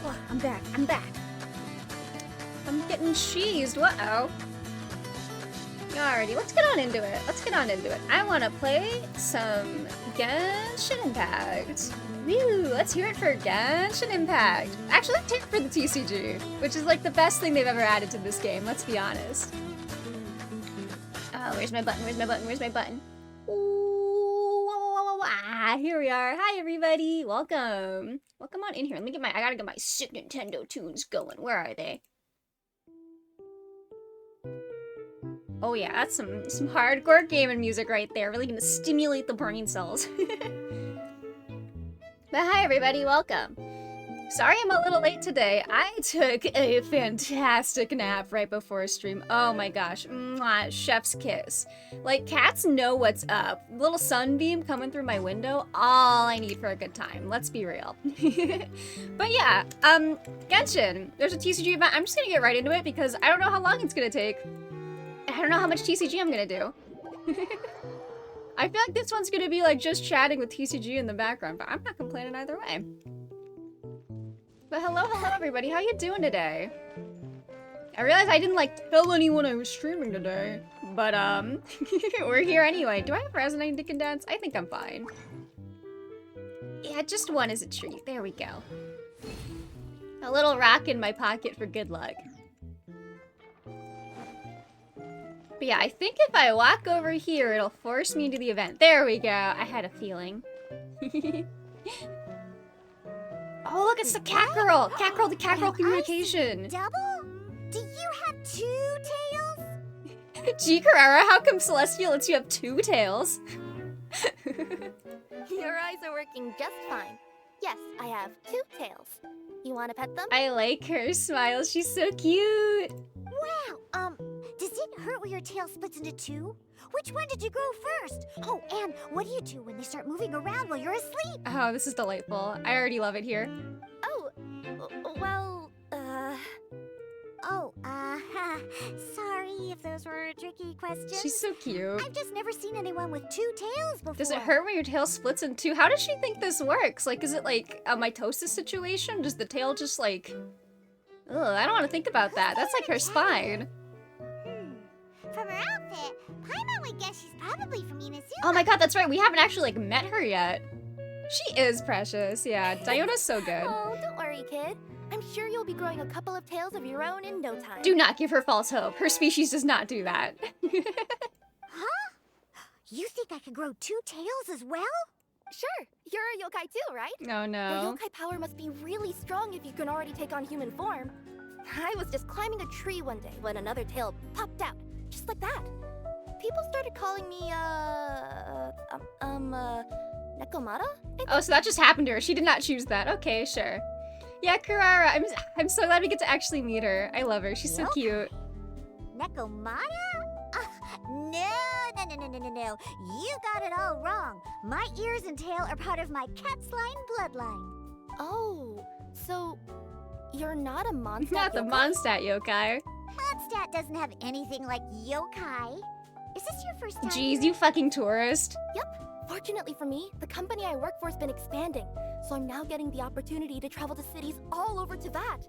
Oh, I'm back. I'm back. I'm getting cheesed. Uh-oh. Alrighty, let's get on into it. Let's get on into it. I want to play some Genshin Impact. Woo! Let's hear it for Genshin Impact. Actually, let's hear it for the TCG, which is like the best thing they've ever added to this game, let's be honest. Oh, where's my button? Where's my button? Where's my button? Ooh, here we are. Hi, everybody. Welcome. Welcome on in here. Let me get I gotta get my Super Nintendo tunes going. Where are they? Oh yeah, that's some hardcore gaming music right there. Really gonna stimulate the brain cells. But hi everybody, welcome. Sorry I'm a little late today. I took a fantastic nap right before stream. Oh my gosh, mwah, chef's kiss. Like, cats know what's up. Little sunbeam coming through my window, all I need for a good time. Let's be real. But yeah, Genshin, there's a TCG event. I'm just gonna get right into it because I don't know how long it's gonna take. I don't know how much TCG I'm gonna do. I feel like this one's gonna be like just chatting with TCG in the background, but I'm not complaining either way. But hello everybody, how you doing today? I realized I didn't like tell anyone I was streaming today, but we're here anyway. Do I have resonating condense? I think I'm fine. Yeah, just one is a treat. There we go. A little rock in my pocket for good luck. But yeah, I think if I walk over here, it'll force me into the event. There we go. I had a feeling. Oh, look, it's the cat girl. Cat girl, the cat girl communication. Double? Do you have 2 tails? Gee, Carrara, how come Celestial lets you have 2 tails? Your eyes are working just fine. Yes, I have 2 tails. You want to pet them? I like her smile. She's so cute. Wow, does it hurt when your tail splits into 2? Which one did you grow first? Oh, and what do you do when they start moving around while you're asleep? Oh, this is delightful. I already love it here. Oh, well, sorry if those were tricky questions. She's so cute. I've just never seen anyone with 2 tails before. Does it hurt when your tail splits in 2? How does she think this works? Like, is it like a mitosis situation? Does the tail just like... Ugh, I don't want to think about that. That's like her spine. From her outfit, Paimon would guess she's probably from Inazuma. Oh my god, that's right. We haven't actually like met her yet. She is precious. Yeah, Diona's so good. Oh, don't worry, kid. I'm sure you'll be growing a couple of tails of your own in no time. Do not give her false hope. Her species does not do that. Huh? You think I could grow 2 tails as well? Sure. You're a yokai too, right? Oh no. Your yokai power must be really strong if you can already take on human form. I was just climbing a tree one day when another tail popped out, just like that. People started calling me, Nekomata? Oh, so that just happened to her. She did not choose that. Okay, sure. Yeah, Carrara, I'm so glad we get to actually meet her. I love her. She's so cute. Nekomata? No. You got it all wrong. My ears and tail are part of my cat's line bloodline. Oh, so you're not a Mondstadt Not the Mondstadt yokai. Mondstadt doesn't have anything like yokai. Is this your first time? Jeez, you fucking tourist. Yep. Fortunately for me, the company I work for has been expanding, so I'm now getting the opportunity to travel to cities all over Teyvat.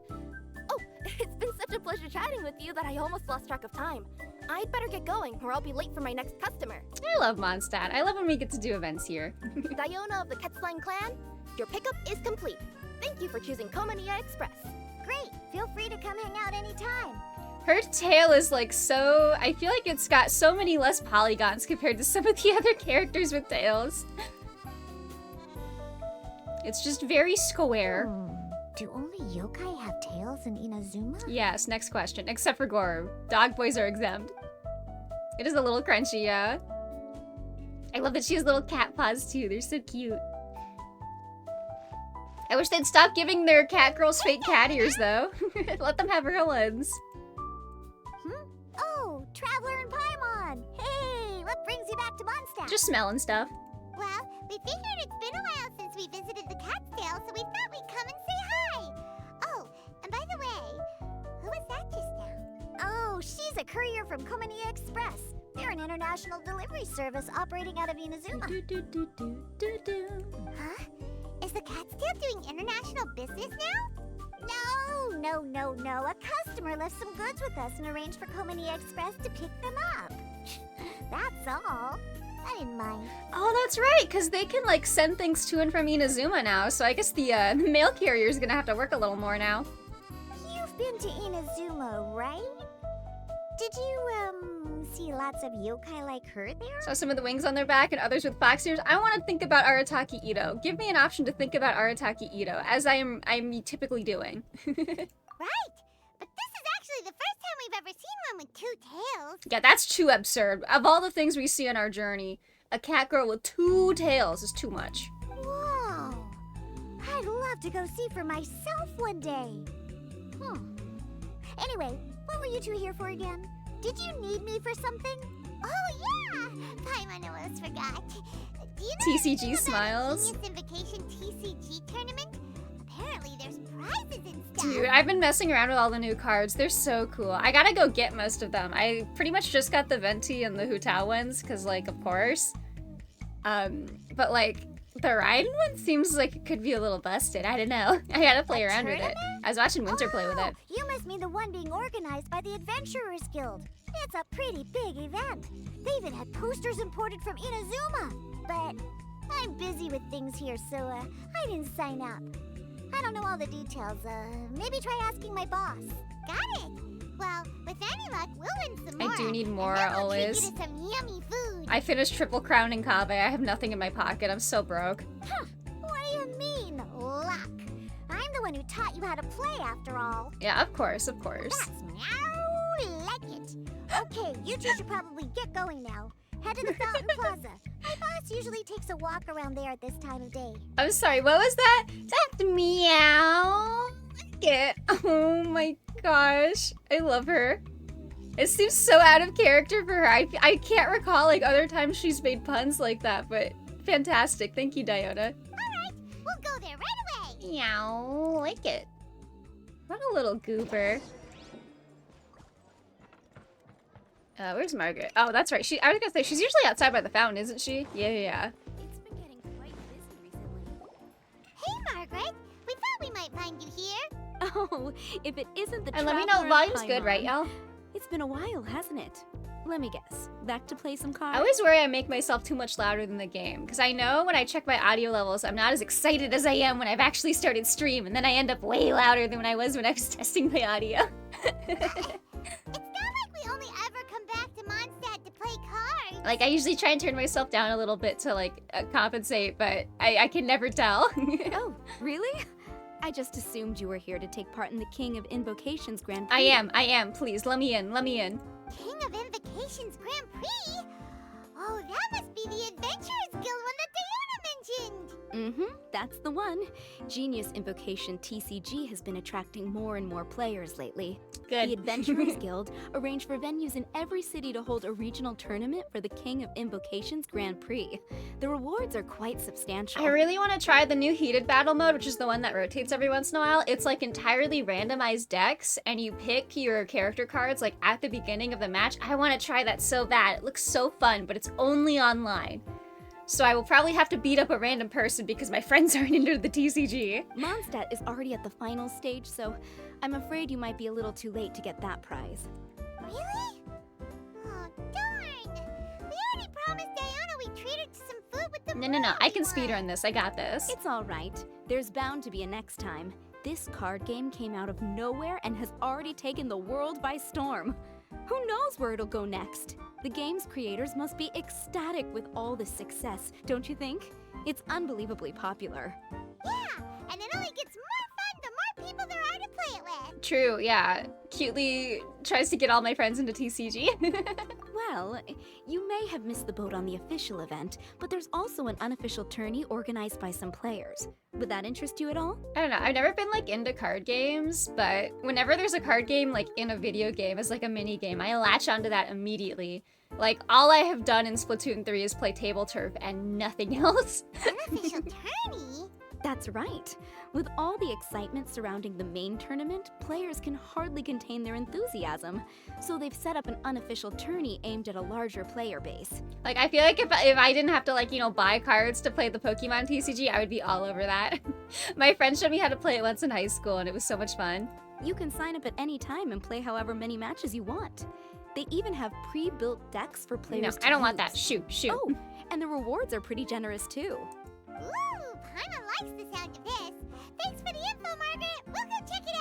Oh, it's been such a pleasure chatting with you that I almost lost track of time. I'd better get going, or I'll be late for my next customer. I love Mondstadt. I love when we get to do events here. Diona of the Quetzline clan, your pickup is complete. Thank you for choosing Komania Express. Great. Feel free to come hang out anytime. Her tail is like so... I feel like it's got so many less polygons compared to some of the other characters with tails. It's just very square. Do only yokai have tails in Inazuma? Yes, next question. Except for Goro. Dog boys are exempt. It is a little crunchy, yeah. I love that she has little cat paws too. They're so cute. I wish they'd stop giving their cat girls fake cat ears though. Let them have real ones. Oh, Traveler and Paimon! Hey, what brings you back to Mondstadt? Just smelling stuff. Well, we figured it's been a while since we visited the Catskill, so we thought we'd come and say hi. Oh, and by the way, who was that just now? Oh, she's a courier from Komania Express. They're an international delivery service operating out of Inazuma. Huh? Is the Catskill doing international business now? No, no. A customer left some goods with us and arranged for Komini Express to pick them up. That's all. I didn't mind. Oh, that's right, because they can, like, send things to and from Inazuma now, so I guess the mail carrier's gonna have to work a little more now. You've been to Inazuma, right? Did you, see lots of yokai like her there? So some of the wings on their back and others with fox ears. I want to think about Arataki Ito. Give me an option to think about Arataki Ito, as I'm typically doing. Right, but this is actually the first time we've ever seen one with two tails. Yeah, that's too absurd. Of all the things we see on our journey, a cat girl with two tails is too much. Whoa! I'd love to go see for myself one day. Anyway, what were you two here for again? Did you need me for something? Oh yeah! Paimon almost forgot. Do you know TCG anything about smiles. Genius Invocation TCG tournament? Apparently there's prizes and stuff. Dude, I've been messing around with all the new cards. They're so cool. I gotta go get most of them. I pretty much just got the Venti and the Hutao ones, because, like, of course. But, like, the Raiden one seems like it could be a little busted. I don't know. I gotta play around with it. I was watching Winter play with it. You must mean the one being organized by the Adventurers Guild. It's a pretty big event. They even had posters imported from Inazuma. But I'm busy with things here, so I didn't sign up. I don't know all the details. Maybe try asking my boss. Got it. Well, with any luck, we'll win some more. I do need more, and then we'll always. treat you to some yummy food. I finished Triple Crown in Kabe. I have nothing in my pocket. I'm so broke. What do you mean, luck? I'm the one who taught you how to play, after all. Yeah, of course, of course. That's meow like it. Okay, you two should probably get going now. Head to the Fountain Plaza. My boss usually takes a walk around there at this time of day. I'm sorry, what was that? That's meow. Get. Oh my gosh. I love her. It seems so out of character for her. I can't recall, like, other times she's made puns like that, but fantastic. Thank you, Diona. Alright, we'll go there right away. Meow. Like it. What a little goober. Where's Margaret? Oh, that's right. I was gonna say, she's usually outside by the fountain, isn't she? Yeah. It's been getting quite busy recently. Hey, Margaret. We thought we might find you here. Oh, if it isn't the And let me know, traveler volume's good, right, Paimon. y'all? It's been a while, hasn't it? Let me guess. Back to play some cards? I always worry I make myself too much louder than the game, because I know when I check my audio levels, I'm not as excited as I am when I've actually started stream, and then I end up way louder than when I was testing my audio. It's not like we only ever come back to Mondstadt to play cards. Like, I usually try and turn myself down a little bit to, like, compensate, but I can never tell. Oh, really? I just assumed you were here to take part in the King of Invocations Grand I Prix. am. Please, let me in. King of Invocations Grand Prix? Oh, that must be the Adventurers Guild one that Diana mentioned. That's the one. Genius Invocation TCG has been attracting more and more players lately. Good. The Adventurers Guild arranged for venues in every city to hold a regional tournament for the King of Invocations Grand Prix. The rewards are quite substantial. I really want to try the new heated battle mode, which is the one that rotates every once in a while. It's like entirely randomized decks, and you pick your character cards like at the beginning of the match. I want to try that so bad. It looks so fun, but it's only online. So I will probably have to beat up a random person because my friends aren't into the TCG. Mondstadt is already at the final stage, so I'm afraid you might be a little too late to get that prize. Really? Oh, darn. We already promised Diana we'd treat her to some food with the No. I can one. speedrun this. I got this. It's all right. There's bound to be a next time. This card game came out of nowhere and has already taken the world by storm. Who knows where it'll go next? The game's creators must be ecstatic with all this success, don't you think? It's unbelievably popular. Yeah, and it only gets more fun the more people there are to play it with. True, yeah. Cutely tries to get all my friends into TCG. Well, you may have missed the boat on the official event, but there's also an unofficial tourney organized by some players. Would that interest you at all? I don't know. I've never been like into card games, but whenever there's a card game like in a video game as like a mini game, I latch onto that immediately. Like all I have done in Splatoon 3 is play table turf and nothing else. Unofficial tourney? That's right. With all the excitement surrounding the main tournament, players can hardly contain their enthusiasm. So they've set up an unofficial tourney aimed at a larger player base. Like I feel like if I didn't have to like, you know, buy cards to play the Pokemon TCG, I would be all over that. My friend showed me how to play it once in high school and it was so much fun. You can sign up at any time and play however many matches you want. They even have pre-built decks for No, players to I don't want use. that. Shoot. Oh, and the rewards are pretty generous too. Ooh, Paimon likes the sound of this. Thanks for the info, Margaret. We'll go check it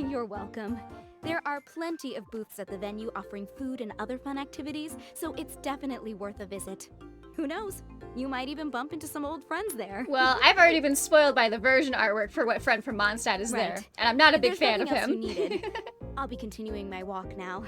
out. You're welcome. There are plenty of booths at the venue offering food and other fun activities, so it's definitely worth a visit. Who knows? You might even bump into some old friends there. Well, I've already been spoiled by the version artwork for what friend from Mondstadt is there, Right. and I'm not a big There's fan of nothing else him. you needed. I'll be continuing my walk now.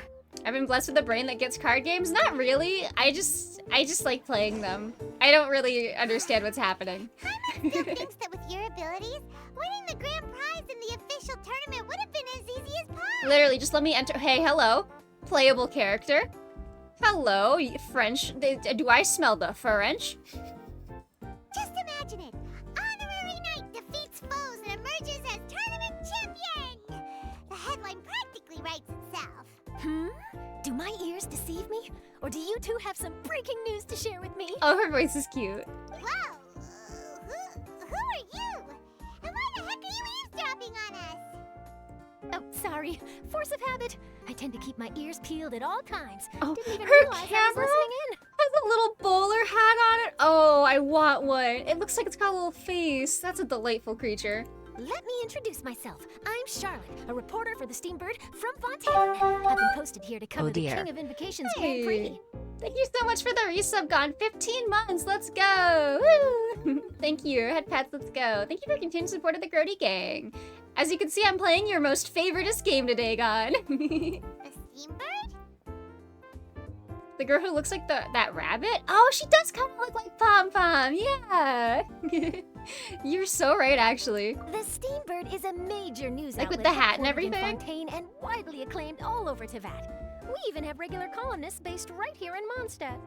I've been blessed with a brain that gets card games. Not really. I just like playing them. I don't really understand what's happening. Paimon still thinks that with your abilities, winning the grand prize in the official tournament would have been as easy as pie. Literally, just let me enter. Hey, hello. Playable character. Hello, French. Do I smell the French? Just imagine it. Honorary Knight defeats foes and emerges as tournament champion. The headline practically writes itself. Do my ears deceive me? Or do you two have some breaking news to share with me? Oh, her voice is cute. Whoa! Who are you? And why the heck are you eavesdropping on us? Oh, sorry. Force of habit. I tend to keep my ears peeled at all times. Oh, Didn't even her realize I was camera listening in. has a little bowler hat on it. Oh, I want one. It looks like it's got a little face. That's a delightful creature. Let me introduce myself. I'm Charlotte, a reporter for the Steambird from Fontaine. I've been posted here to cover the dear. King of Invocations Hey. Grand Prix. Thank you so much for the resub, Gone. 15 months. Let's go. Woo. Thank you. Head pats, let's go. Thank you for continued support of the Grody Gang. As you can see, I'm playing your most favoritist game today, Gone. The Steambird? The girl who looks like that rabbit? Oh, she does kind of look like Pom Pom. Yeah. You're so right, actually. The Steambird is a major news Like with outlet the hat and headquartered in everything? Fontaine and widely acclaimed all over Teyvat. We even have regular columnists based right here in Mondstadt.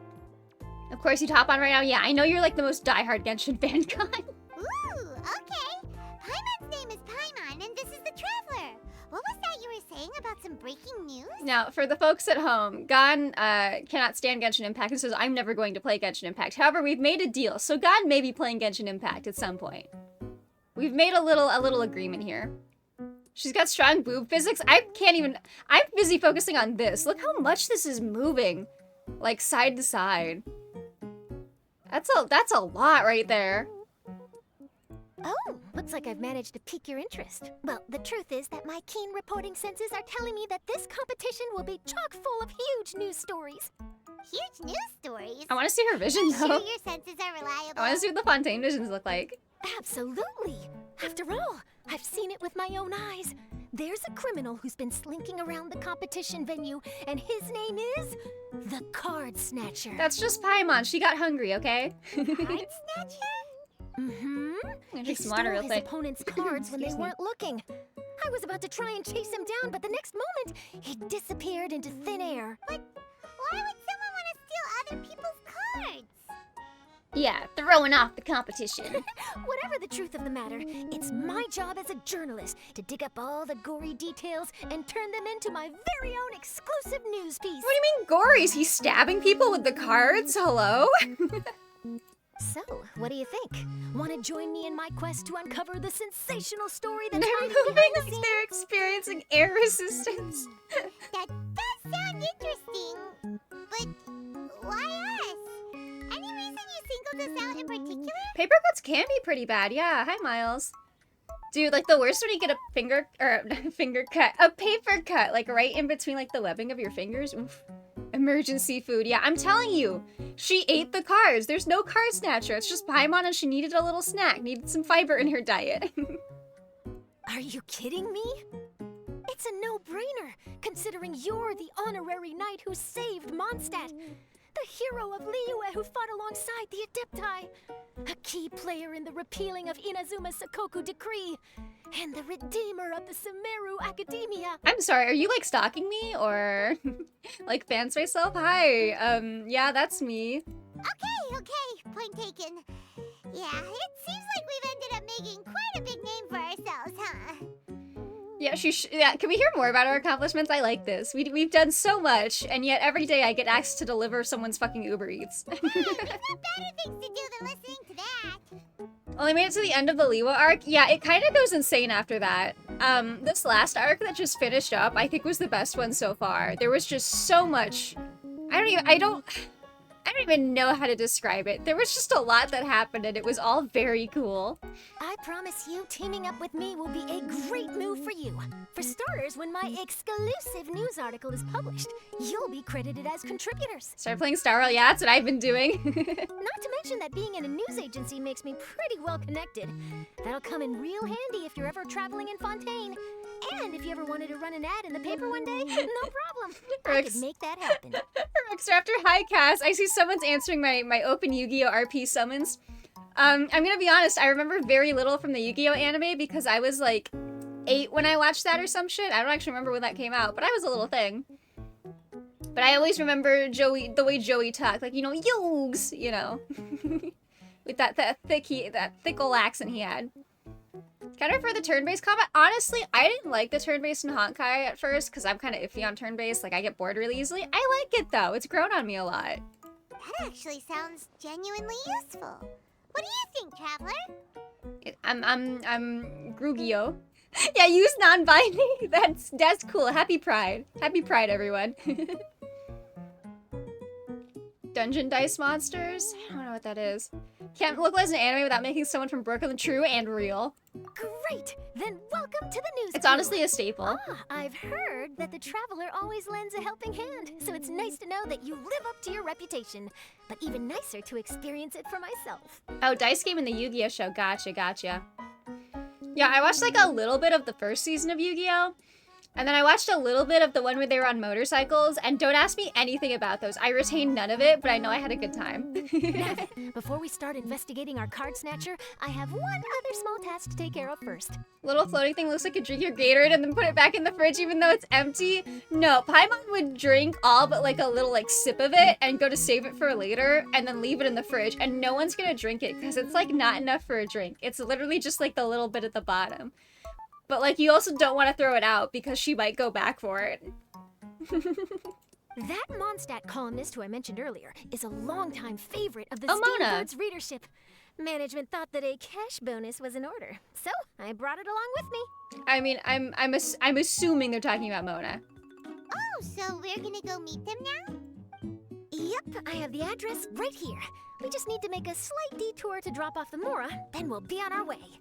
Of course, you'd hop on right now. Yeah, I know you're like the most diehard Genshin fan, Gone. Ooh, okay. Paimon's name is Paimon, and this is the Traveler. What was that you were saying about some breaking news? Now, for the folks at home, Gon cannot stand Genshin Impact and says, I'm never going to play Genshin Impact. However, we've made a deal, so Gon may be playing Genshin Impact at some point. We've made a little agreement here. She's got strong boob physics. I'm busy focusing on this. Look how much this is moving, like side to side. That's a lot right there. Oh, looks like I've managed to pique your interest. Well, the truth is that my keen reporting senses are telling me that this competition will be chock full of huge news stories. Huge news stories. I want to see her vision Sure, though. your senses are reliable. I want to see what the Fontaine visions look like. Absolutely. After all, I've seen it with my own eyes. There's a criminal who's been slinking around the competition venue, and his name is the Card Snatcher. That's just Paimon. She got hungry, okay? Card Snatcher? Mm-hmm. I'm gonna He drink some stole water real his quick. opponent's cards when they Excuse me. weren't looking. I was about to try and chase him down, but the next moment, he disappeared into thin air. But why would someone want to steal other people's cards? Yeah, throwing off the competition. Whatever the truth of the matter, it's my job as a journalist to dig up all the gory details and turn them into my very own exclusive news piece. What do you mean gory? Is he stabbing people with the cards? Hello? So, what do you think? Want to join me in my quest to uncover the sensational story that's They're hiding moving behind the like scenes? they're experiencing air resistance. That does sound interesting, but why us? Any reason you singled us out in particular? Paper cuts can be pretty bad. Yeah, hi Miles. Dude, like the worst when you get a finger a paper cut, like right in between like the webbing of your fingers. Oof. Emergency food. Yeah, I'm telling you, she ate the cards. There's no card snatcher. It's just Paimon and she needed a little snack, needed some fiber in her diet. Are you kidding me? It's a no-brainer, considering you're the honorary knight who saved Mondstadt, the hero of Liyue who fought alongside the Adepti, a key player in the repealing of Inazuma's Sakoku decree, and the redeemer of the Sumeru Academia. I'm sorry, are you like stalking me or like fans myself? Hi, yeah, that's me. Okay, point taken. Yeah, it seems like we've ended up making quite a big name for ourselves, huh? Yeah, yeah, can we hear more about our accomplishments? I like this. We've done so much, and yet every day I get asked to deliver someone's fucking Uber Eats. We've got better things to do than listening to that. Only made it to the end of the Liwa arc? Yeah, it kind of goes insane after that. This last arc that just finished up, I think was the best one so far. There was just so much. I don't even know how to describe it. There was just a lot that happened and it was all very cool. I promise you, teaming up with me will be a great move for you. For starters, when my exclusive news article is published, you'll be credited as contributors. Start playing Star Rail, yeah, that's what I've been doing. Not to mention that being in a news agency makes me pretty well connected. That'll come in real handy if you're ever traveling in Fontaine. And if you ever wanted to run an ad in the paper one day, no problem. I could make that happen. Rex Raptor, hi Cass. I see someone's answering my open Yu-Gi-Oh! RP summons. I'm gonna be honest, I remember very little from the Yu-Gi-Oh! Anime because I was like 8 when I watched that or some shit. I don't actually remember when that came out, but I was a little thing. But I always remember Joey, the way Joey talked, like, you know, Yogs, you know. With that thick old accent he had. Kind of for the turn-based combat. Honestly, I didn't like the turn-based in Honkai at first because I'm kind of iffy on turn-based. Like, I get bored really easily. I like it, though. It's grown on me a lot. That actually sounds genuinely useful. What do you think, Traveler? I'm Grugio. Yeah, use non-binding. That's cool. Happy Pride. Happy Pride, everyone. Dungeon dice monsters? I don't know what that is. Can't localize an anime without making someone from Brooklyn true and real. Great! Then welcome to the news. It's honestly a staple. I've heard that the Traveler always lends a helping hand, so it's nice to know that you live up to your reputation. But even nicer to experience it for myself. Oh, dice game in the Yu-Gi-Oh! Show. Gotcha. Yeah, I watched like a little bit of the first season of Yu-Gi-Oh! And then I watched a little bit of the one where they were on motorcycles, and don't ask me anything about those. I retained none of it, but I know I had a good time. Before we start investigating our card snatcher, I have one other small task to take care of first. Little floating thing looks like you drink your Gatorade and then put it back in the fridge even though it's empty. No, Paimon would drink all but like a little like sip of it and go to save it for later and then leave it in the fridge, and no one's gonna drink it because it's like not enough for a drink. It's literally just like the little bit at the bottom. But, like, you also don't want to throw it out because she might go back for it. That Mondstadt columnist who I mentioned earlier is a longtime favorite of the Oh, Mona. Steambird's readership. Management thought that a cash bonus was in order, so I brought it along with me. I mean, I'm assuming they're talking about Mona. Oh, so we're gonna go meet them now? Yep, I have the address right here. We just need to make a slight detour to drop off the Mora, then we'll be on our way.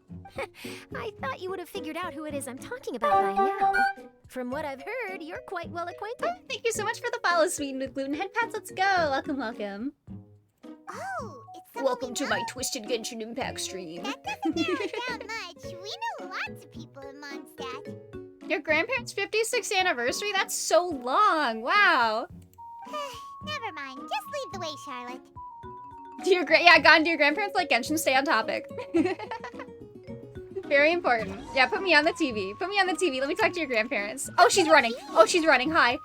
I thought you would have figured out who it is I'm talking about by now. From what I've heard, you're quite well acquainted. Oh, thank you so much for the follow, Sweetened with Gluten Head Pats. Let's go. Welcome. Oh, it's someone Welcome we to know. my Twisted Genshin Impact stream. That doesn't narrow it down much. We know lots of people in Mondstadt. Your grandparents' 56th anniversary? That's so long. Wow. Never mind. Just lead the way, Charlotte. Gone to your grandparents like Genshin. Stay on topic. Very important. Yeah, put me on the TV. Put me on the TV. Let me talk to your grandparents. Oh, she's running. Oh, she's running. Hi.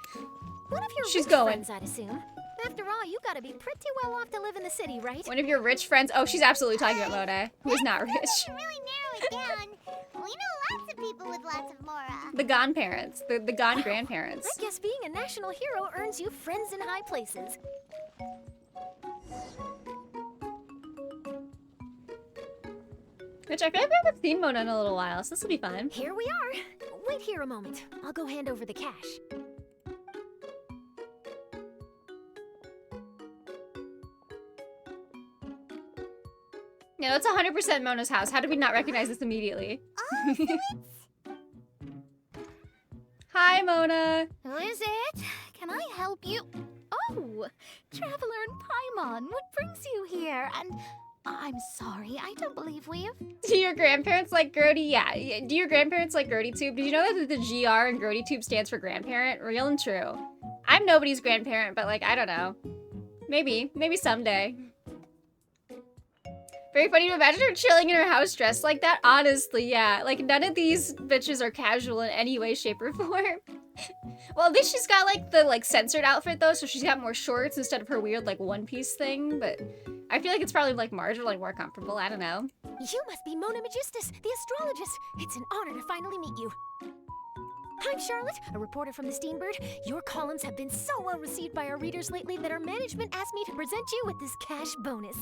One of your She's rich going. friends, I'd assume. After all, you gotta be pretty well off to live in the city, right? One of your rich friends. Oh, she's absolutely talking about Mona, who is not rich. Doesn't really narrow it down. We know lots of people with lots of Mora. The Gon parents. The Gon grandparents. I guess being a national hero earns you friends in high places. Which I feel like we haven't seen Mona in a little while, so this will be fun. Here we are. Wait here a moment. I'll go hand over the cash. Yeah, that's 100% Mona's house. How did we not recognize this immediately? Oh, so it's... Hi, Mona. Who is it? Can I help you? Oh, Traveler and Paimon, what brings you here? And I'm sorry, I don't believe we've... Do your grandparents like Grody? Yeah. Do your grandparents like GrodyTube? Did you know that the GR in GrodyTube stands for grandparent? Real and true. I'm nobody's grandparent, but like, I don't know. Maybe someday. Very funny to imagine her chilling in her house dressed like that. Honestly, yeah. Like, none of these bitches are casual in any way, shape, or form. Well, at least she's got, like, the, like, censored outfit, though, so she's got more shorts instead of her weird, like, one-piece thing, but I feel like it's probably, like, marginally more comfortable. I don't know. You must be Mona Magistus, the astrologist. It's an honor to finally meet you. I'm Charlotte, a reporter from the Steambird. Your columns have been so well received by our readers lately that our management asked me to present you with this cash bonus.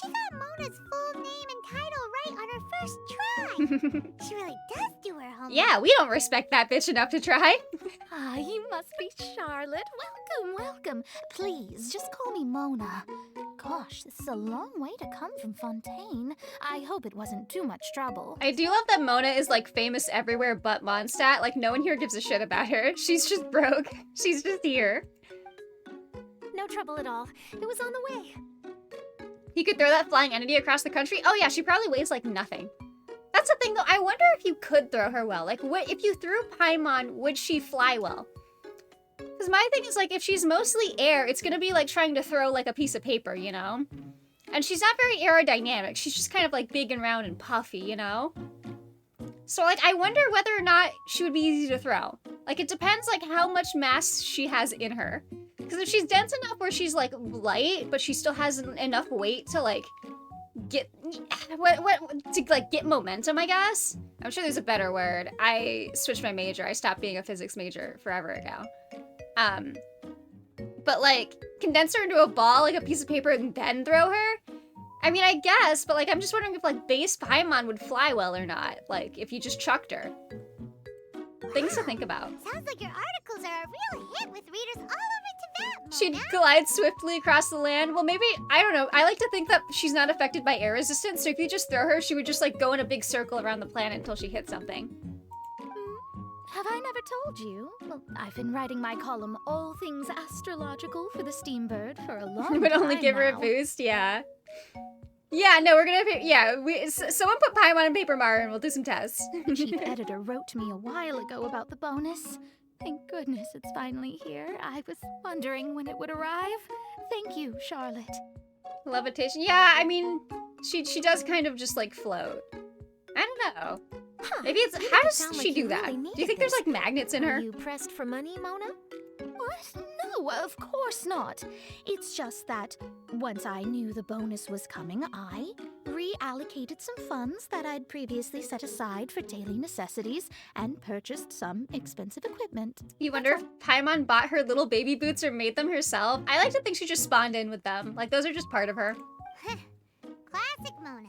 She got Mona's full name and title right on her first try. She really does do her home. Yeah, we don't respect that bitch enough to try. Ah, you must be Charlotte. Welcome, welcome. Please, just call me Mona. Gosh, this is a long way to come from Fontaine. I hope it wasn't too much trouble. I do love that Mona is like famous everywhere but Mondstadt. Like no one here gives a shit about her. She's just broke. She's just here. No trouble at all. It was on the way. You could throw that flying entity across the country? Oh yeah, she probably weighs like nothing. That's the thing though, I wonder if you could throw her well. Like what if you threw Paimon, would she fly well? Because my thing is like if she's mostly air, it's gonna be like trying to throw like a piece of paper, you know? And she's not very aerodynamic. She's just kind of like big and round and puffy, you know? So like I wonder whether or not she would be easy to throw. Like it depends like how much mass she has in her. Because if she's dense enough where she's like light, but she still has enough weight to like get get momentum, I guess. I'm sure there's a better word. I switched my major. I stopped being a physics major forever ago. But like condense her into a ball, like a piece of paper, and then throw her. I mean, I guess, but like I'm just wondering if like base Paimon would fly well or not. Like if you just chucked her. Things to think about. Sounds like your articles are a real hit with readers all over Tibet, She'd Mona. glide swiftly across the land. Well, maybe, I don't know. I like to think that she's not affected by air resistance, so if you just throw her, she would just like go in a big circle around the planet until she hit something. Have I never told you? Well, I've been writing my column, All Things Astrological, for the Steambird for a long time Would only give her a now. boost, yeah. Yeah, no, we're gonna, someone put Paimon in Paper Mar and we'll do some tests. The chief editor wrote to me a while ago about the bonus. Thank goodness it's finally here. I was wondering when it would arrive. Thank you, Charlotte. Levitation, yeah, I mean, she does kind of just like float. I don't know. Huh, Maybe it's, you how make it does sound she like do you that? really Do you needed think there's this. like magnets in Are her? you pressed for money, Mona? What? No, of course not. It's just that once I knew the bonus was coming, I reallocated some funds that I'd previously set aside for daily necessities and purchased some expensive equipment. You wonder if Paimon bought her little baby boots or made them herself? I like to think she just spawned in with them. Like those are just part of her. Classic Mona.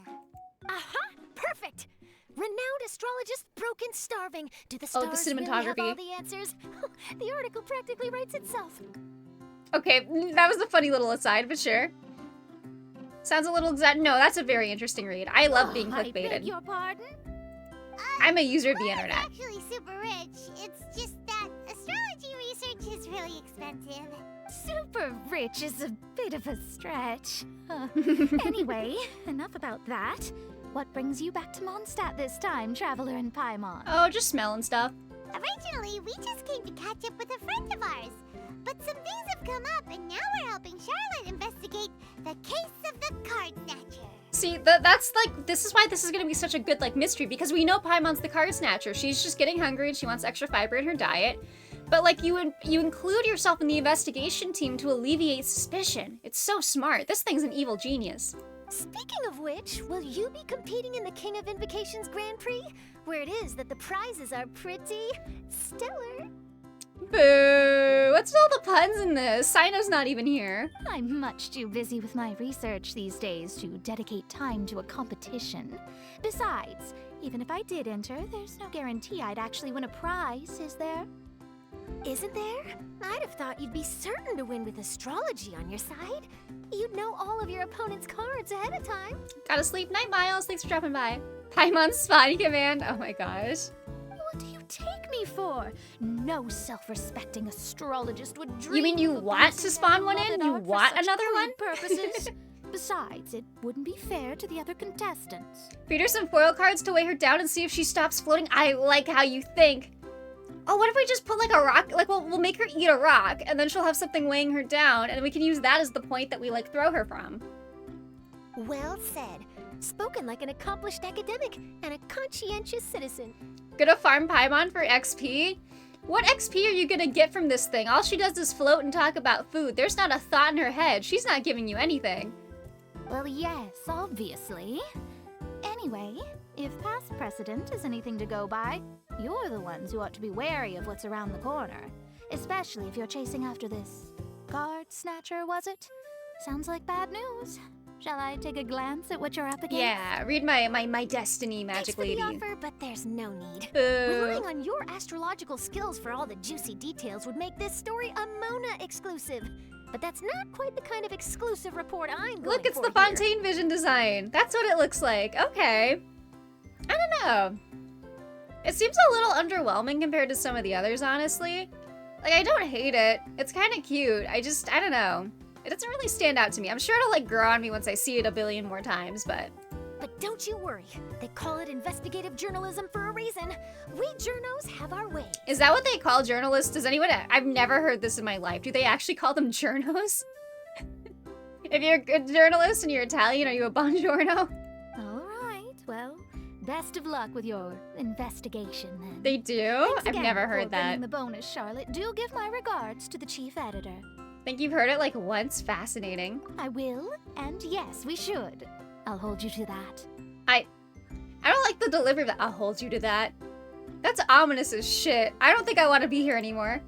Aha! Perfect! Renowned astrologist, broken, starving. Do the Oh, the stars really have cinematography. all the answers? The article practically writes itself. Okay, that was a funny little aside, but sure. Sounds a little exact. No, that's a very interesting read. I love being I beg clickbaited. your pardon? I'm a user of the Mona's internet. actually super rich. It's just that astrology research is really expensive. Super rich is a bit of a stretch. Anyway, enough about that. What brings you back to Mondstadt this time, Traveler and Paimon? Oh, just smelling stuff. Originally, we just came to catch up with a friend of ours. But some things have come up, and now we're helping Charlotte investigate the case of the card snatcher. See, that's like, this is why this is gonna be such a good like mystery, because we know Paimon's the card snatcher. She's just getting hungry and she wants extra fiber in her diet. But like you include yourself in the investigation team to alleviate suspicion. It's so smart. This thing's an evil genius. Speaking of which, will you be competing in the King of Invocations Grand Prix? Where it is that the prizes are pretty stellar. Boo! What's all the puns in this? Sino's not even here. I'm much too busy with my research these days to dedicate time to a competition. Besides, even if I did enter, there's no guarantee I'd actually win a prize, is there? Isn't there? I'd have thought you'd be certain to win with astrology on your side. You'd know all of your opponent's cards ahead of time. Gotta sleep. Night, Miles. Thanks for dropping by. Paimon's spotty command. Oh my gosh. What do you take me for? No self-respecting astrologist would dream. You mean you of want using to spawn their one in? beloved You art for want such another crude one? Purposes. Besides, it wouldn't be fair to the other contestants. Feed her some foil cards to weigh her down and see if she stops floating. I like how you think. Oh, what if we just put like a rock? Like we'll make her eat a rock, and then she'll have something weighing her down, and we can use that as the point that we like throw her from. Well said. Spoken like an accomplished academic and a conscientious citizen. Gonna farm Paimon for XP? What XP are you gonna get from this thing? All she does is float and talk about food. There's not a thought in her head. She's not giving you anything. Well, yes, obviously. Anyway, if past precedent is anything to go by, you're the ones who ought to be wary of what's around the corner. Especially if you're chasing after this card snatcher, was it? Sounds like bad news. Shall I take a glance at what you're up against? Yeah, read my destiny, magic Thanks for lady. the offer, but there's no need. Boo. Relying on your astrological skills for all the juicy details would make this story a Mona exclusive. But that's not quite the kind of exclusive report I'm going Look, it's for the here. Fontaine Vision design. That's what it looks like. Okay. I don't know. It seems a little underwhelming compared to some of the others, honestly. Like, I don't hate it. It's kind of cute. I don't know. It doesn't really stand out to me. I'm sure it'll, like, grow on me once I see it a billion more times, but... But don't you worry. They call it investigative journalism for a reason. We journos have our ways. Is that what they call journalists? Does anyone... I've never heard this in my life. Do they actually call them journos? If you're a good journalist and you're Italian, are you a buongiorno? All right, well, best of luck with your investigation then. They do? Thanks I've again never for heard that. bringing the bonus, Charlotte. Do give my regards to the chief editor. Think you've heard it like once? Fascinating. I will, and yes, we should. I'll hold you to that. I don't like the delivery of that. I'll hold you to that. That's ominous as shit. I don't think I want to be here anymore.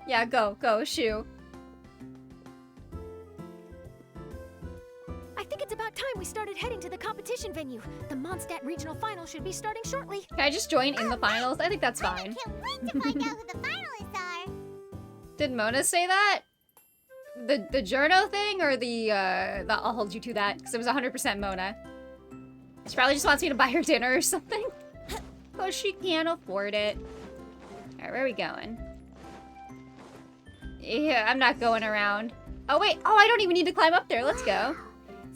Yeah, go, shoo. I think it's about time we started heading to the competition venue. The Mondstadt regional final should be starting shortly. Can I just join in the finals? I think that's I fine. can't wait to find out who the finalists are. Did Mona say that? The journo thing or the I'll hold you to that? Because it was 100% Mona. She probably just wants me to buy her dinner or something. Because she can't afford it. Alright, where are we going? Yeah, I'm not going around. Oh wait, oh I don't even need to climb up there. Let's go.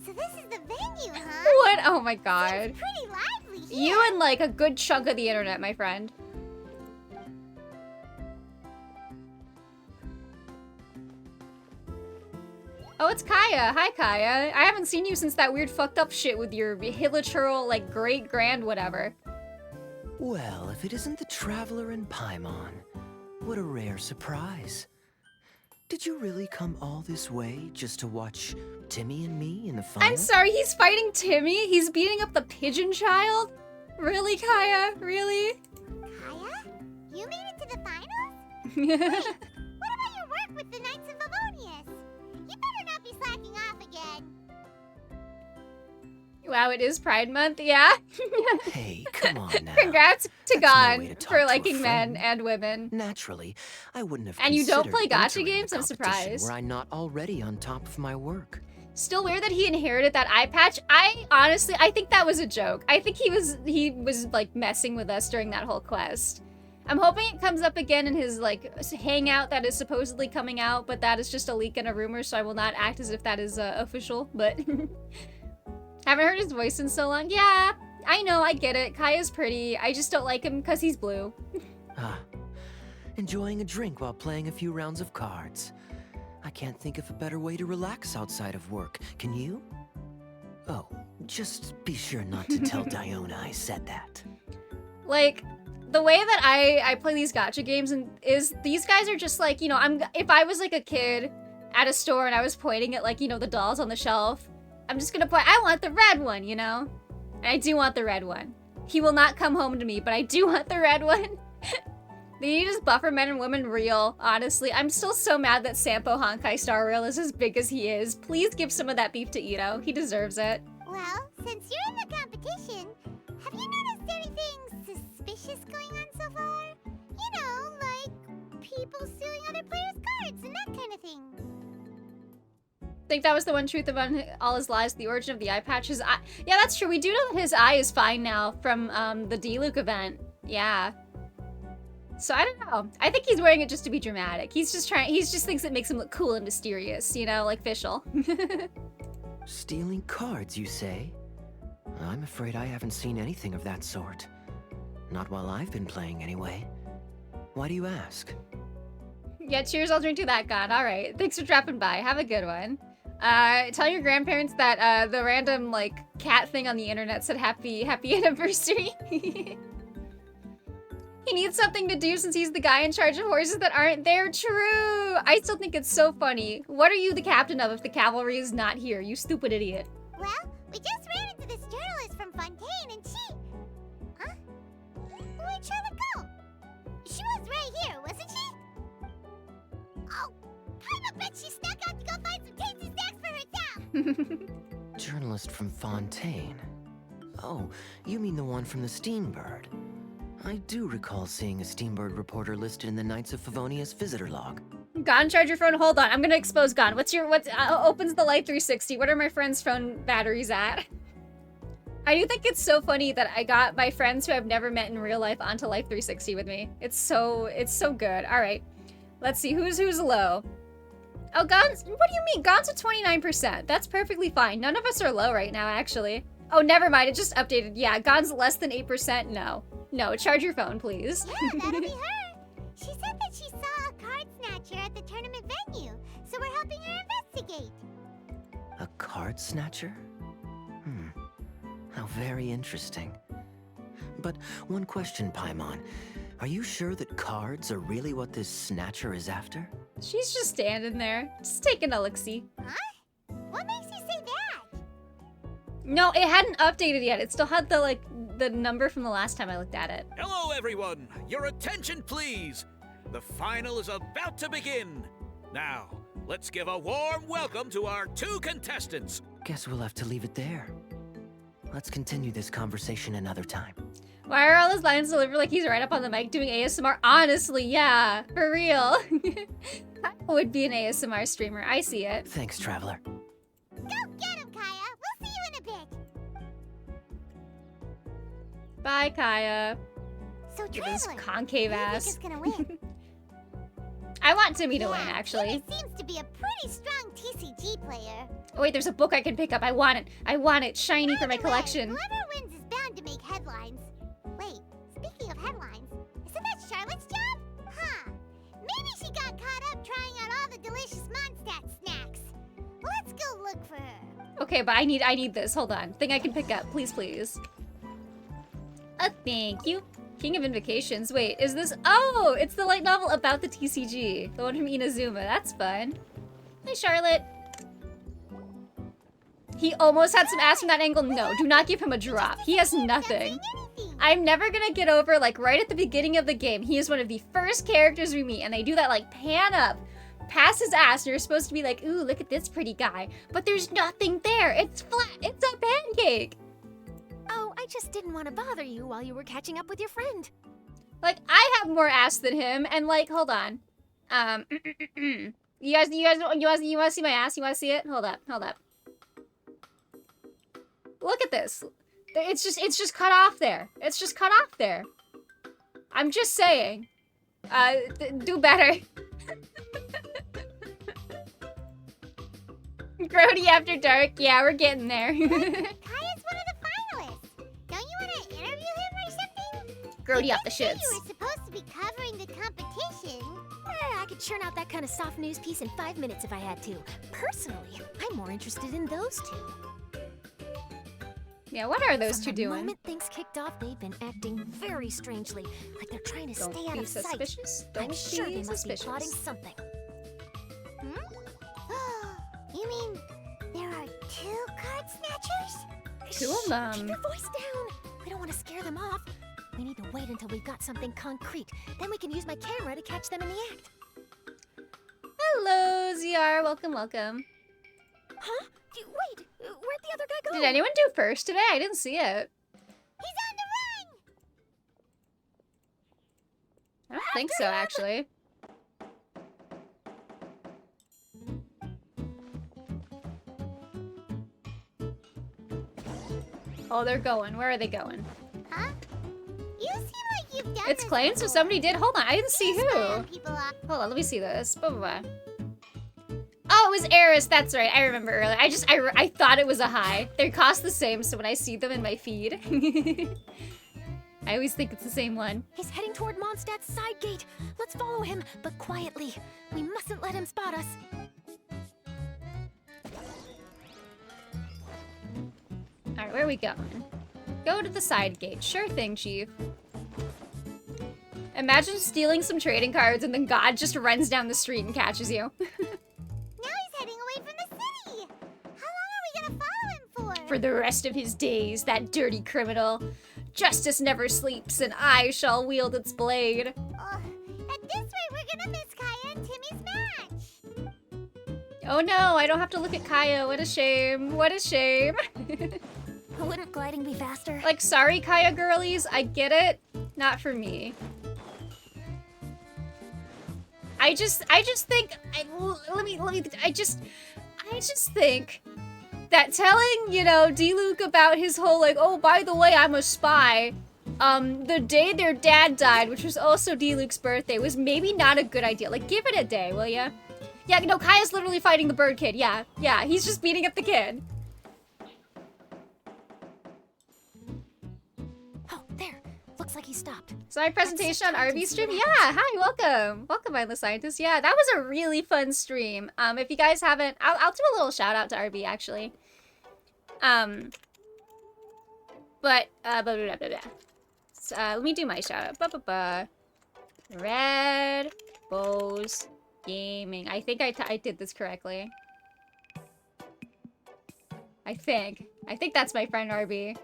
So this is the venue, huh? What? Oh my god. Seems pretty lively here. You and like a good chunk of the internet, my friend. Oh, it's Kaya. Hi, Kaya. I haven't seen you since that weird fucked up shit with your literal, like, great-grand whatever. Well, if it isn't the Traveler in Paimon, what a rare surprise. Did you really come all this way just to watch Timmy and me in the final? I'm sorry, he's fighting Timmy? He's beating up the pigeon child? Really, Kaya? Really? Kaya? You made it to the finals? What about your work with the Knights of Favonius? You better not be slacking off again. Wow, it is Pride Month, yeah? Hey, come on now. Congrats to That's no God way to talk for to a liking men friend. and women. Naturally, I wouldn't have And you don't considered play gacha entering the games? I'm competition surprised. Were I not already on top of my work? Still weird that he inherited that eye patch. I think that was a joke. I think he was like messing with us during that whole quest. I'm hoping it comes up again in his like hangout that is supposedly coming out, but that is just a leak and a rumor, so I will not act as if that is official, but haven't heard his voice in so long. Yeah, I know, I get it. Kaya's pretty. I just don't like him because he's blue. Ah, enjoying a drink while playing a few rounds of cards. I can't think of a better way to relax outside of work. Can you? Oh, just be sure not to tell Diona I said that. Like, the way that I play these gacha games is these guys are just like, you know, if I was like a kid at a store and I was pointing at like, you know, the dolls on the shelf, I'm just gonna point, I want the red one, you know? And I do want the red one. He will not come home to me, but I do want the red one. They need to just buffer men and women real, honestly. I'm still so mad that Sampo Honkai Star Rail is as big as he is. Please give some of that beef to Ito. He deserves it. Well, since you're in the competition, have you noticed anything suspicious going on so far? You know, like people stealing other players' cards and that kind of thing. Think that was the one truth about all his lies, the origin of the eye patch. His eye. Yeah, that's true. We do know that his eye is fine now from the D-Luke event. Yeah. So I don't know. I think he's wearing it just to be dramatic. He just thinks it makes him look cool and mysterious, you know, like Fischl. Stealing cards, you say? I'm afraid I haven't seen anything of that sort. Not while I've been playing, anyway. Why do you ask? Yeah, cheers, I'll drink to that, God. All right, thanks for dropping by. Have a good one. Tell your grandparents that the random, like, cat thing on the internet said happy anniversary. He needs something to do since he's the guy in charge of horses that aren't there. True! I still think it's so funny. What are you the captain of if the cavalry is not here, you stupid idiot? Well, we just ran into this journalist from Fontaine and she... Huh? Where'd Charlotte go? She was right here, wasn't she? Oh, I bet she snuck out to go find some tasty snacks for herself. Journalist from Fontaine. Oh, you mean the one from the Steambird. I do recall seeing a Steambird reporter listed in the Knights of Favonia's visitor log. Gon, charge your phone. Hold on, I'm gonna expose Gon. Opens the Life 360? What are my friend's phone batteries at? I do think it's so funny that I got my friends who I've never met in real life onto Life 360 with me. It's so good. All right, let's see who's low. Oh, Gon's. What do you mean? Gon's at 29%. That's perfectly fine. None of us are low right now, actually. Oh, never mind. It just updated. Yeah, Gon's less than 8%. No. Charge your phone, please. Yeah, that'll be her. She said that she saw a card snatcher at the tournament venue, so we're helping her investigate. A card snatcher? How very interesting. But one question, Paimon. Are you sure that cards are really what this snatcher is after? She's just standing there, just taking a look-see. Huh? What makes you say that? No, it hadn't updated yet. It still had the number from the last time I looked at it. Hello, everyone. Your attention, please. The final is about to begin. Now, let's give a warm welcome to our 2 contestants. Guess we'll have to leave it there. Let's continue this conversation another time. Why are all his lines delivered like he's right up on the mic doing ASMR? Honestly, yeah, for real. I would be an ASMR streamer. I see it. Thanks, Traveler. Go get him, Kaya. We'll see you in a bit. Bye, Kaya. So, With his Traveler, concave who do you think ass. is gonna win? I want Timmy to win, actually. Timmy seems to be a pretty strong TCG player. Oh, wait, there's a book I can pick up. I want it. Shiny for my Either way, collection. Whoever wins is bound to make headlines. Wait, speaking of headlines, isn't that Charlotte's job? Huh. Maybe she got caught up trying out all the delicious Mondstadt snacks. Let's go look for her. Okay, but I need this. Hold on. Thing I can pick up. Please. Thank you. King of Invocations. Wait, is this... Oh, it's the light novel about the TCG. The one from Inazuma. That's fun. Hi, Charlotte. He almost had some ass from that angle. No, do not give him a drop. He has nothing. I'm never gonna get over, like, right at the beginning of the game, he is one of the first characters we meet, and they do that, like, pan up past his ass, and you're supposed to be like, ooh, look at this pretty guy. But there's nothing there. It's flat. It's a pancake. Oh, I just didn't want to bother you while you were catching up with your friend. Like, I have more ass than him, and, like, hold on. You guys want to see my ass? You want to see it? Hold up. Look at this. It's just cut off there. It's just cut off there. I'm just saying. Do better. Grody After Dark. Yeah, we're getting there. Kaya's one of the finalists. Don't you want to interview him or something? Grody off the You shits. were supposed to be covering the competition. I could churn out that kind of soft news piece in 5 minutes if I had to. Personally, I'm more interested in those 2. Yeah, what are those From two the doing? moment things kicked off, they've been acting very strangely, like they're trying to Don't stay out be of sight. suspicious. Don't I'm sure be they must be suspicious. plotting something. You mean there are 2 card snatchers? Two of them. Keep your voice down. We don't want to scare them off. We need to wait until we've got something concrete. Then we can use my camera to catch them in the act. Hello, ZR. Welcome. Huh? Wait, where'd the other guy go? Did anyone do first today? I didn't see it. He's on the run! I don't think so, actually. Oh, they're going. Where are they going? Huh? You seem like you've done It's this Klein, so before. somebody did. Hold on, I didn't see who. Spying people off. Hold on, let me see this. Blah. Oh, it was Eris. That's right. I remember earlier. I thought it was a high. They cost the same, so when I see them in my feed, I always think it's the same one. He's heading toward Mondstadt's side gate. Let's follow him, but quietly. We mustn't let him spot us. All right, where are we going? Go to the side gate. Sure thing, Chief. Imagine stealing some trading cards and then God just runs down the street and catches you. Now he's heading away from the city. How long are we gonna follow him for? For the rest of his days, that dirty criminal. Justice never sleeps, and I shall wield its blade. At this rate, we're gonna miss Kaya and Timmy's match. Oh no, I don't have to look at Kaya. What a shame. What a shame. Wouldn't gliding be faster? Like, sorry, Kaya girlies. I get it. Not for me. I just think I just think that telling, you know, D-Luke about his whole like, oh, by the way, I'm a spy, the day their dad died, which was also D-Luke's birthday, was maybe not a good idea. Like, give it a day, will ya? Yeah, no, Kaya's literally fighting the bird kid. Yeah, he's just beating up the kid. Oh, there. Looks like he stopped. So my presentation on RB stream? Yeah, hi, welcome. Welcome, mindless scientist. Yeah, that was a really fun stream. If you guys haven't, I'll do a little shout out to RB actually. But so, let me do my shout out. Red Bows Gaming. I think I did this correctly. I think that's my friend RB.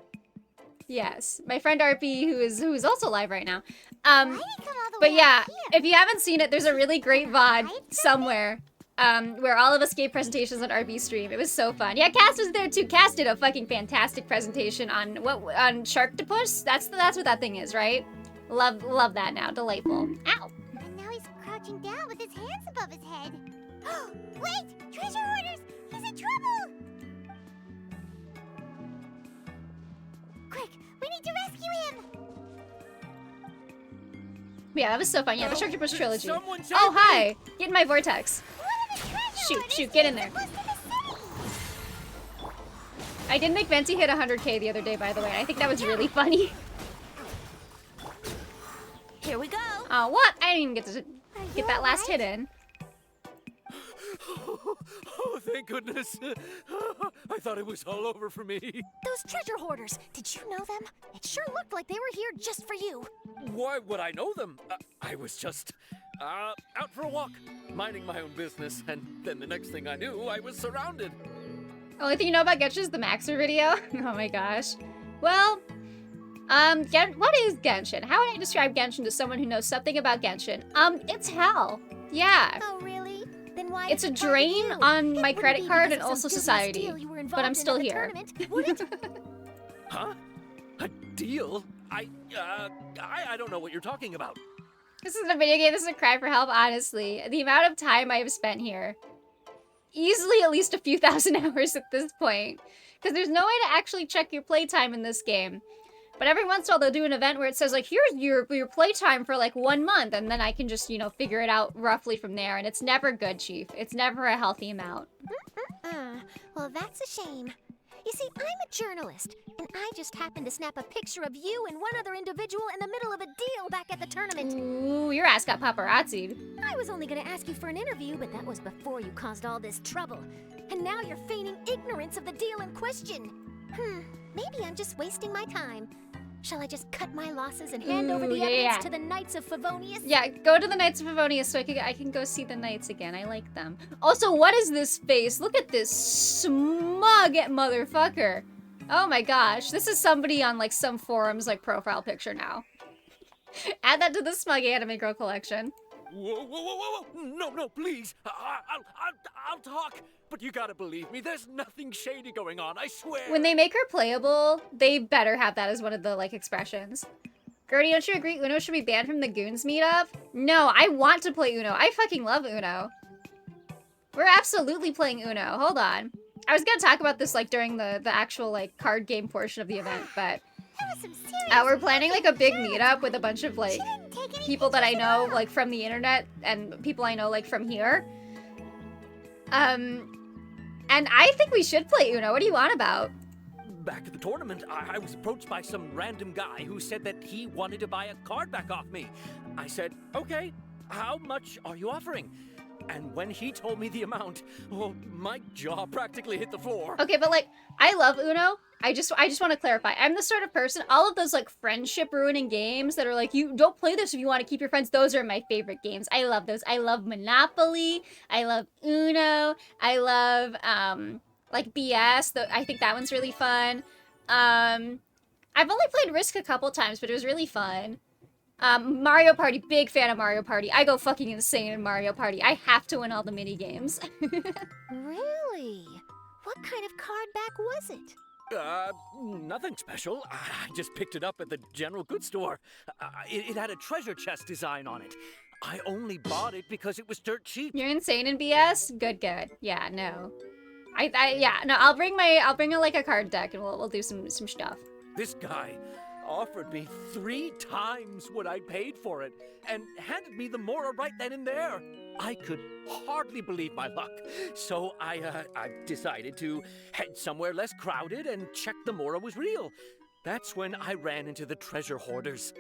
Yes, my friend RP, who is also live right now. But yeah, if you haven't seen it, there's a really great VOD somewhere, where all of us gave presentations on RB stream. It was so fun. Yeah, Cass was there too. Cass did a fucking fantastic presentation on on Sharktopus. That's what that thing is, right? Love that now. Delightful. Ow. And now he's crouching down with his hands above his head. Wait! Treasure hoarders! He's in trouble! Quick! We need to rescue him! Yeah, that was so fun. Yeah, the Sharktopus trilogy. Someone save Oh, me! hi. Get in my vortex. One of the treasure hoarders Shoot, get in there. supposed to the city! I did make Venti hit 100k the other day, by the way. I think that was really funny. Here we go. Oh, what? I didn't even get that last hit in. Oh, thank goodness. I thought it was all over for me. Those treasure hoarders, did you know them? It sure looked like they were here just for you. Why would I know them? I was just out for a walk, minding my own business, and then the next thing I knew, I was surrounded. Only thing you know about Genshin is the Maxer video? Oh my gosh. Well, what is Genshin? How would I describe Genshin to someone who knows something about Genshin? It's hell. Yeah. Oh, really? Then why It's a did you fight drain you? on It my wouldn't credit be card because and of also some dubious society. deal you were But involved I'm in still at the here. tournament, would it? Huh? A deal? I don't know what you're talking about. This isn't a video game, this is a cry for help, honestly. The amount of time I have spent here. Easily at least a few thousand hours at this point. Because there's no way to actually check your playtime in this game. But every once in a while they'll do an event where it says like, here's your playtime for like 1 month, and then I can just, you know, figure it out roughly from there, and it's never good, Chief. It's never a healthy amount. Well, that's a shame. You see, I'm a journalist, and I just happened to snap a picture of you and one other individual in the middle of a deal back at the tournament. Ooh, your ass got paparazzi'd. I was only gonna ask you for an interview, but that was before you caused all this trouble. And now you're feigning ignorance of the deal in question. Maybe I'm just wasting my time. Shall I just cut my losses and hand over the Ooh, evidence yeah. to the Knights of Favonius? Yeah, go to the Knights of Favonius so I can go see the Knights again. I like them. Also, what is this face? Look at this smug motherfucker. Oh my gosh, this is somebody on like some forums like profile picture now. Add that to the smug anime girl collection. Whoa. No, please. I'll talk. But you gotta believe me, there's nothing shady going on, I swear. When they make her playable, they better have that as one of the like expressions. Gertie, don't you agree Uno should be banned from the Goons meetup? No, I want to play Uno. I fucking love Uno. We're absolutely playing Uno. Hold on. I was gonna talk about this like during the actual like card game portion of the event, but That was some serious we're planning like a big fucking meetup with a bunch of like She didn't take any people that I pictures at know all. like from the internet and people I know like from here. And I think we should play Uno. What do you want about? Back at the tournament, I was approached by some random guy who said that he wanted to buy a card back off me. I said, okay, how much are you offering? And when he told me the amount, well, my jaw practically hit the floor. Okay, but like, I love Uno. I just want to clarify. I'm the sort of person, all of those like friendship ruining games that are like, you don't play this if you want to keep your friends. Those are my favorite games. I love those. I love Monopoly. I love Uno. I love, like BS. I think that one's really fun. I've only played Risk a couple times, but it was really fun. Mario Party, big fan of Mario Party. I go fucking insane in Mario Party. I have to win all the mini games. Really? What kind of card back was it? Nothing special. I just picked it up at the general goods store. It had a treasure chest design on it. I only bought it because it was dirt cheap. You're insane in BS? Good. Yeah, no. I'll bring like a card deck and we'll do some stuff. This guy offered me 3 times what I paid for it and handed me the Mora right then and there. I could hardly believe my luck. So I decided to head somewhere less crowded and check the Mora was real. That's when I ran into the treasure hoarders.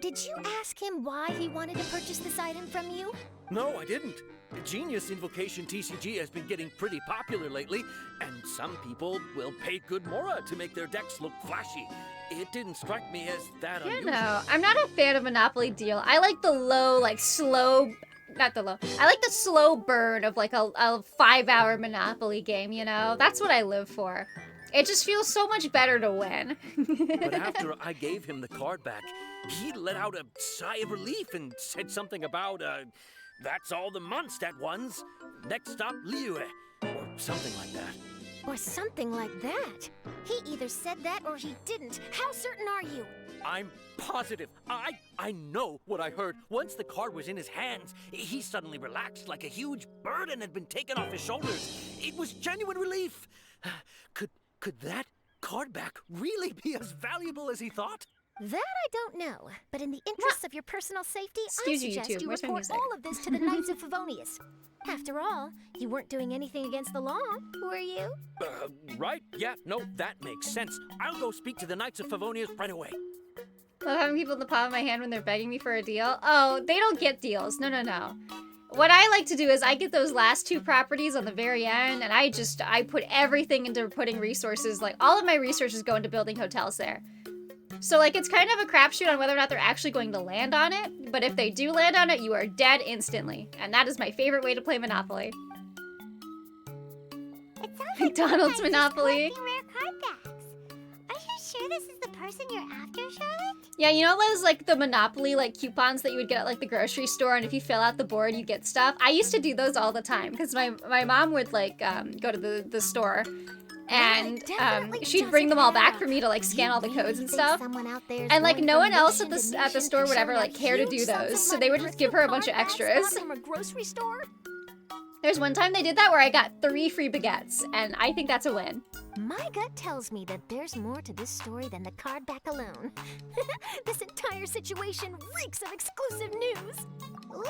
Did you ask him why he wanted to purchase this item from you? No, I didn't. Genius Invocation TCG has been getting pretty popular lately, and some people will pay good Mora to make their decks look flashy. It didn't strike me as that unusual. No, I'm not a fan of Monopoly Deal. I like the low, like slow, not the low. I like the slow burn of like a 5-hour Monopoly game, you know? That's what I live for. It just feels so much better to win. But after I gave him the card back, he let out a sigh of relief and said something about, that's all the Mondstadt ones. Next stop, Liyue. Or something like that. Or something like that? He either said that or he didn't. How certain are you? I'm positive. I know what I heard. Once the card was in his hands, he suddenly relaxed like a huge burden had been taken off his shoulders. It was genuine relief. Could that card back really be as valuable as he thought? That I don't know, but in the interests of your personal safety, Excuse I you, suggest YouTube. you Where's my report music? all of this to the Knights of Favonius. After all, you weren't doing anything against the law, were you? Right? Yeah, no, that makes sense. I'll go speak to the Knights of Favonius right away. Love having people in the palm of my hand when they're begging me for a deal. Oh, they don't get deals. No. What I like to do is I get those last 2 properties on the very end, and I put everything into putting resources, like all of my resources go into building hotels there. So like it's kind of a crapshoot on whether or not they're actually going to land on it, but if they do land on it, you are dead instantly. And that is my favorite way to play Monopoly. It sounds like McDonald's you guys are Monopoly. collecting rare card backs. Are you sure this is the person you're after, Charlotte? Yeah, you know those like the Monopoly like coupons that you would get at like the grocery store, and if you fill out the board you get stuff? I used to do those all the time because my mom would like go to the store and she'd bring them all back for me to like scan all the codes and stuff. And like no one else at the store would ever like care to do those, so they would just give her a bunch of extras. From a grocery store? There's one time they did that where I got 3 free baguettes, and I think that's a win. My gut tells me that there's more to this story than the card back alone. This entire situation reeks of exclusive news. Ooh,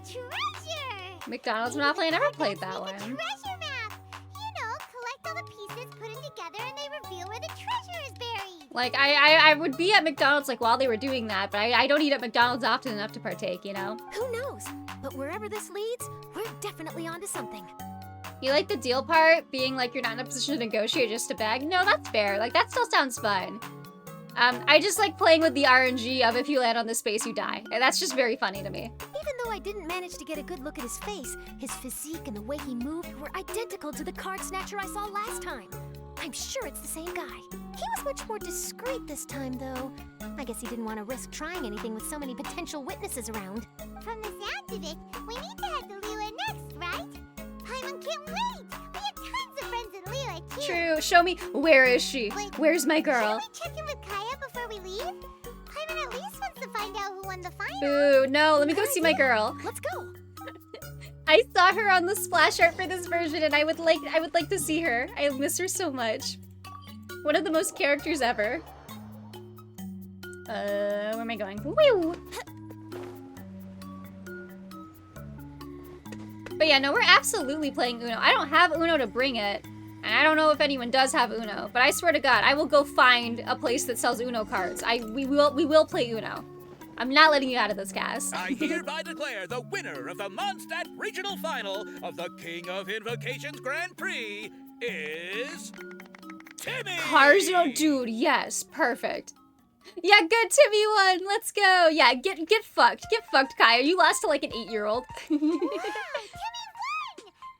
treasure! McDonald's Monopoly, I never played that Make a one. treasure map! You know, collect all the pieces, put them together, and they reveal where the treasure is buried. Like, I would be at McDonald's like while they were doing that, but I don't eat at McDonald's often enough to partake, you know? Who knows? But wherever this leads, we're definitely onto something. You like the deal part, being like you're not in a position to negotiate just to beg? No, that's fair. Like, that still sounds fun. I just like playing with the RNG of if you land on this space, you die. And that's just very funny to me. Even though I didn't manage to get a good look at his face, his physique and the way he moved were identical to the card snatcher I saw last time. I'm sure it's the same guy. He was much more discreet this time, though. I guess he didn't want to risk trying anything with so many potential witnesses around. From the sounds of it, we need to head to Liyue next, right? Paimon can't wait! We have tons of friends in Liyue, too! True. Show me. Where is she? Wait, Where's my girl? Should we check in with Kaya before we leave? Paimon at least wants to find out who won the final. Ooh, no. Let me go see my girl. Let's go. I saw her on the splash art for this version, and I would like to see her. I miss her so much. One of the most characters ever. Where am I going? Woo! But yeah, no, we're absolutely playing Uno. I don't have Uno to bring it, and I don't know if anyone does have Uno. But I swear to God, I will go find a place that sells Uno cards. We will play Uno. I'm not letting you out of this, Cass. I hereby declare the winner of the Mondstadt Regional Final of the King of Invocations Grand Prix is Timmy! Cars, no, dude, yes, perfect. Yeah, good, Timmy won. Let's go. Yeah, get fucked. Get fucked, Kaya. You lost to like an 8-year-old. Wow, Timmy won!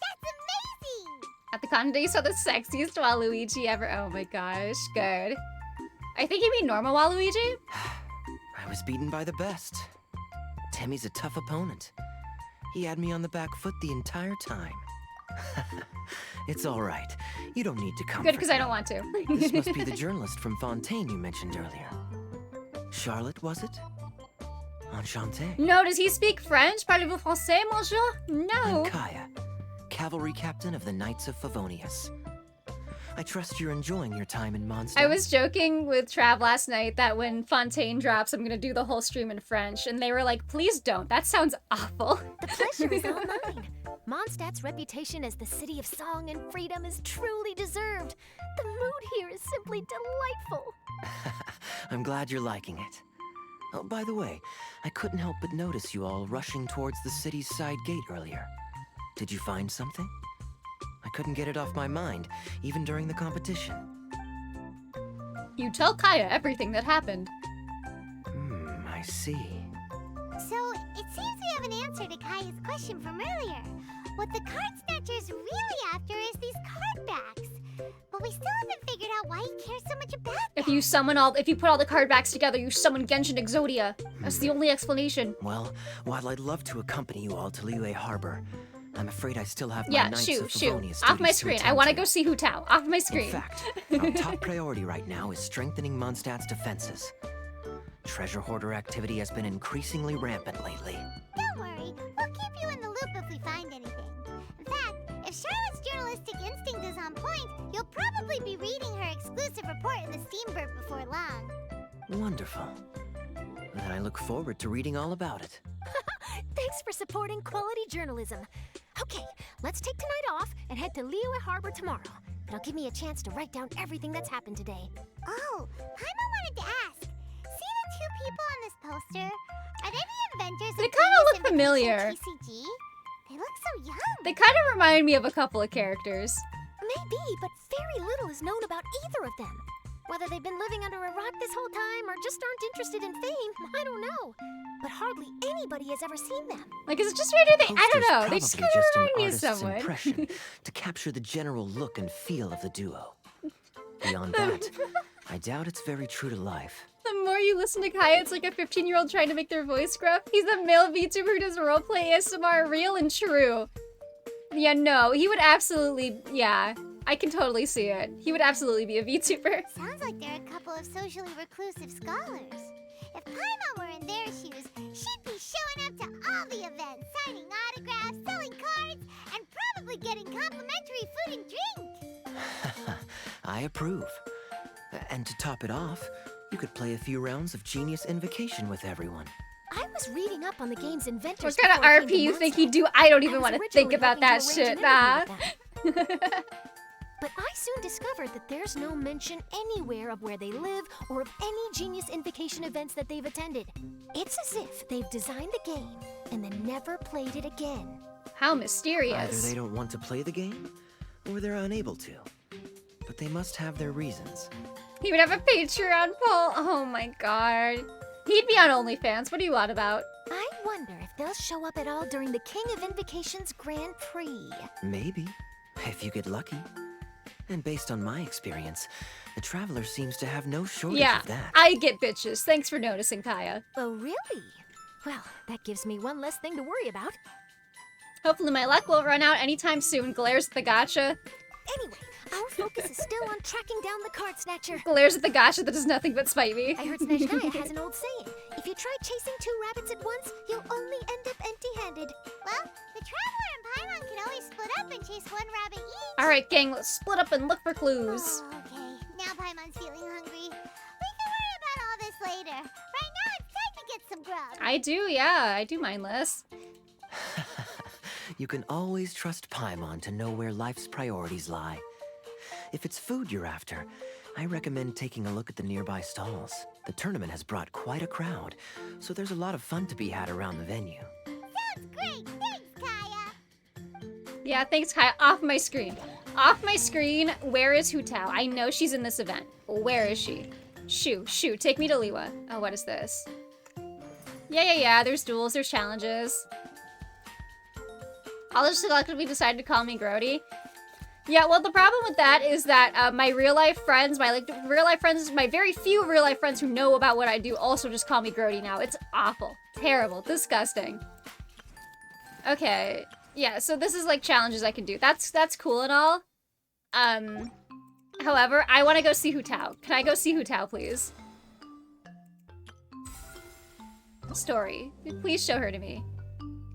That's amazing! At the con you saw the sexiest Waluigi ever. Oh my gosh, good. I think you mean normal Waluigi? I was beaten by the best. Temmie's a tough opponent. He had me on the back foot the entire time. It's all right. You don't need to comfort Good, because I me. don't want to. This must be the journalist from Fontaine you mentioned earlier. Charlotte, was it? Enchanté. No, does he speak French? Parlez-vous français, monsieur? No. I'm Kaya, cavalry captain of the Knights of Favonius. I trust you're enjoying your time in Mondstadt. I was joking with Trav last night that when Fontaine drops, I'm gonna do the whole stream in French, and they were like, please don't. That sounds awful. The pleasure is all mine. Mondstadt's reputation as the city of song and freedom is truly deserved. The mood here is simply delightful. I'm glad you're liking it. Oh, by the way, I couldn't help but notice you all rushing towards the city's side gate earlier. Did you find something? I couldn't get it off my mind, even during the competition. You tell Kaya everything that happened. I see. So, it seems we have an answer to Kaya's question from earlier. What the card snatcher's really after is these card backs. But we still haven't figured out why he cares so much about them. If you put all the card backs together, you summon Genshin Exodia. That's the only explanation. Well, while I'd love to accompany you all to Liyue Harbor, I'm afraid I still have my Yeah, Knights shoot. of Favonius Off my duties to screen. I attend want to to. go see Hu Tao. Off my screen. In fact, our top priority right now is strengthening Mondstadt's defenses. Treasure hoarder activity has been increasingly rampant lately. Don't worry, we'll keep you in the loop if we find anything. In fact, if Charlotte's journalistic instinct is on point, you'll probably be reading her exclusive report in the Steamboat before long. Wonderful. Then I look forward to reading all about it. Thanks for supporting quality journalism. Okay, let's take tonight off and head to Liyue Harbor tomorrow. It'll give me a chance to write down everything that's happened today. Oh, Paimon wanted to ask. See the two people on this poster? Are they the inventors They of kinda Genius look Invitation familiar. TCG? They look so young. They kind of remind me of a couple of characters. Maybe, but very little is known about either of them. Whether they've been living under a rock this whole time or just aren't interested in fame, I don't know. But hardly anybody has ever seen them. Like, is it just weird or they? I don't Poster's know. They just kind probably of an remind me of artist's someone. impression to capture the general look and feel of the duo. Beyond that, I doubt it's very true to life. The more you listen to Kaya, it's like a 15-year-old trying to make their voice gruff. He's a male VTuber who does roleplay ASMR, real and true. Yeah, no, he would absolutely, yeah. I can totally see it. He would absolutely be a VTuber. Sounds like they're a couple of socially reclusive scholars. If Paimon were in their shoes, she'd be showing up to all the events, signing autographs, selling cards, and probably getting complimentary food and drink. I approve. And to top it off, you could play a few rounds of Genius Invocation with everyone. I was reading up on the game's inventors. What kind of before I came RP to you think Mondstadt. he'd do? I don't I even was want to think originally about that hoping to shit. arrange Nah. an interview with them. But I soon discovered that there's no mention anywhere of where they live or of any Genius Invocation events that they've attended. It's as if they've designed the game and then never played it again. How Either mysterious. they don't want to play the game, or they're unable to. But they must have their reasons. He would have a Patreon poll. Oh my god. He'd be on OnlyFans. What are you on about? I wonder if they'll show up at all during the King of Invocation's Grand Prix. Maybe, if you get lucky. And based on my experience, the Traveler seems to have no shortage Yeah, of that. I get bitches. Thanks for noticing, Kaya. Oh, really? Well, that gives me one less thing to worry about. Hopefully my luck won't run out anytime soon. Glares at the gacha. Anyway, our focus is still on tracking down the card snatcher. Glares at the gacha that does nothing but spite me. I heard Snezhnaya has an old saying. If you try chasing two rabbits at once, you'll only end up empty-handed. Well, the Traveler and Paimon can always split up and chase one rabbit each. Alright, gang, let's split up and look for clues. Oh, okay. Now Paimon's feeling hungry. We can worry about all this later. Right now, it's time to get some grub. I do, yeah. I do mindless. You can always trust Paimon to know where life's priorities lie. If it's food you're after, I recommend taking a look at the nearby stalls. The tournament has brought quite a crowd, so there's a lot of fun to be had around the venue. Sounds great. Thanks, Kaya. Yeah, thanks, Kaya. Off my screen. Off my screen, where is Hu Tao? I know she's in this event. Where is she? Shoo, take me to Liwa. Oh, what is this? Yeah, there's duels, there's challenges. All just collectively decided to call me Grody. Yeah, well, the problem with that is that my real-life friends, my very few real-life friends who know about what I do also just call me Grody now. It's awful. Terrible. Disgusting. Okay. Yeah, so this is like challenges I can do. That's cool and all. However, I want to go see Hu Tao. Can I go see Hu Tao, please? Story. Please show her to me.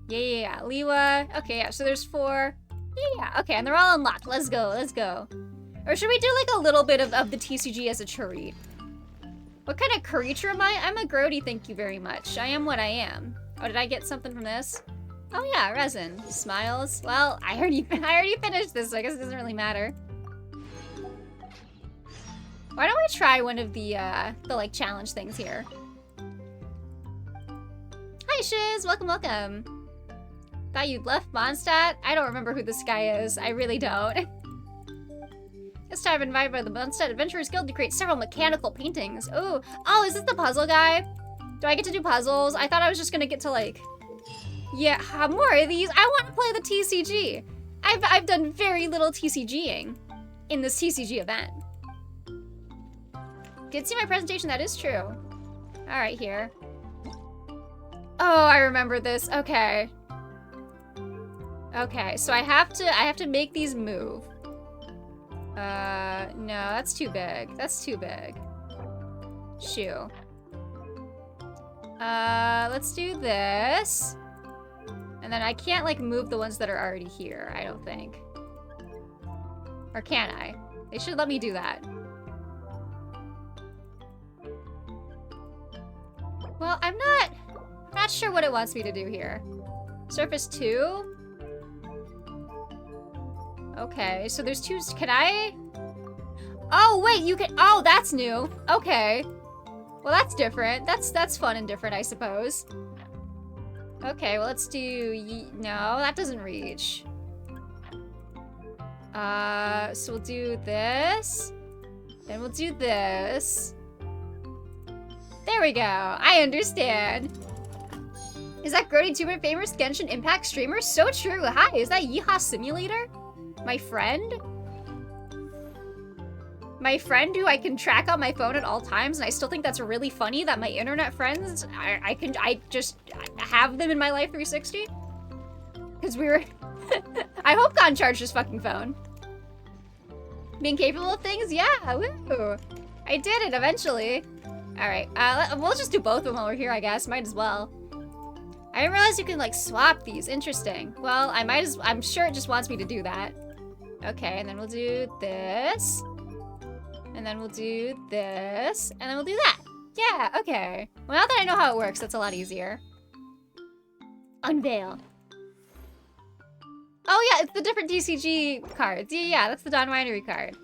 Yeah. Liwa. Okay, yeah, so there's 4. Yeah, okay, and they're all unlocked. Let's go. Or should we do like a little bit of the TCG as a treat? What kind of creature am I? I'm a Grody, thank you very much. I am what I am. Oh, did I get something from this? Oh yeah, resin. Smiles. Well, I already finished this, so I guess it doesn't really matter. Why don't we try one of the like challenge things here? Hi Shiz, welcome. Thought you'd left Mondstadt? I don't remember who this guy is. I really don't. This time I'm invited by the Mondstadt Adventurers Guild to create several mechanical paintings. Oh, is this the puzzle guy? Do I get to do puzzles? I thought I was just gonna get to like... Yeah, more of these. I want to play the TCG. I've done very little TCGing in this TCG event. Did see my presentation? That is true. All right, here. Oh, I remember this. Okay. Okay, so I have to make these move. No, that's too big. That's too big. Shoo. Let's do this. And then I can't, like, move the ones that are already here, I don't think. Or can I? They should let me do that. Well, I'm not sure what it wants me to do here. Surface 2? Okay, so there's 2, can I? Oh, wait, you can, oh, that's new. Okay. Well, that's different. That's fun and different, I suppose. Okay, well, let's do, no, that doesn't reach. So we'll do this. Then we'll do this. There we go. I understand. Is that Grody 2 famous Genshin Impact streamer? So true. Hi, is that Yeehaw Simulator? My friend? My friend who I can track on my phone at all times, and I still think that's really funny that my internet friends, I just have them in my life 360? Because we were... I hope Gon charged his fucking phone. Being capable of things? Yeah, woo! I did it eventually. Alright, we'll just do both of them while we're here, I guess. Might as well. I didn't realize you can, like, swap these. Interesting. Well, I'm sure it just wants me to do that. Okay, and then we'll do this. And then we'll do this. And then we'll do that. Yeah, okay. Well, now that I know how it works, that's a lot easier. Unveil. Oh, yeah, it's the different TCG cards. Yeah, that's the Dawn Winery card.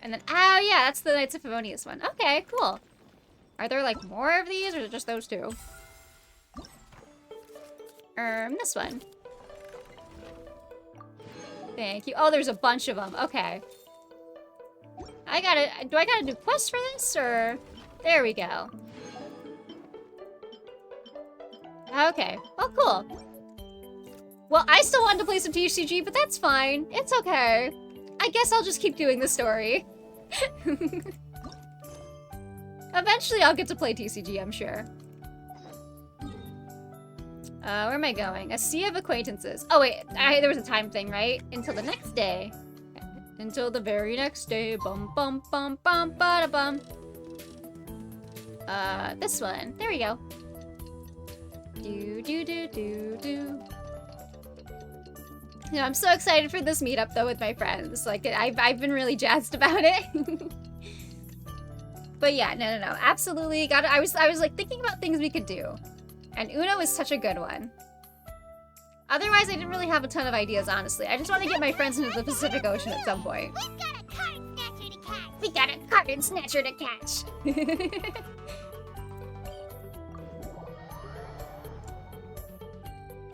And then, oh, yeah, that's the Knights of Favonius one. Okay, cool. Are there, like, more of these, or just those 2? This one. Thank you. Oh, there's a bunch of them. Okay. do I gotta do quests for this, or? There we go. Okay. Well, cool. Well, I still wanted to play some TCG, but that's fine. It's okay. I guess I'll just keep doing the story. Eventually, I'll get to play TCG, I'm sure. Where am I going? A sea of acquaintances. Oh, wait. There was a time thing, right? Until the next day. Until the very next day. Bum, bum, bum, bum, ba da bum. This one. There we go. Do, do, do, do, do. You know, I'm so excited for this meetup, though, with my friends. Like, I've been really jazzed about it. But yeah, no. Absolutely. I was, like, thinking about things we could do. And Uno is such a good one. Otherwise, I didn't really have a ton of ideas, honestly. I just want to get my friends into the Pacific Ocean at some point. We've got a card snatcher to catch. We got a card snatcher to catch.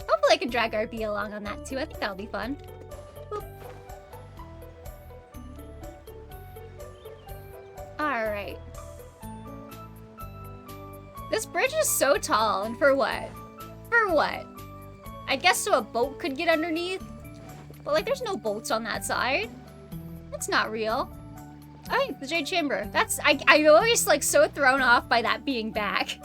Hopefully I can drag RB along on that too. I think that'll be fun. Boop. Alright. This bridge is so tall, and for what? For what? I guess so a boat could get underneath? But like, there's no boats on that side. That's not real. Oh, the Jade Chamber. That's, I'm always like so thrown off by that being back.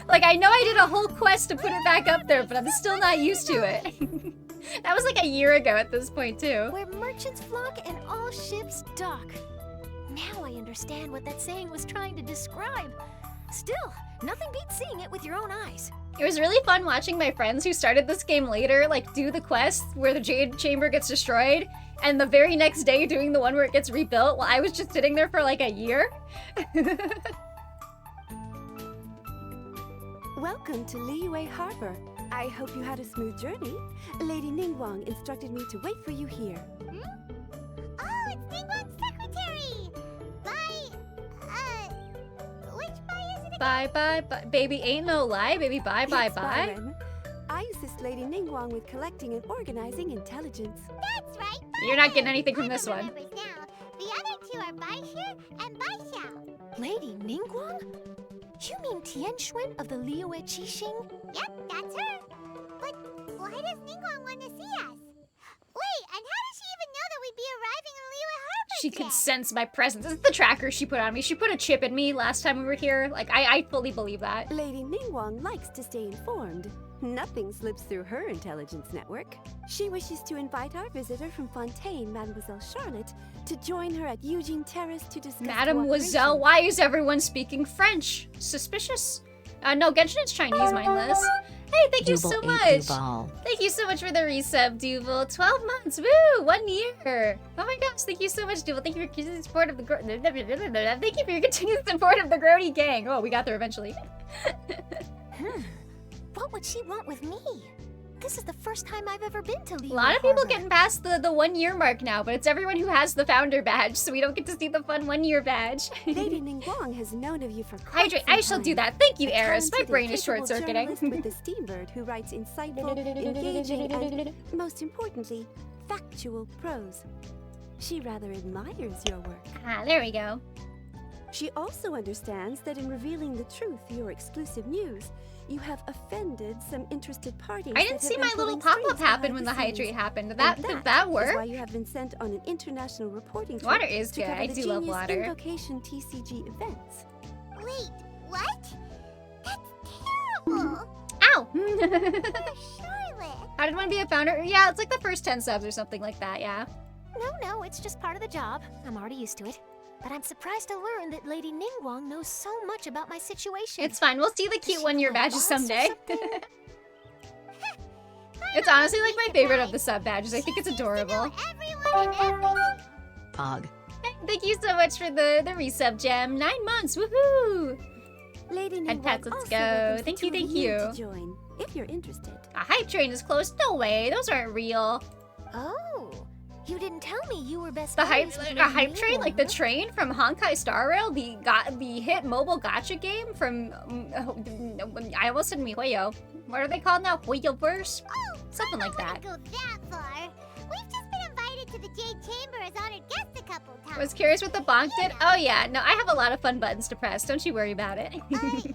Like, I know I did a whole quest to put it back up there, but I'm still not used to it. That was like a year ago at this point, too. Where merchants flock and all ships dock. Now I understand what that saying was trying to describe. Still, nothing beats seeing it with your own eyes. It was really fun watching my friends who started this game later, like, do the quest where the Jade Chamber gets destroyed, and the very next day doing the one where it gets rebuilt while I was just sitting there for like a year. Welcome to Liyue Harbor. I hope you had a smooth journey. Lady Ningguang instructed me to wait for you here. Oh, it's Ningguang's secretary! Which bye is it again? Bye, bye, bye. Baby, ain't no lie. Baby, bye, bye, Yes, bye. Byron. I assist Lady Ningguang with collecting and organizing intelligence. That's right, You're not getting Byron. anything from I this one. remember now. The other two are Baixia and Baixia. Lady Ningguang? You mean Tianxuan of the Liyue Qixing? Yep, that's her. But why does Ningguang want to see us? Wait, and how does she even know that we'd be arriving in Liyue Harbor She today? could sense my presence. This is the tracker she put on me. She put a chip in me last time we were here. Like, I fully believe that. Lady Ningguang likes to stay informed. Nothing slips through her intelligence network. She wishes to invite our visitor from Fontaine, Mademoiselle Charlotte, to join her at Eugene Terrace to discuss Mademoiselle, cooperation. why is everyone speaking French? Suspicious. No, Genshin is Chinese, mindless. Hey, thank you so much. Thank you so much for the resub, Duval. 12 months, woo, 1 year. Oh my gosh, thank you so much, Duval. Thank you for your continued support of the Thank you for your continued support of the Grody gang. Oh, we got there eventually. What would she want with me? This is the first time I've ever been to Liyue A lot of people Harbor. getting past the 1 year mark now, but it's everyone who has the founder badge, so we don't get to see the fun 1 year badge. Lady Ningguang has known of you for quite Hydrate, some I shall do time. that. Thank you, A Eris. My talented brain and is capable short-circuiting. journalist with the Steambird who writes insightful, engaging, and, most importantly, factual prose. She rather admires your work. Ah, there we go. She also understands that in revealing the truth, your exclusive news, you have offended some interested parties. I didn't that have see been my little pulling pop-up strings happen behind when the the scenes. hydrate happened. Did And that is work? why you have been sent on an international reporting trip Water is to good. cover I the do love Genius water. Invocation TCG events. Wait, what? That's terrible. Ow! Poor Charlotte. How did one be a founder? Yeah, it's like the first 10 subs or something like that, yeah. No, it's just part of the job. I'm already used to it. But I'm surprised to learn that Lady Ningguang knows so much about my situation. It's fine. We'll see the cute she 1 year my badges boss or someday. something? It's honestly like my favorite of the sub badges. I think it's adorable. Everyone and everything. Pog. Hey, thank you so much for the resub gem. 9 months, woohoo! Lady And Ningguang pets, let's also go. welcomes the Thank you, two of thank you. to join, if you're interested. A hype train is close. No way, those aren't real. Oh, you didn't tell me you were best The hype, buddies with a Lady hype train, like the Ningguang. train from Honkai Star Rail, the hit mobile gacha game from I almost said MiHoYo. What are they called now? HoYoverse? Oh, Something like I that. don't wanna go that far. We've just been invited to the Jade Chamber as honored guests a couple times. Was curious what the bonk did? Oh yeah, no, I have a lot of fun buttons to press. Don't you worry about it. But anyway,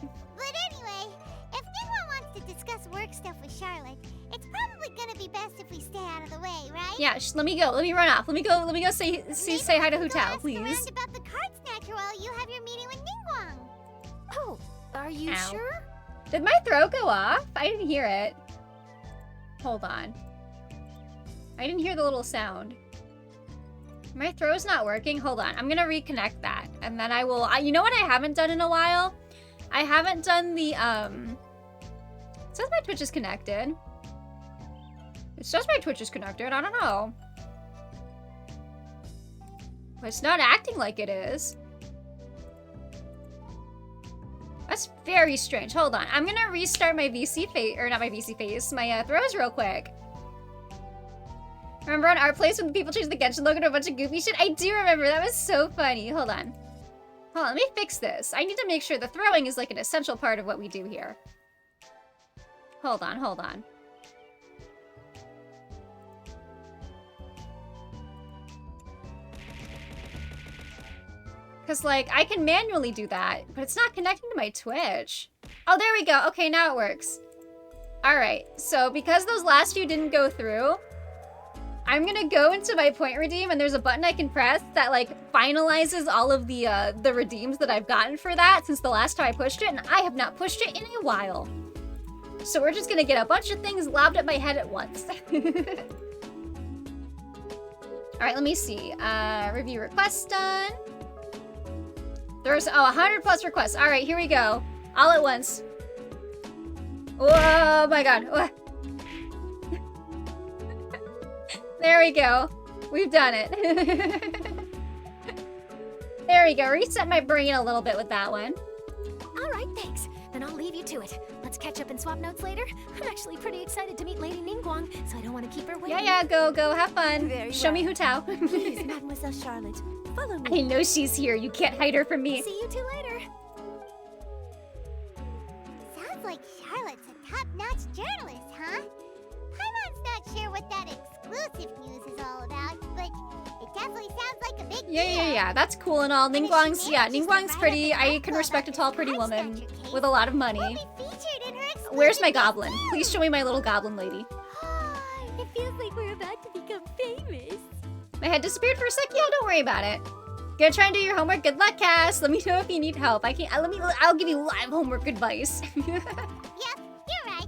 if Ningguang wants to discuss work stuff with Charlotte, it's probably gonna be best if we stay out of the way, right? Yeah, let me go. Let me run off. Let me go say hi to Maybe we can go Hutao, ask please. around about the card snatcher while you have your meeting with Ningguang. Oh, are you Ow. sure? Did my throat go off? I didn't hear it. Hold on. I didn't hear the little sound. My throw's not working. Hold on. I'm gonna reconnect that. And then I will... you know what I haven't done in a while? I haven't done the, It says my Twitch is connected. It says my Twitch is connected. I don't know. But it's not acting like it is. That's very strange. Hold on. I'm gonna restart my VC face, or not my VC face, my throws real quick. Remember on our place when people changed the Genshin logo to a bunch of goofy shit? I do remember. That was so funny. Hold on. Hold on. Let me fix this. I need to make sure the throwing is like an essential part of what we do here. Hold on. Hold on. Because, like, I can manually do that, but it's not connecting to my Twitch. Oh, there we go. Okay, now it works. All right. So, because those last few didn't go through, I'm gonna go into my point redeem, and there's a button I can press that like finalizes all of the redeems that I've gotten for that since the last time I pushed it, and I have not pushed it in a while. So we're just gonna get a bunch of things lobbed at my head at once. All right, let me see. Review requests done. There's 100 plus requests. All right, here we go. All at once. Oh my god. Oh. There we go. We've done it. There we go. Reset my brain a little bit with that one. All right, thanks. Then I'll leave you to it. Let's catch up and swap notes later. I'm actually pretty excited to meet Lady Ningguang, so I don't want to keep her waiting. Yeah, go. Have fun. Very Show me well. Hu Tao. Please, Mademoiselle Charlotte, follow me. I know she's here. You can't hide her from me. See you two later. Sounds like Charlotte's a top-notch journalist, huh? Paimon's not sure what that exclusive news is all about, but it definitely sounds like a big deal. Yeah. That's cool and all. Ningguang's pretty. I can respect a tall, pretty woman with a lot of money. We'll be featured in her exclusive Where's my news goblin? too. Please show me my little goblin lady. It feels like we're about to become famous. My head disappeared for a sec. Yeah, don't worry about it. Gonna try and do your homework. Good luck, Cass. Let me know if you need help. I'll give you live homework advice. Yep, you're right.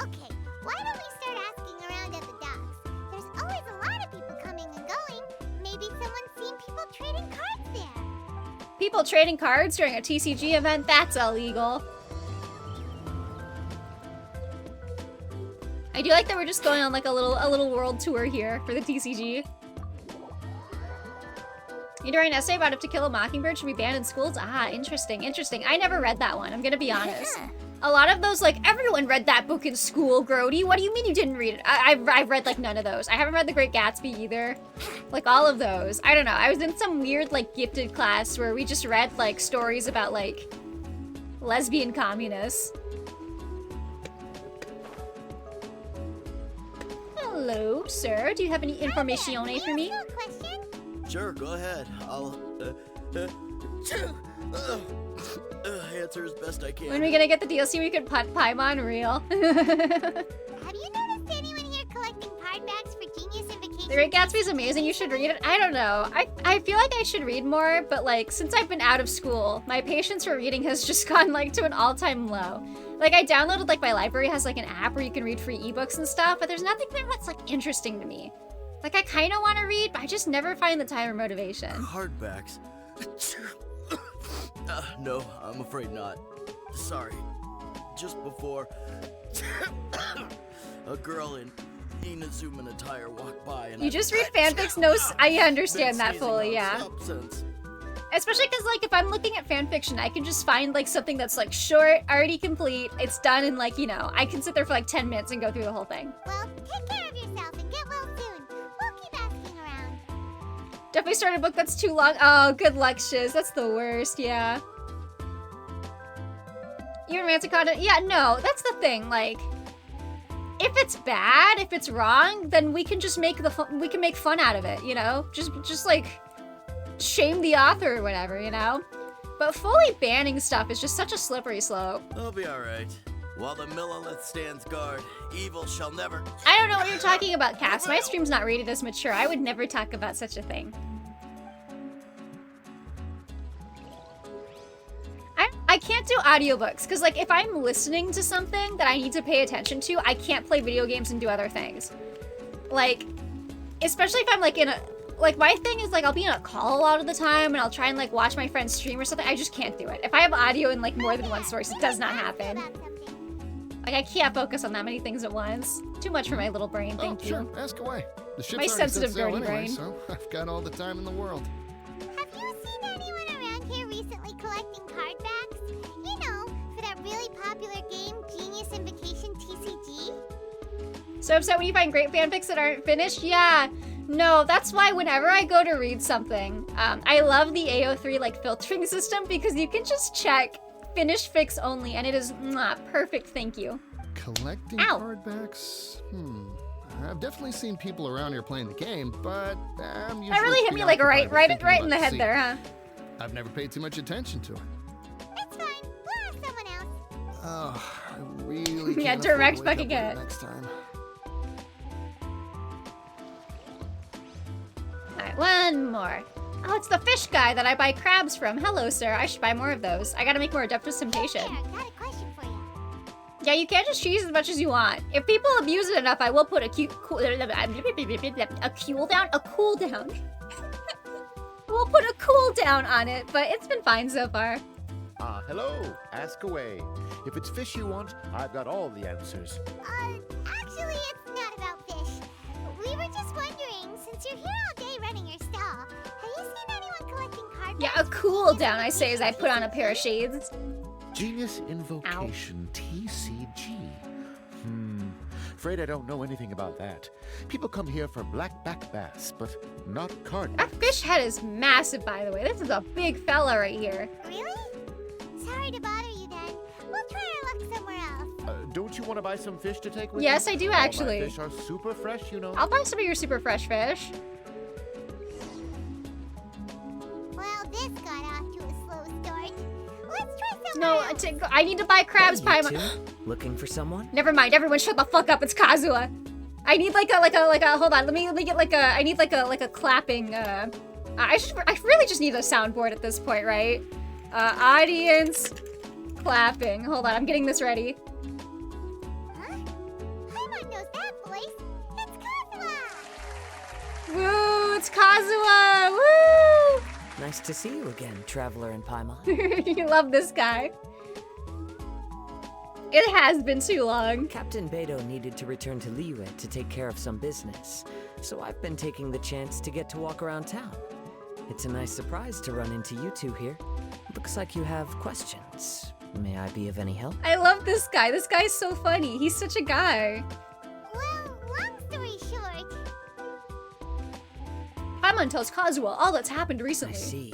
Okay, why don't we start asking around at the docks? There's always a lot of people coming and going. Maybe someone's seen people trading cards there. People trading cards during a TCG event? That's illegal. I do like that we're just going on like a little world tour here for the TCG. You write an essay about if To Kill a Mockingbird should be banned in schools? Ah, interesting. I never read that one, I'm gonna be honest. A lot of those, like, everyone read that book in school, Grody. What do you mean you didn't read it? I've read, like, none of those. I haven't read The Great Gatsby either. Like, all of those. I don't know. I was in some weird, like, gifted class where we just read, like, stories about, like, lesbian communists. Hello, sir. Do you have any information for me? A question? Sure, go ahead. I'll answer as best I can. When are we gonna get the DLC we could put Paimon real? Have you noticed anyone here collecting hardbacks for Genius Invocation? The Great Gatsby's amazing. You should read it. I don't know. I feel like I should read more, but like since I've been out of school, my patience for reading has just gone like to an all-time low. Like I downloaded like my library has like an app where you can read free ebooks and stuff, but there's nothing there that's like interesting to me. Like I kind of want to read, but I just never find the time or motivation. Hardbacks? No, I'm afraid not. Sorry. Just before a girl in Inazuman attire walked by and You just read fanfics? No, I understand that fully, yeah. Substance. Especially because, like, if I'm looking at fanfiction, I can just find, like, something that's, like, short, already complete, it's done, and, like, you know, I can sit there for, like, 10 minutes and go through the whole thing. Well, take care of yourself and get well soon. We'll keep asking around. Definitely started a book that's too long. Oh, good luck, Shiz. That's the worst, yeah. Even romantic content? Yeah, no, that's the thing, like... If it's bad, if it's wrong, then we can just make we can make fun out of it, you know? Just like, shame the author or whatever, you know? But fully banning stuff is just such a slippery slope. I'll be alright. While the Millilith stands guard, evil shall never... I don't know what you're talking about, Cass. My stream's not rated as mature. I would never talk about such a thing. I can't do audiobooks, because, like, if I'm listening to something that I need to pay attention to, I can't play video games and do other things. Like, especially if I'm, like, in a... Like, my thing is, like, I'll be in a call a lot of the time, and I'll try and, like, watch my friend's stream or something. I just can't do it. If I have audio in, like, more than one source, it does not happen. Like, I can't focus on that many things at once. Too much for my little brain, thank you. Sure, ask away. The ship's My already set sensitive, sail dirty anyway, brain. so I've got all the time in the world. Have you seen anyone around here recently collecting cardbacks? You know, for that really popular game, Genius Invocation TCG? So upset when you find great fanfics that aren't finished? Yeah. No, that's why whenever I go to read something, I love the AO3 like filtering system because you can just check finished fics only and it is perfect, thank you. Collecting Ow. hardbacks? I've definitely seen people around here playing the game, but I'm usually That really hit me like right in the head there, huh? I've never paid too much attention to it. It's fine. We'll ask someone else. Oh, I really Yeah, can't direct afford to wake fucking up late it. next time. Alright, one more. Oh, it's the fish guy that I buy crabs from. Hello, sir. I should buy more of those. I gotta make more Adeptus Temptation. Here, got a question for you. Yeah, you can't just cheese as much as you want. If people abuse it enough, I will put a cooldown. We'll put a cooldown on it, but it's been fine so far. Hello. Ask away. If it's fish you want, I've got all the answers. Actually, it's not about fish. We were just wondering, since you're here all day running your stall, have you seen anyone collecting card Yeah, a cooldown, I say, as I put on a pair of shades. Genius Invocation, TCG. Afraid I don't know anything about that. People come here for blackback bass, but not card That fish head is massive, by the way. This is a big fella right here. Really? Sorry to bother you then. We'll try our luck somewhere else. Don't you want to buy some fish to take with Yes, you? I do, All my actually. fish are super fresh, you know. I'll buy some of your super fresh fish. Well, this got off to a slow start. Let's try somewhere No, else. I need to buy crabs, Hey, you Paimon. two? Looking for someone? Never mind, everyone shut the fuck up, it's Kazuha. I need like a, hold on, let me get like a, I need like a clapping, I really just need a soundboard at this point, right? Audience clapping. Hold on, I'm getting this ready. Huh? Paimon knows that voice. It's Kazuha! Woo, it's Kazuha, woo! Nice to see you again, Traveler and Paimon. You love this guy. It has been too long. Captain Beidou needed to return to Liyue to take care of some business, so I've been taking the chance to get to walk around town. It's a nice surprise to run into you two here. Looks like you have questions. May I be of any help? I love this guy. This guy's so funny. He's such a guy. Well, long story short, Paimon tells Kazuha all that's happened I recently. see.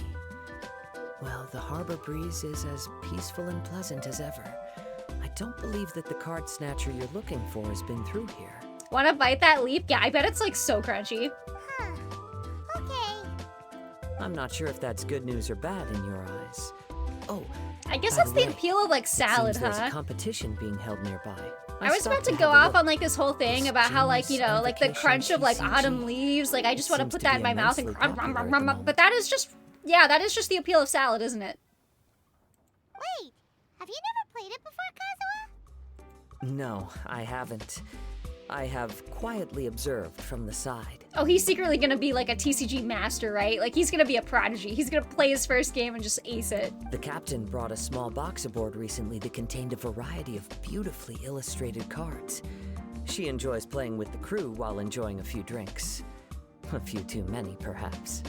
Well, the harbor breeze is as peaceful and pleasant as ever. I don't believe that the card snatcher you're looking for has been through here. Wanna bite that leaf? Yeah, I bet it's like so crunchy. huh. Okay. I'm not sure if that's good news or bad in your eyes. Oh, I guess by that's the the way, appeal of like it salad, seems there's huh? a competition being held nearby. I was about stopped to have go a off look. on like this whole thing This about how like, you know, genius like the invocation crunch of like TCG autumn leaves. Like I just want to seems put to that be in my mouth and immensely popular at the moment. but that is just, yeah, that is just the appeal of salad, isn't it? Wait, have you never played it before, Kazuha? No, I haven't. I have quietly observed from the side. Oh, he's secretly gonna be like a TCG master, right? Like he's gonna be a prodigy. He's gonna play his first game and just ace it. The captain brought a small box aboard recently that contained a variety of beautifully illustrated cards. She enjoys playing with the crew while enjoying a few drinks. A few too many, perhaps.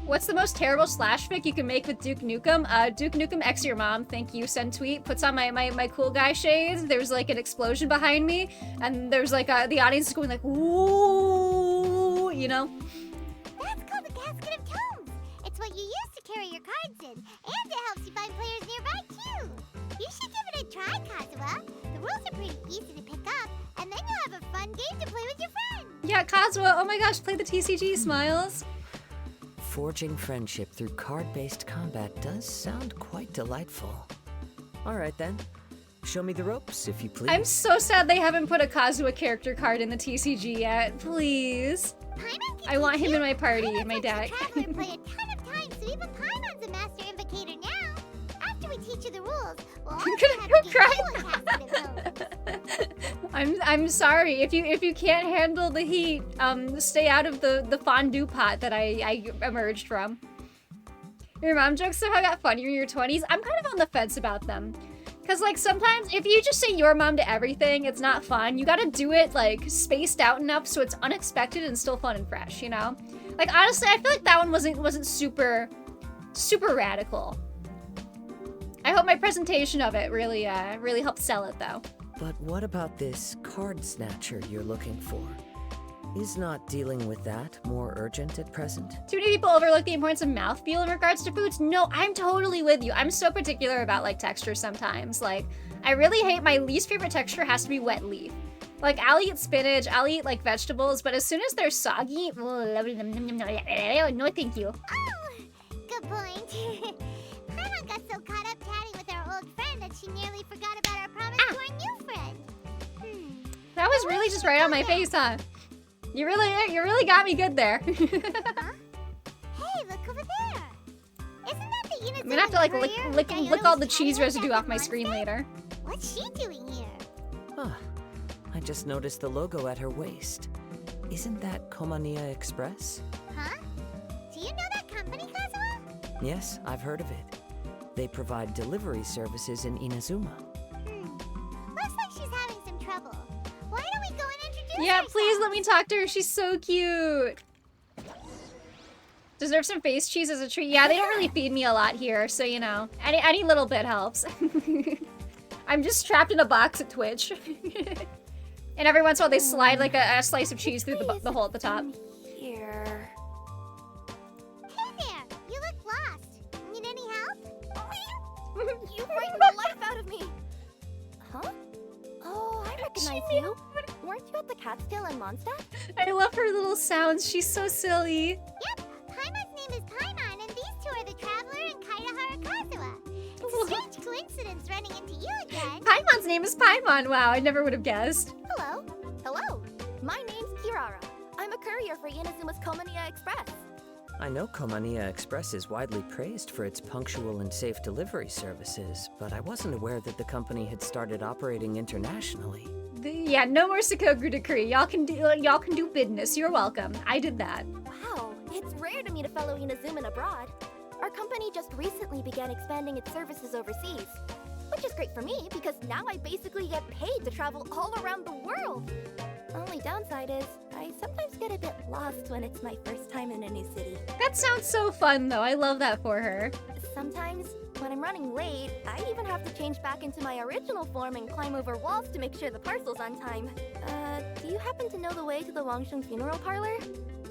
What's the most terrible slash fic you can make with Duke Nukem? Duke Nukem X your mom, thank you, send tweet, puts on my cool guy shades, there's like an explosion behind me, and there's like the audience is going like, ooh, you know? That's called the Casket of Tomes. It's what you use to carry your cards in, and it helps you find players nearby too. You should give it a try, Kazuha. The rules are pretty easy to pick up, and then you'll have a fun game to play with your friends. Yeah, Kazuha, oh my gosh, play the TCG, smiles. Forging friendship through card-based combat does sound quite delightful. All right then, show me the ropes, if you please. I'm so sad they haven't put a Kazuha character card in the TCG yet, please. Paimon can I want teach him you. in my party, in Paimon's my watched deck. the Traveler play a ton of times, so even Paimon's a master invocator now. After we teach you the rules, we'll also gonna have go to cry. give you a Casket of Tomes. I'm sorry if you can't handle the heat. Stay out of the fondue pot that I emerged from. Your mom jokes somehow got funnier in your 20s. I'm kind of on the fence about them. Cause like sometimes if you just say your mom to everything, it's not fun. You gotta do it like spaced out enough so it's unexpected and still fun and fresh, you know? Like honestly, I feel like that one wasn't super radical. I hope my presentation of it really helped sell it though. But what about this card snatcher you're looking for? Is not dealing with that more urgent at present? Too many people overlook the importance of mouthfeel in regards to foods. No, I'm totally with you. I'm so particular about like texture sometimes. Like, I really hate, my least favorite texture has to be wet leaf. Like, I'll eat spinach, I'll eat like vegetables, but as soon as they're soggy, no thank you. Oh, good point. Paimon got so caught up chatting with our old friend that she nearly forgot about our promise to our new friend. That was really just right on my face, huh? You really got me good there. Huh? I'm gonna have to like lick all the cheese residue off my screen later. What's she doing here? Huh. I just noticed the logo at her waist. Isn't that Komania Express? Huh? Do you know that company, Kazuha? Yes, I've heard of it. They provide delivery services in Inazuma. Looks like she's having some trouble. Why don't we go and introduce Yeah, ourselves? please let me talk to her. She's so cute. Deserve some face cheese as a treat. Yeah, they don't really feed me a lot here, so you know, any little bit helps. I'm just trapped in a box at Twitch. And every once in a while they slide like a slice of cheese through the hole at the top. Here. Hey there, you look lost. Need any help? You frightened the life out of me. Huh? Oh, I recognize you. Weren't you at the Catskill in Mondstadt? I love her little sounds. She's so silly. Yep, Paimon's name is Paimon, and these two are the Traveler and Kaitahara Kazuha. It's a strange coincidence running into you again. Paimon's name is Paimon. Wow, I never would have guessed. Hello. Hello. My name's Kirara. I'm a courier for Inazuma's Komania Express. I know Komania Express is widely praised for its punctual and safe delivery services, but I wasn't aware that the company had started operating internationally. Yeah, no more Sakoku decree. Y'all can do business. You're welcome. I did that. Wow, it's rare to meet a fellow Inazuman abroad. Our company just recently began expanding its services overseas. Which is great for me, because now I basically get paid to travel all around the world. Only downside is, I sometimes get a bit lost when it's my first time in a new city. That sounds so fun, though. I love that for her. Sometimes, when I'm running late, I even have to change back into my original form and climb over walls to make sure the parcel's on time. Do you happen to know the way to the Wangsheng funeral parlor?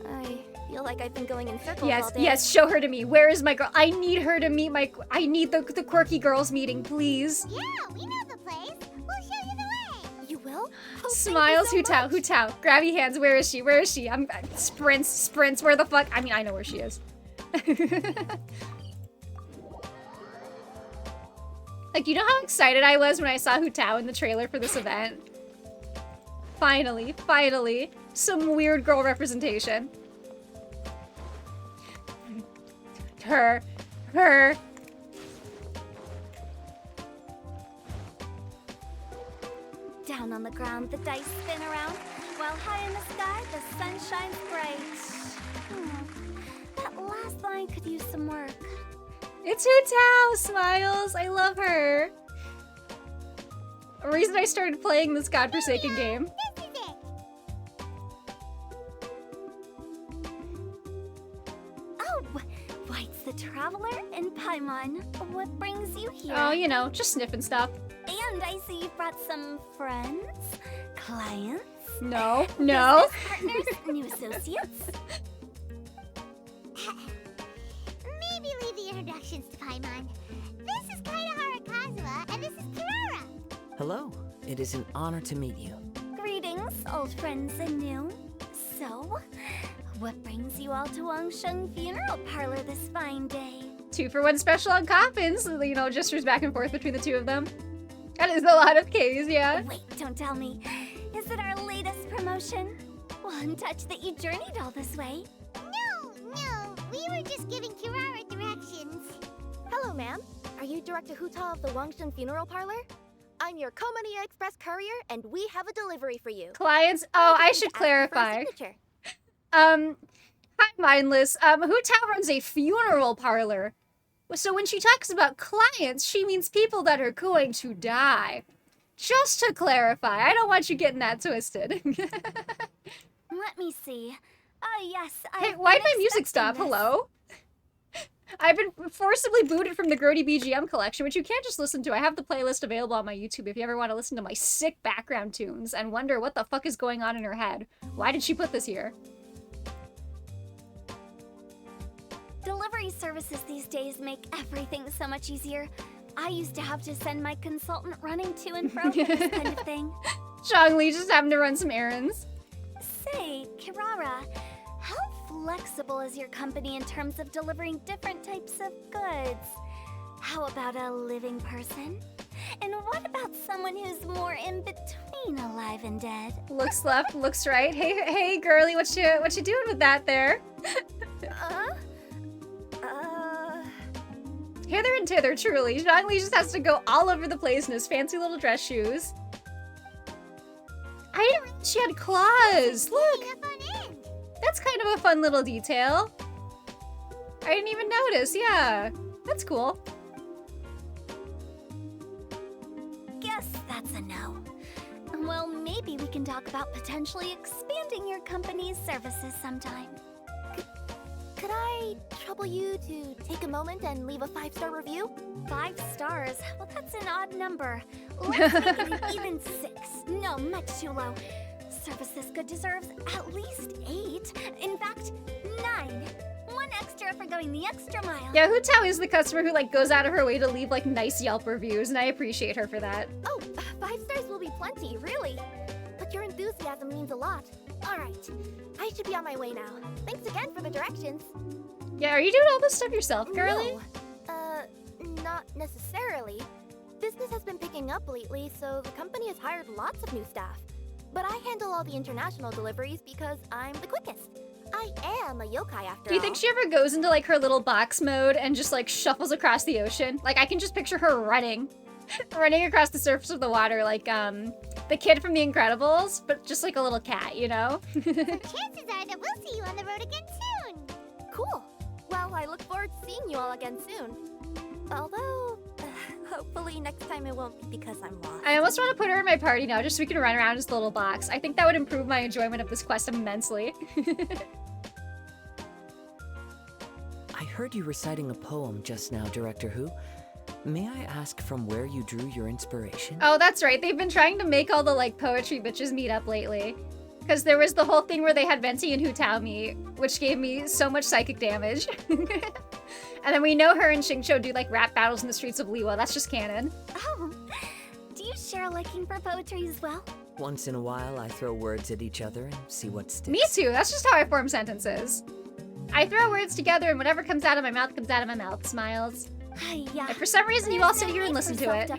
I feel like I've been going in circles all day. Yes, show her to me. Where is my girl? I need her to meet I need the quirky girls meeting, please. Yeah, we know the place. We'll show you the way. You will? Oh, Smiles, thank you so Hu Tao. Grabby hands. Where is she? Where is she? I'm sprints. Where the fuck? I mean, I know where she is. Like, you know how excited I was when I saw Hu Tao in the trailer for this event? Finally, some weird girl representation. Her. Down on the ground, the dice spin around, while high in the sky, the sun shines bright. That last line could use some work. It's Hu Tao, Smiles. I love her. A reason I started playing this godforsaken game. This is it. Oh, White's the Traveler and Paimon. What brings you here? Oh, you know, just sniffing stuff. And I see you've brought some friends, clients, No. business partners, new associates. Maybe leave the introductions to Paimon. This is Kaitahara Kazuha, and this is Kirara. Hello. It is an honor to meet you. Greetings, old friends and new. So, what brings you all to Wangsheng Funeral Parlor this fine day? 2-for-1 special on coffins. You know, gestures back and forth between the two of them. That is a lot of K's, yeah. Wait, don't tell me. Is it our latest promotion? One touch that you journeyed all this way. No, we were just giving Kirara directions. Hello, ma'am. Are you Director Hu Tao of the Wangsheng Funeral Parlor? I'm your Komania Express courier, and we have a delivery for you. Clients. Oh, I should Ask for a clarify. signature. Hi, Mindless. Hu Tao runs a funeral parlor. So when she talks about clients, she means people that are going to die. Just to clarify, I don't want you getting that twisted. Let me see. Oh, yes. Hey, why'd my music stop? Hello? I've been forcibly booted from the Grody BGM collection, which you can't just listen to. I have the playlist available on my YouTube if you ever want to listen to my sick background tunes and wonder what the fuck is going on in her head. Why did she put this here? Delivery services these days make everything so much easier. I used to have to send my consultant running to and fro for this kind of thing. Zhongli just having to run some errands. Say, Kirara, how flexible is your company in terms of delivering different types of goods? How about a living person? And what about someone who's more in between alive and dead? Looks left, looks right. Hey, girly, what you doing with that there? Hither and thither, truly. Zhongli just has to go all over the place in his fancy little dress shoes. I didn't realize she had claws. Look. That's kind of a fun little detail. I didn't even notice, yeah. That's cool. Guess that's a no. Well, maybe we can talk about potentially expanding your company's services sometime. Could I trouble you to take a moment and leave a 5-star review? 5 stars? Well, that's an odd number. Let's make it an even 6. No, much too low. Service this good deserves at least 8. In fact, 9. 1 extra for going the extra mile. Yeah, Hu Tao is the customer who like goes out of her way to leave like nice Yelp reviews, and I appreciate her for that. Oh, 5 stars will be plenty, really. But your enthusiasm means a lot. All right, I should be on my way now. Thanks again for the directions. Yeah, are you doing all this stuff yourself, girly? No, not necessarily. Business has been picking up lately, so the company has hired lots of new staff. But I handle all the international deliveries because I'm the quickest. I am a yokai after all. Do you think she ever goes into like her little box mode and just like shuffles across the ocean? Like I can just picture her running. Running across the surface of the water like the kid from The Incredibles, but just like a little cat, you know? So chances are that we'll see you on the road again soon. Cool. Well, I look forward to seeing you all again soon. Although, hopefully next time it won't be because I'm lost. I almost want to put her in my party now just so we can run around this little box. I think that would improve my enjoyment of this quest immensely. I heard you reciting a poem just now, Director Hu. May I ask from where you drew your inspiration? Oh, that's right. They've been trying to make all the like poetry bitches meet up lately. Because there was the whole thing where they had Venti and Hu Tao meet, which gave me so much psychic damage. And then we know her and Xingqiu do like rap battles in the streets of Liwa. That's just canon. Oh, do you share a liking for poetry as well? Once in a while, I throw words at each other and see what sticks. Me too. That's just how I form sentences. I throw words together and whatever comes out of my mouth comes out of my mouth. Smiles. Yeah. And for some reason, you all sit here and listen to it.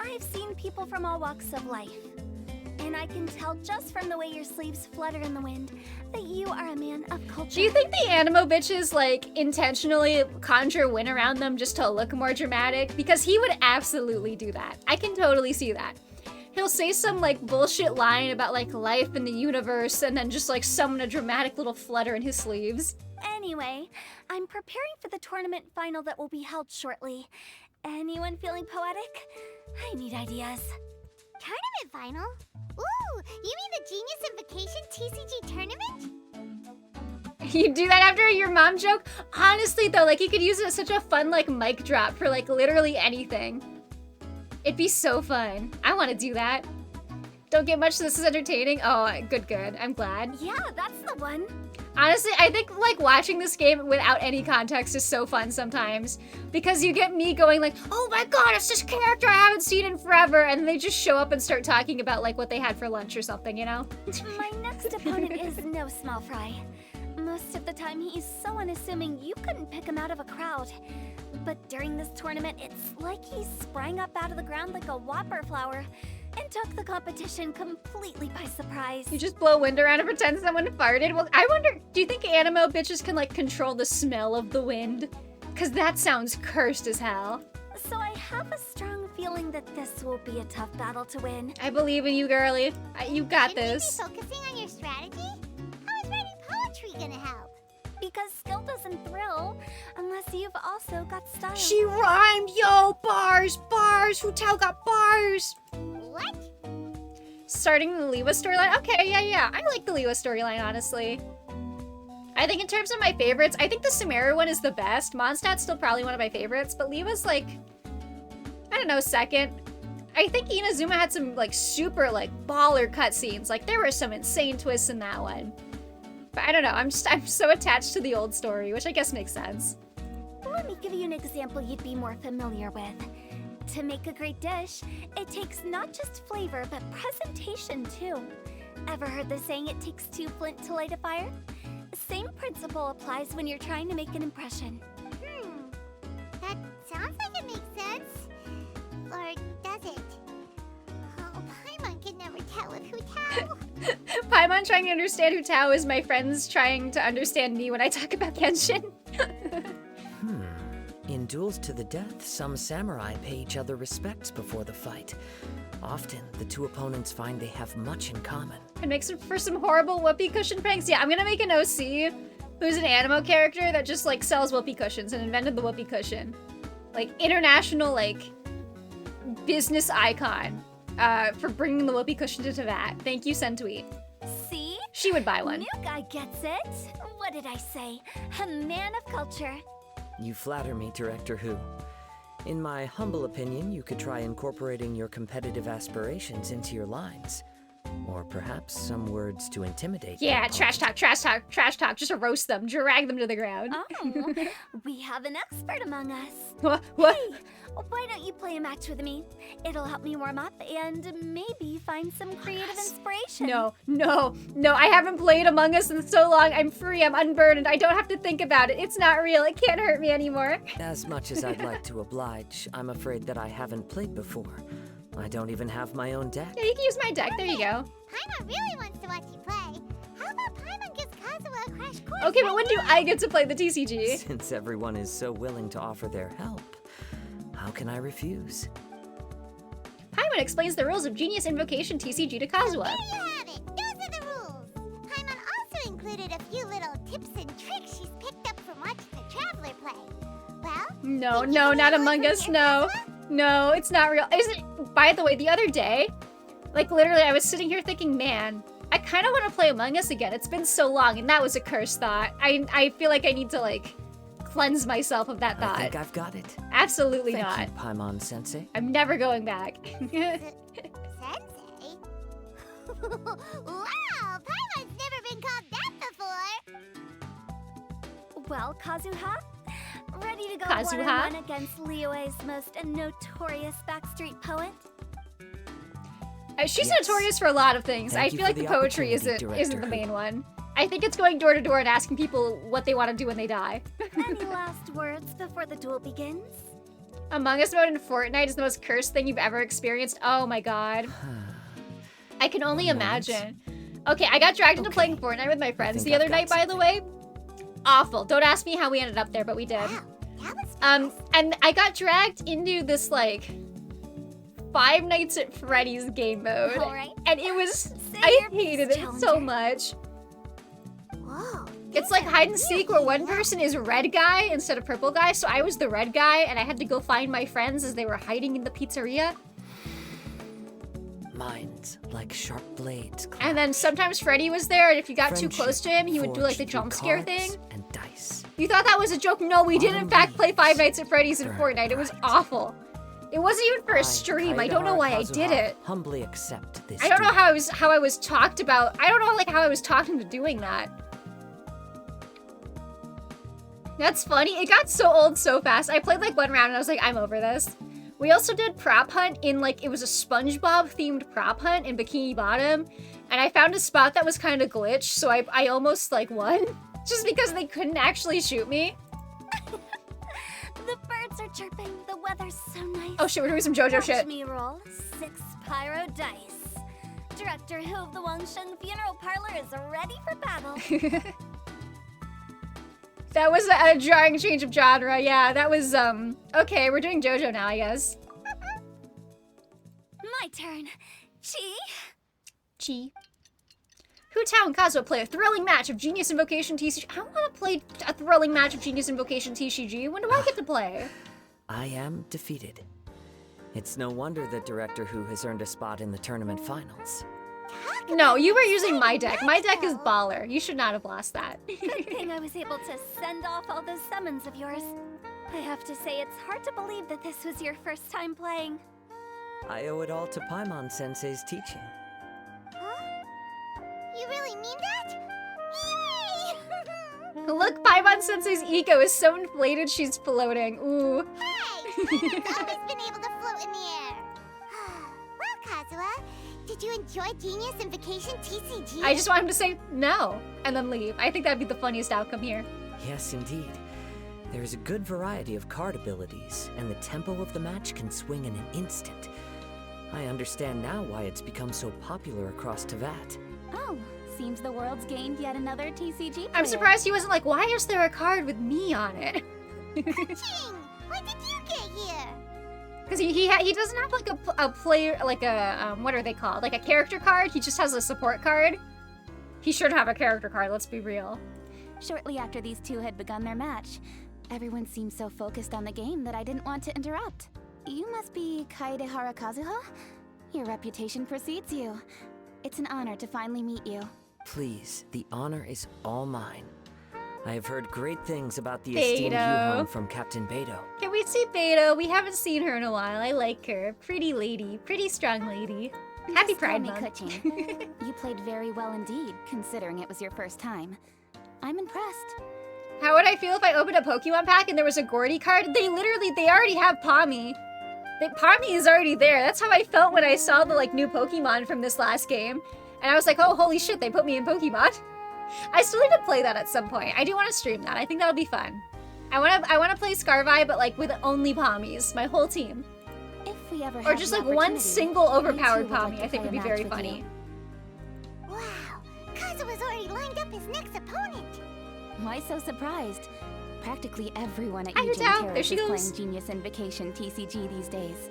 I've seen people from all walks of life. And I can tell just from the way your sleeves flutter in the wind that you are a man of culture. Do you think the animo bitches like intentionally conjure wind around them just to look more dramatic? Because he would absolutely do that. I can totally see that. He'll say some like bullshit line about like life in the universe and then just like summon a dramatic little flutter in his sleeves. Anyway, I'm preparing for the tournament final that will be held shortly. Anyone feeling poetic? I need ideas. Tournament final? Ooh, you mean the Genius Invocation TCG tournament? You do that after your mom joke? Honestly though, like you could use it as such a fun like mic drop for like literally anything. It'd be so fun. I want to do that. Don't get much, this is entertaining. Oh, good. I'm glad. Yeah, that's the one. Honestly, I think like watching this game without any context is so fun sometimes. Because you get me going like, oh my god, it's this character I haven't seen in forever. And they just show up and start talking about like what they had for lunch or something, you know? My next opponent is no small fry. Most of the time he's so unassuming you couldn't pick him out of a crowd. But during this tournament, it's like he sprang up out of the ground like a whopper flower and took the competition completely by surprise. You just blow wind around and pretend someone farted? Well, I wonder, do you think animo bitches can like control the smell of the wind? Cause that sounds cursed as hell. So I have a strong feeling that this will be a tough battle to win. I believe in you, girly. You got this. Should we be focusing on your strategy? How is writing poetry gonna help? Because skill doesn't thrill unless you've also got style. She rhymed, yo! Bars! Hu Tao got bars! What? Starting the Liwa storyline? Okay, yeah. I like the Liwa storyline, honestly. I think in terms of my favorites, I think the Sumeru one is the best. Mondstadt's still probably one of my favorites, but Liwa's like, I don't know, second. I think Inazuma had some like super like baller cutscenes. Like there were some insane twists in that one. But I don't know, I'm so attached to the old story, which I guess makes sense. Let me give you an example you'd be more familiar with. To make a great dish, it takes not just flavor, but presentation too. Ever heard the saying, it takes 2 flint to light a fire? Same principle applies when you're trying to make an impression. That sounds like it makes sense. Or does it? Oh, Paimon can never tell with Hu Tao. Paimon trying to understand Hu Tao is my friends trying to understand me when I talk about Genshin. In duels to the death, some samurai pay each other respects before the fight. Often, the two opponents find they have much in common. It makes for some horrible whoopee cushion pranks. Yeah, I'm gonna make an OC who's an anime character that just like sells whoopee cushions and invented the whoopee cushion. Like international like business icon for bringing the whoopee cushion to Teyvat. Thank you, Sentweet. See? She would buy one. New guy gets it. What did I say? A man of culture. You flatter me, Director Who. In my humble opinion, you could try incorporating your competitive aspirations into your lines. Or perhaps some words to intimidate. Yeah, trash talk, trash talk, trash talk. Just to roast them, drag them to the ground. Oh, we have an expert among us. What? Hey, why don't you play a match with me? It'll help me warm up and maybe find some creative inspiration. No, I haven't played Among Us in so long. I'm free, I'm unburdened. I don't have to think about it. It's not real. It can't hurt me anymore. As much as I'd like to oblige, I'm afraid that I haven't played before. I don't even have my own deck. Yeah, you can use my deck. There you go. Paimon really wants to watch you play. How about Paimon gives Kazuha a crash course? Okay, but when do I get to play the TCG? Since everyone is so willing to offer their help, how can I refuse? Paimon explains the rules of Genius Invocation TCG to Kazuha. There you have it. Those are the rules. Paimon also included a few little tips and tricks she's picked up from watching the Traveler play. Well, No, not Among Us. No, it's not real. By the way, the other day, like literally I was sitting here thinking, man, I kind of want to play Among Us again. It's been so long, and that was a cursed thought. I feel like I need to like cleanse myself of that thought. I think I've got it. Absolutely Thank not. you, Paimon-sensei. I'm never going back. Sensei? Wow, Paimon's never been called that before. Well, Kazuha, ready to go Kazuha? one-on-one against Liyue's most notorious backstreet poet? She's Yes. notorious for a lot of things. Thank I you feel for like the the poetry opportunity, isn't Director the Who. main one. I think it's going door to door and asking people what they want to do when they die. Any last words before the duel begins? Among Us mode in Fortnite is the most cursed thing you've ever experienced. Oh my god. I can only imagine. Okay, I got dragged into playing Fortnite with my friends think the other I've night, got by the way. Awful. Don't ask me how we ended up there, but we did. Wow, that was fast. And I got dragged into this like Five Nights at Freddy's game mode. All right. And it was Say I your hated piece, it so Challenger. much. Whoa. It's like hide and seek where one person is red guy instead of purple guy. So I was the red guy and I had to go find my friends as they were hiding in the pizzeria. Minds like sharp blades. And then sometimes Freddy was there, and if you got too Friendship close to him, he would do like the forged jump through scare cards thing. and dice. You thought that was a joke? No, we did in fact play Five Nights at Freddy's in Burn Fortnite. It was bright. awful. It wasn't even for a stream. I don't know why I did it. Humbly accept this. I don't know duel. how I was talked about. I don't know like how I was talked into doing that. That's funny. It got so old so fast. I played like one round and I was like, I'm over this. We also did prop hunt in like, it was a SpongeBob themed prop hunt in Bikini Bottom. And I found a spot that was kind of glitched. So I almost like won just because they couldn't actually shoot me. The birds are chirping. The weather's so nice. Oh shit, we're doing some JoJo Watch shit. me roll 6 pyro dice. Director Who of the Wangsheng Funeral Parlor is ready for battle. That was a jarring change of genre. Yeah, that was, okay, we're doing JoJo now, I guess. My turn. Chi. Hu Tao and Kazuha play a thrilling match of Genius Invocation TCG. I want to play a thrilling match of Genius Invocation TCG. When do I get to play? I am defeated. It's no wonder that Director Who has earned a spot in the tournament finals. No, you were using my deck. My deck is baller. You should not have lost that. Good thing I was able to send off all those summons of yours. I have to say, it's hard to believe that this was your first time playing. I owe it all to Paimon-sensei's teaching. Huh? You really mean that? Yay! Look, Paimon Sensei's eco is so inflated she's floating. Ooh. Hey! Paimon's always been able to float in the air. Well, Kazuha, did you enjoy Genius Invocation TCG? I just want him to say no and then leave. I think that'd be the funniest outcome here. Yes, indeed. There is a good variety of card abilities, and the tempo of the match can swing in an instant. I understand now why it's become so popular across Teyvat. Oh, seems the world's gained yet another TCG player. I'm surprised he wasn't like, why is there a card with me on it? Ching! What did Because he doesn't have like a player, like a, what are they called? Like a character card? He just has a support card. He should have a character card, let's be real. Shortly after these two had begun their match, everyone seemed so focused on the game that I didn't want to interrupt. You must be Kaede Harakazuha? Your reputation precedes you. It's an honor to finally meet you. Please, the honor is all mine. I have heard great things about the esteemed Yu-Hong from Captain Beidou. Can we see Beidou? We haven't seen her in a while. I like her. Pretty lady. Pretty strong lady. Happy Pride Month. Kuchin. You played very well indeed, considering it was your first time. I'm impressed. How would I feel if I opened a Pokemon pack and there was a Gordy card? They already have Pawmi. Pawmi is already there. That's how I felt when I saw the like new Pokemon from this last game. And I was like, oh, holy shit, they put me in Pokemon. I still need to play that at some point. I do want to stream that. I think that'll be fun. I want to play Scarvi, but like with only Pawmis, my whole team. If we ever or just like one single overpowered Pawmi, I think would be very funny. Wow, Kazuha's already lined up his next opponent. Why so surprised? Practically everyone at There Eugene she is goes. playing Genius Invocation TCG these days.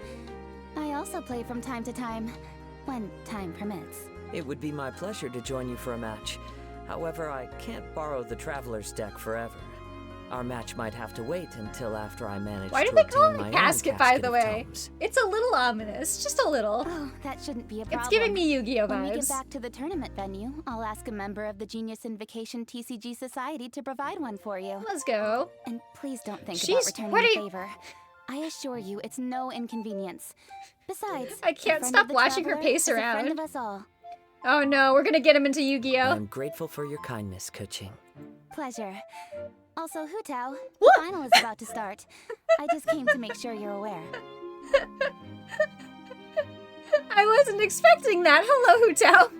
I also play from time to time, when time permits. It would be my pleasure to join you for a match. However, I can't borrow the Traveler's deck forever. Our match might have to wait until after I manage Why to do they obtain call it my a own casket, by the of way? tomes. It's a little ominous. Just a little. Oh, that shouldn't be a problem. It's giving me Yu-Gi-Oh When we get vibes. back to the tournament venue, I'll ask a member of the Genius Invocation TCG Society to provide one for you. Let's go. And please don't think She's about returning pretty- the favor. I assure you, it's no inconvenience. Besides, I can't a friend stop of the watching her traveler pace is a friend around. of us all. Oh no, we're gonna get him into Yu-Gi-Oh! I'm grateful for your kindness, Kuching. Pleasure. Also, Hu Tao, the What? final is about to start. I just came to make sure you're aware. I wasn't expecting that. Hello, Hu Tao.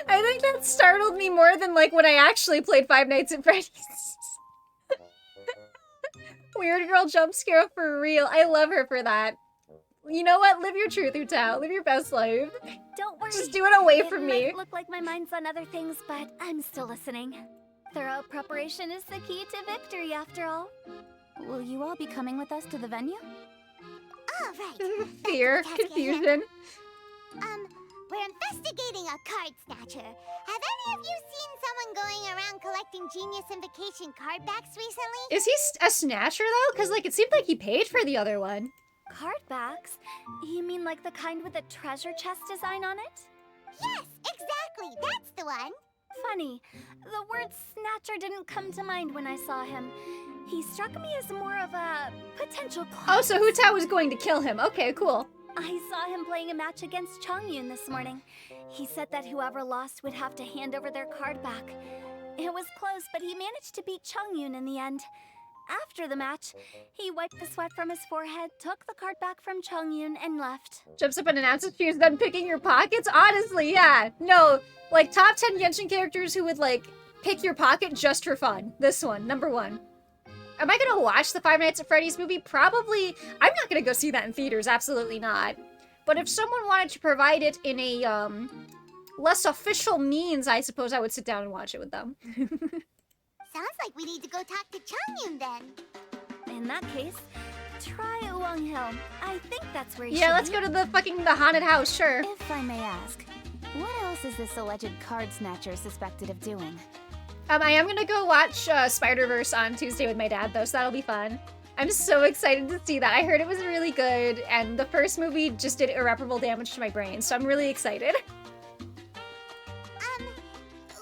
I think that startled me more than like when I actually played Five Nights at Freddy's. Weird girl jump scare for real. I love her for that. You know what? Live your truth, Hu Tao. Live your best life. Don't worry. Just do it away It from me. might look like my mind's on other things, but I'm still listening. Thorough preparation is the key to victory, after all. Will you all be coming with us to the venue? All right. Fear, Back to the task at hand. confusion. We're investigating a card snatcher. Have any of you seen someone going around collecting Genius Invocation card backs recently? Is he a snatcher though? Because like it seemed like he paid for the other one. Card backs? You mean like the kind with a treasure chest design on it? Yes, exactly. That's the one. Funny, the word snatcher didn't come to mind when I saw him. He struck me as more of a potential Oh, so klutz. Hu Tao was going to kill him. Okay, cool. I saw him playing a match against Chongyun this morning. He said that whoever lost would have to hand over their card back. It was close, but he managed to beat Chongyun in the end. After the match, he wiped the sweat from his forehead, took the card back from Chongyun, and left. Jumps up and announces she was done picking your pockets? Honestly, yeah. No, like top 10 Genshin characters who would like pick your pocket just for fun. This one, number one. Am I gonna watch the Five Nights at Freddy's movie? Probably. I'm not gonna go see that in theaters, absolutely not. But if someone wanted to provide it in a less official means, I suppose I would sit down and watch it with them. Sounds like we need to go talk to Chongyun then. In that case, try Uwang Hill. I think that's where he Yeah, should let's be. go to the haunted house, sure. If I may ask, what else is this alleged card snatcher suspected of doing? I am gonna go watch Spider-Verse on Tuesday with my dad, though, so that'll be fun. I'm so excited to see that. I heard it was really good, and the first movie just did irreparable damage to my brain, so I'm really excited.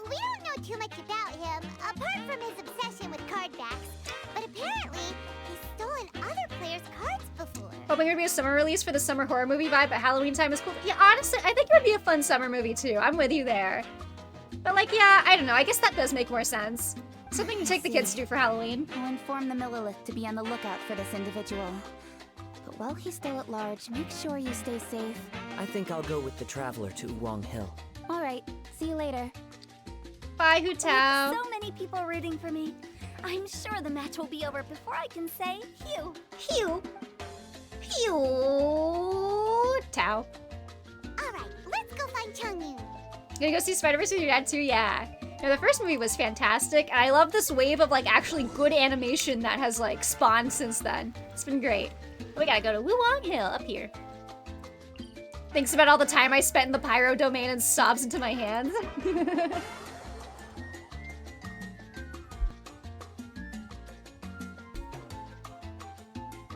We don't know too much about him, apart from his obsession with card backs. But apparently, he's stolen other players' cards before. Hoping there'd be a summer release for the summer horror movie vibe, but Halloween time is cool. Yeah, honestly, I think it would be a fun summer movie, too. I'm with you there. But, like, yeah, I don't know. I guess that does make more sense. Something to take the kids to do for Halloween. I'll inform the Millilith to be on the lookout for this individual. But while he's still at large, make sure you stay safe. I think I'll go with the Traveler to Uwang Hill. All right, see you later. Bye, Hu Tao. With so many people rooting for me, I'm sure the match will be over before I can say Hugh. Hugh. Hugh Tao. All right, let's go find Chongyun. Gonna go see Spider-Verse with your dad, too? Yeah. Yeah, the first movie was fantastic, and I love this wave of like actually good animation that has like spawned since then. It's been great. We gotta go to Wuwang Hill up here. Thinks about all the time I spent in the Pyro domain and sobs into my hands.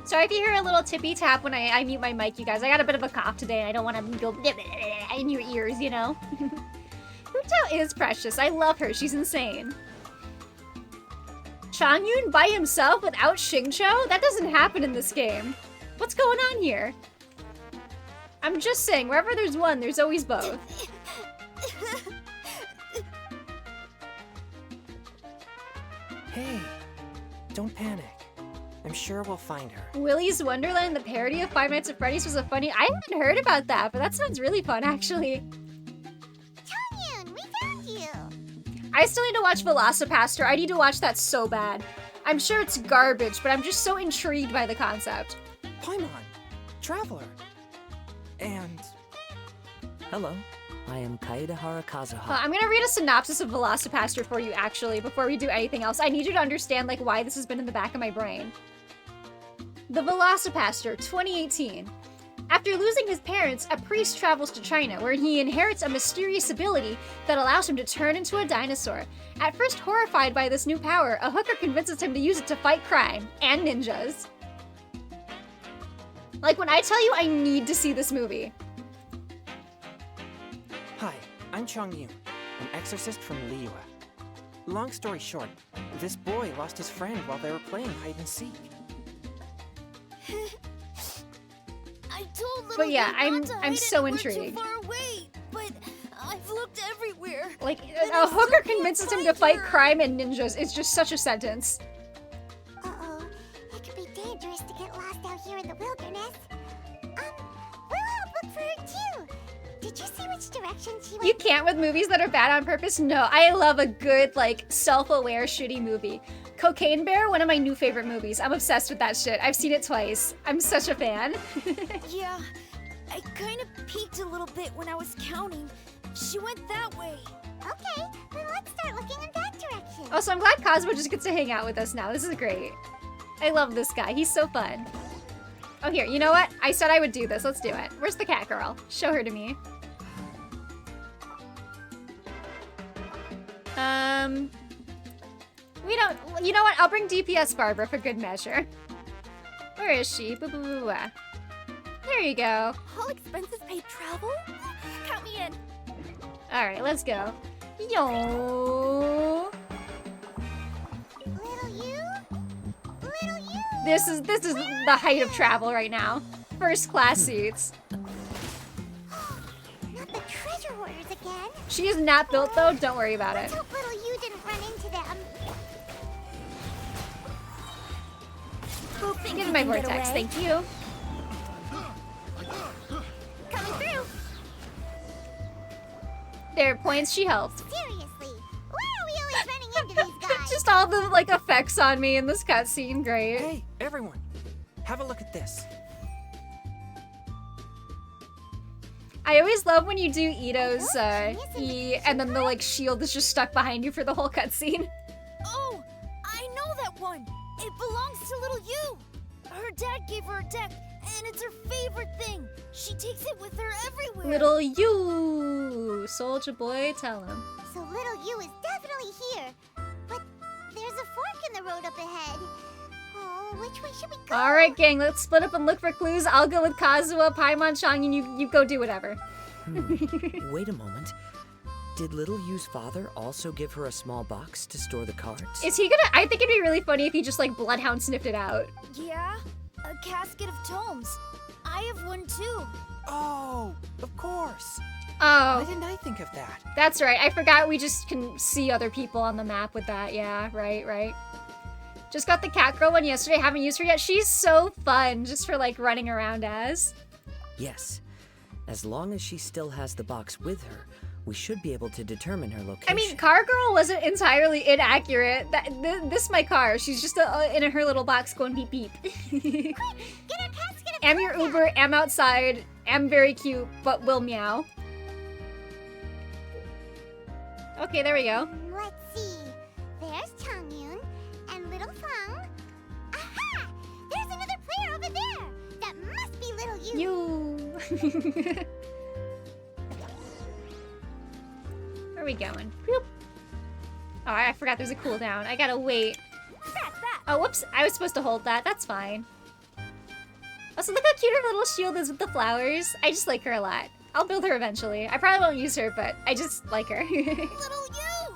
Sorry if you hear a little tippy tap when I mute my mic, you guys. I got a bit of a cough today and I don't want to go in your ears, you know? Hu is precious. I love her. She's insane. Changyun by himself without Xingqiu? That doesn't happen in this game. What's going on here? I'm just saying, wherever there's one, there's always both. Hey, don't panic. I'm sure we'll find her. Willy's Wonderland, the parody of Five Nights at Freddy's was a funny... I haven't heard about that, but that sounds really fun, actually. Changyun, we found you! I still need to watch Velocipaster. I need to watch that so bad. I'm sure it's garbage, but I'm just so intrigued by the concept. Paimon, Traveler. And... Hello, I am Kaedehara Kazuha. I'm gonna read a synopsis of Velocipaster for you, actually, before we do anything else. I need you to understand, like, why this has been in the back of my brain. The Velocipaster, 2018. After losing his parents, a priest travels to China, where he inherits a mysterious ability that allows him to turn into a dinosaur. At first horrified by this new power, a hooker convinces him to use it to fight crime and ninjas. Like, when I tell you I need to see this movie. Hi, I'm Changyun, an exorcist from Liyue. Long story short, this boy lost his friend while they were playing hide and seek. I told little But yeah, you not to hide I'm so anywhere intrigued. Too far away, but I've looked everywhere. Like, And a I hooker still can't convinces him to find fight her. crime and ninjas. It's just such a sentence. Uh-oh, it could be dangerous to get lost out here in the wilderness. We'll help look for her too. Did you see which direction she went? You can't with movies that are bad on purpose? No, I love a good, like, self-aware, shitty movie. Cocaine Bear, one of my new favorite movies. I'm obsessed with that shit. I've seen it twice. I'm such a fan. Yeah, I kind of peeked a little bit when I was counting. She went that way. Okay, then let's start looking in that direction. Also, I'm glad Kazuo just gets to hang out with us now. This is great. I love this guy. He's so fun. Oh, here, you know what? I said I would do this. Let's do it. Where's the cat girl? Show her to me. We don't... You know what? I'll bring DPS Barbara for good measure. Where is she? Boo boo boo boo. There you go. All expenses paid travel? Count me in. Alright, let's go. Yo. Little you? Little you? This is the height of travel right now. First class seats. Not the treasure hoarders again. She is not built though. Don't worry about it. Let's hope little you didn't run into them. Give me my vortex, thank you. Coming through. There, points, she helped. Seriously, why are we always running into these guys? Just all the like effects on me in this cutscene, great. Hey, everyone, have a look at this. I always love when you do Ito's E and then the like shield is just stuck behind you for the whole cutscene. Oh, I know that one. It belongs to little you. Her dad gave her a deck, and it's her favorite thing. She takes it with her everywhere. Little you, soldier boy, tell him. So little you is definitely here. But there's a fork in the road up ahead. Oh, which way should we go? All right, gang, let's split up and look for clues. I'll go with Kazuha, Paimon, Changyun, you go do whatever. Wait a moment. Did Little Yu's father also give her a small box to store the cards? Is he gonna? I think it'd be really funny if he just like bloodhound sniffed it out. Yeah, a casket of tomes. I have one too. Oh, of course. Oh. Why didn't I think of that? That's right. I forgot we just can see other people on the map with that. Yeah, right. Just got the cat girl one yesterday. Haven't used her yet. She's so fun just for like running around as. Yes. As long as she still has the box with her, we should be able to determine her location. I mean, car girl wasn't entirely inaccurate. This my car. She's just in her little box going beep beep. Quick, get our casket of Am your tomes Uber, out. am outside, am very cute, but will meow. Okay, there we go. You. Where are we going? Boop. Oh, I forgot there's a cooldown. I gotta wait. Oh, whoops. I was supposed to hold that. That's fine. Also, look how cute her little shield is with the flowers. I just like her a lot. I'll build her eventually. I probably won't use her, but I just like her. Little you!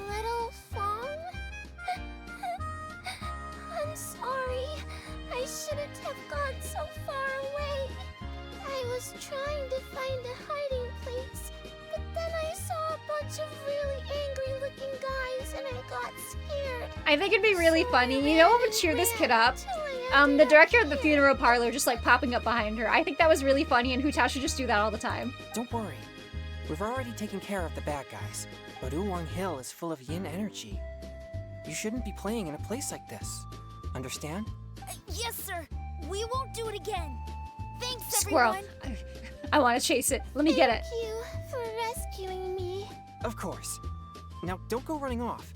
Little Fawn? I'm sorry. I shouldn't have gone so far away. I was trying to find a hiding place, but then I saw a bunch of really angry-looking guys and I got scared. I think it'd be really funny. You know what would cheer this kid up? The director of the funeral parlor just like popping up behind her. I think that was really funny and Hu Tao should just do that all the time. Don't worry. We've already taken care of the bad guys, but Oolong Hill is full of yin energy. You shouldn't be playing in a place like this. Understand? Yes, sir. We won't do it again. Thanks, Squirrel. everyone. I want to chase it. Let me get it. Thank you for rescuing me. Of course. Now, don't go running off.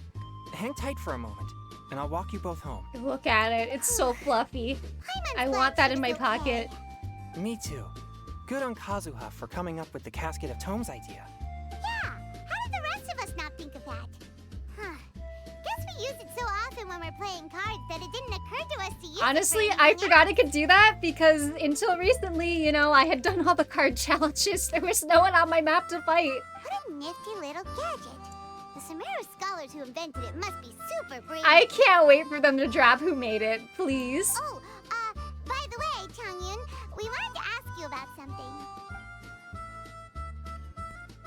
Hang tight for a moment, and I'll walk you both home. Look at it. It's so fluffy. I want that in my pocket. Me too. Good on Kazuha for coming up with the Casket of Tomes idea. Yeah. How did the rest of us not think of that? Huh. Guess we use it so often when we're playing cards that it didn't occur to us to use Honestly, it for I anything forgot else. I could do that because until recently, you know, I had done all the card challenges. There was no one on my map to fight. What a nifty little gadget. The Sumeru scholars who invented it must be super brilliant. I can't wait for them to drop who made it, please. Oh, by the way, Changyun, we wanted to ask you about something.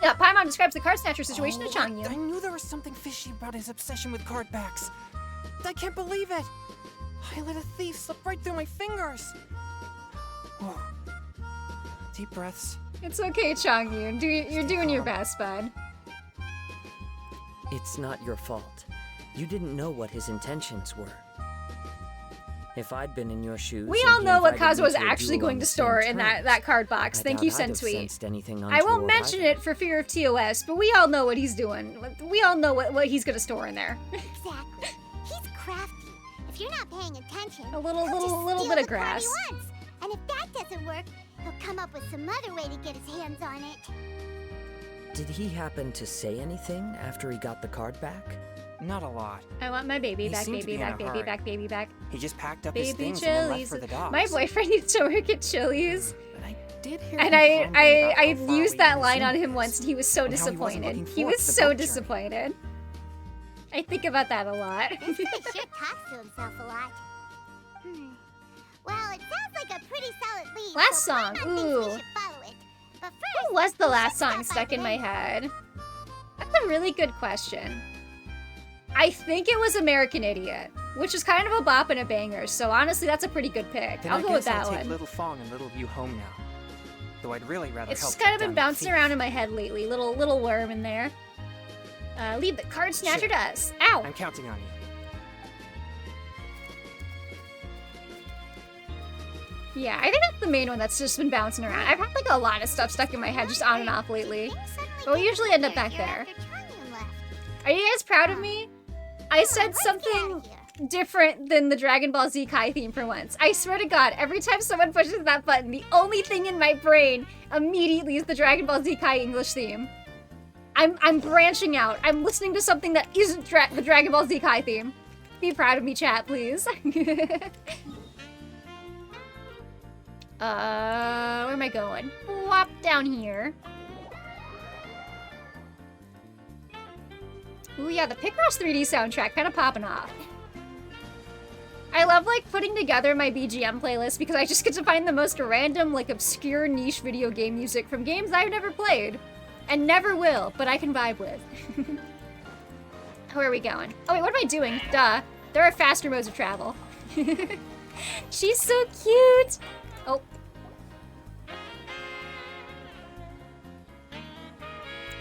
Yeah, Paimon describes the card snatcher situation to Changyun. I knew there was something fishy about his obsession with card backs. I can't believe it. I let a thief slip right through my fingers. Oh. Deep breaths. It's okay, Changyun. You're doing your best, bud. It's not your fault. You didn't know what his intentions were. If I'd been in your shoes, We and all he know what invited me Kazuha's to a actually duel going on to the same store in terms, that card box. I Thank you, doubt I'd have Sensui. sensed anything I won't untoward mention either. it for fear of TOS, but we all know what he's doing. We all know what he's gonna store in there. Exactly. He's crafty. If you're not paying attention, A little he'll just bit steal of the card grass. he wants. And if that doesn't work, he'll come up with some other way to get his hands on it. Did he happen to say anything after he got the card back? Not a lot. I want my baby He back, seemed to baby be in back, a baby hurry. back, baby back. He just packed up his Baby things and then left Chili's. for the dogs. My boyfriend used to work at Chili's. But I did hear And him grumbling about I how far used away that he line on seemed. him once and he was so And how he wasn't disappointed. looking He forward was to the so boat journey. disappointed. I think about that a lot. This guy sure talks to himself a lot. Well, it sounds like a pretty solid lead. Last so song, Paimon thinks ooh. we should follow it. But first, What was the we last should song stop stuck by in my the venue. head? That's a really good question. I think it was American Idiot, which is kind of a bop and a banger, so honestly that's a pretty good pick. Then I'll I go with guess that I'll take one. Little Fong and Little View home now. Though I'd really rather It's help just kind of cut been down the bouncing thief. around in my head lately. Little worm in there. Leave the card snatcher to us. Ow! I'm counting on you. Yeah, I think that's the main one that's just been bouncing around. I've had like a lot of stuff stuck in my head just on and off lately. But we usually end up back there. Are you guys proud of me? I said something different than the Dragon Ball Z Kai theme for once. I swear to God, every time someone pushes that button, the only thing in my brain immediately is the Dragon Ball Z Kai English theme. I'm branching out. I'm listening to something that isn't the Dragon Ball Z Kai theme. Be proud of me, chat, please. Where am I going? Whop down here. Ooh, yeah, the Picross 3D soundtrack kind of popping off. I love, like, putting together my BGM playlist because I just get to find the most random, like, obscure niche video game music from games I've never played. And never will, but I can vibe with. Where are we going? Oh, wait, what am I doing? Duh. There are faster modes of travel. She's so cute! Oh.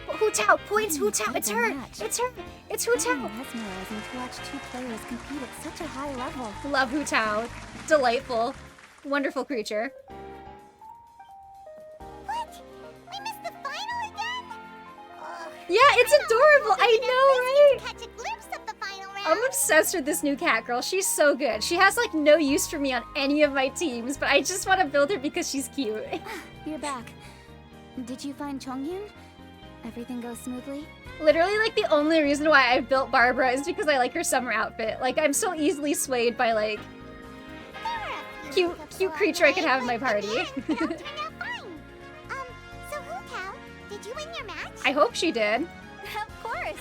Hu Tao! Points Hu Tao! It's her! It's her! It's Hu Tao! Mesmerizing to watch two players compete at such a high level. Love Hu Tao. Delightful. Wonderful creature. What? We missed the final again? Yeah, it's adorable! I know, right? Catch a glimpse of the final around? obsessed with this new cat girl. She's so good. She has like no use for me on any of my teams, but I just want to build her because she's cute. You're back. Did you find Chongyun? Everything goes smoothly? Literally, like, the only reason why I built Barbara is because I like her summer outfit. Like, I'm so easily swayed by, like, cute creature I can have in my party. They all turned out fine. So Hu Tao, did you win your match? I hope she did. Of course.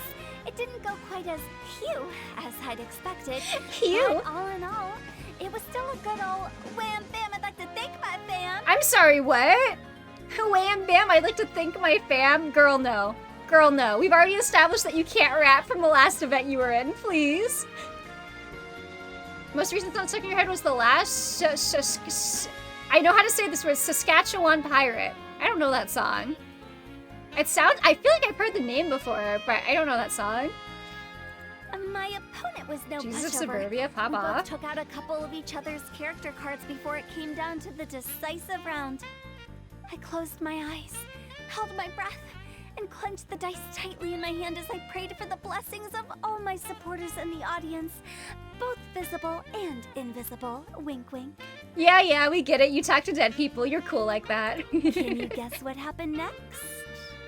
It didn't go quite as cute as I'd expected. Cute? But all in all, it was still a good old wham bam. I'd like to thank my fam. I'm sorry, what? Wham bam, I'd like to thank my fam. Girl, no. Girl, no. We've already established that you can't rap from the last event you were in, please. Most recent song stuck in your head was the last... I know how to say this word, Saskatchewan Pirate. I don't know that song. It sounds... I feel like I've heard the name before, but I don't know that song. My opponent was no Jesus of pushover. Suburbia, pop We off. both took out a couple of each other's character cards before it came down to the decisive round. I closed my eyes, held my breath, and clenched the dice tightly in my hand as I prayed for the blessings of all my supporters in the audience, both visible and invisible. Wink, wink. Yeah, we get it. You talk to dead people. You're cool like that. Can you guess what happened next?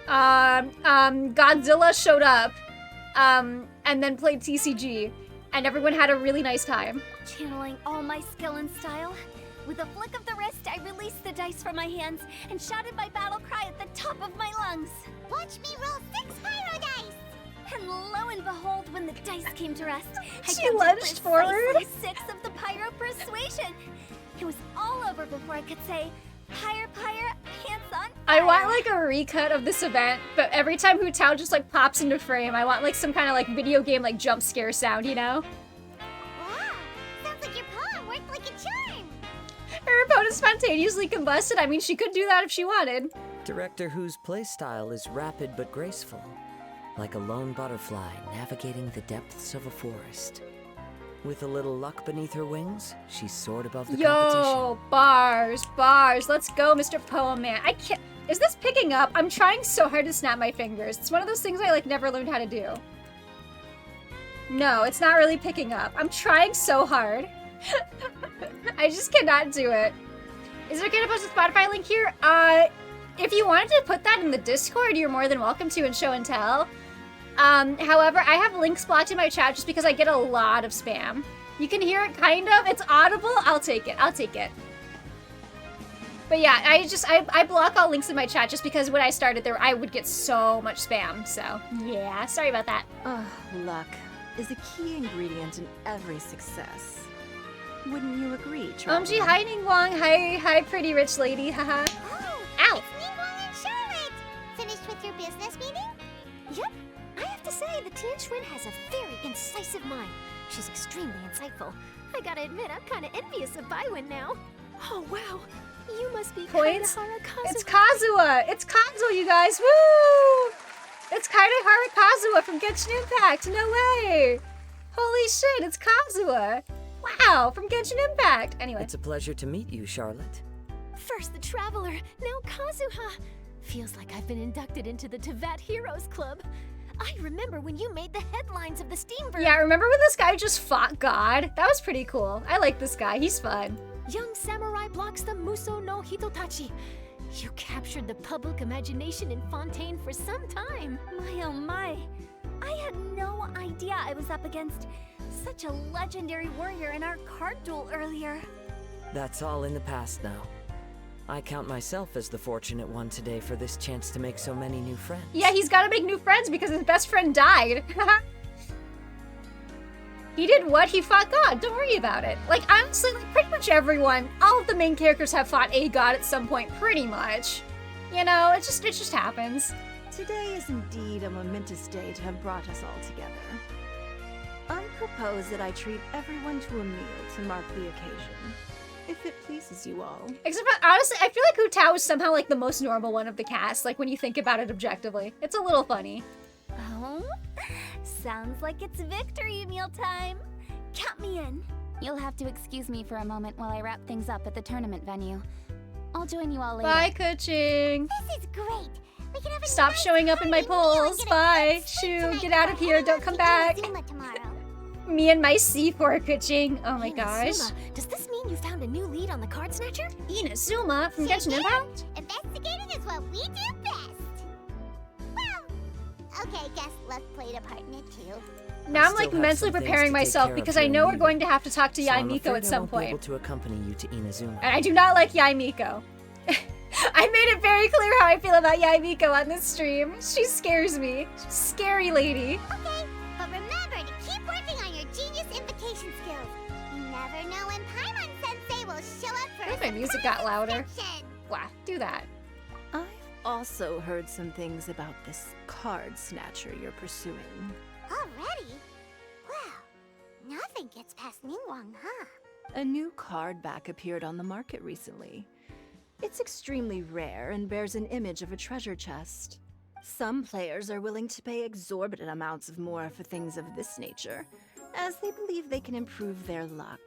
Godzilla showed up, and then played TCG, and everyone had a really nice time. Channeling all my skill and style, with a flick of the wrist, I released the dice from my hands and shouted my battle cry at the top of my lungs. Watch me roll 6 pyro dice! And lo and behold, when the dice came to rest, I She counted lunged forward. precisely 6 of the pyro persuasion. It was all over before I could say, pyre, pants on fire. I want like a recut of this event, but every time Hu Tao just like pops into frame, I want like some kind of like video game like jump scare sound, you know? Wow, sounds like your poem worked like a charm! Her opponent spontaneously combusted. I mean, she could do that if she wanted. Director Who's playstyle is rapid but graceful, like a lone butterfly navigating the depths of a forest. With a little luck beneath her wings, she soared above the competition. Yo, bars. Let's go, Mr. Poem Man. I can't. Is this picking up? I'm trying so hard to snap my fingers. It's one of those things I like never learned how to do. No, it's not really picking up. I'm trying so hard. I just cannot do it. Is it okay to post a Spotify link here? If you wanted to put that in the Discord, you're more than welcome to in show and tell. However, I have links blocked in my chat just because I get a lot of spam. You can hear it kind of. It's audible. I'll take it. But yeah, I block all links in my chat just because when I started there, I would get so much spam. So yeah, sorry about that. Oh, luck is a key ingredient in every success. Wouldn't you agree, Traveler? OMG, hi Ningguang. Hi pretty rich lady. Haha. Oh, Ow. it's Ningguang and Charlotte! Finished with your business meeting? Yep. I have to say, the Tianquan has a very incisive mind. She's extremely insightful. I gotta admit, I'm kinda envious of Baiwen now. Oh, wow. You must be Points. Kaedehara Kazuha. It's Kazuha. It's Kazuha, you guys. Woo! It's Kaedehara Kazuha from Genshin Impact. No way. Holy shit, it's Kazuha. Wow, from Genshin Impact. Anyway. It's a pleasure to meet you, Charlotte. First the Traveler, now Kazuha. Feels like I've been inducted into the Tevat Heroes Club. I remember when you made the headlines of the Steambird. Yeah, remember when this guy just fought God? That was pretty cool. I like this guy. He's fun. Young samurai blocks the Muso no Hitotachi. You captured the public imagination in Fontaine for some time. My oh my. I had no idea I was up against such a legendary warrior in our card duel earlier. That's all in the past now. I count myself as the fortunate one today for this chance to make so many new friends. Yeah, he's got to make new friends because his best friend died. He did what? He fought God. Don't worry about it. Like, honestly, like, pretty much everyone, all of the main characters have fought a god at some point, pretty much. You know, it just happens. Today is indeed a momentous day to have brought us all together. I propose that I treat everyone to a meal to mark the occasion, if it pleases you all. Except for, honestly, I feel like Hu Tao is somehow like the most normal one of the cast, like when you think about it objectively. It's a little funny. Oh, sounds like it's victory meal time. Count me in. You'll have to excuse me for a moment while I wrap things up at the tournament venue. I'll join you all later. Bye, coaching. This is great. We can have a Stop nice showing up in my hearty meal and polls. get a Bye. good sleep Shoo, tonight get out of before here. heading Don't on come to back. Zuma tomorrow. Me and my C4 kuching. Oh my gosh. Inazuma, does this mean you found a new lead on the card snatcher? Inazuma from Genshin Impact? Investigating is what we do best. Well, okay, guess luck played a part in it too. Now I'm like mentally preparing myself because I know we're going to have to talk to Yae Miko at some point. Able to accompany you to Inazuma. And I do not like Yae Miko. I made it very clear how I feel about Yae Miko on this stream. She scares me. She's a scary lady. Okay, but remember to keep working on your genius invocation skills. You never know when Paimon-sensei will show up for I think my music got louder. inspection. Wow, do that. I've also heard some things about this card snatcher you're pursuing. Already? Wow, nothing gets past Ningguang, huh? A new card back appeared on the market recently. It's extremely rare and bears an image of a treasure chest. Some players are willing to pay exorbitant amounts of more for things of this nature, as they believe they can improve their luck.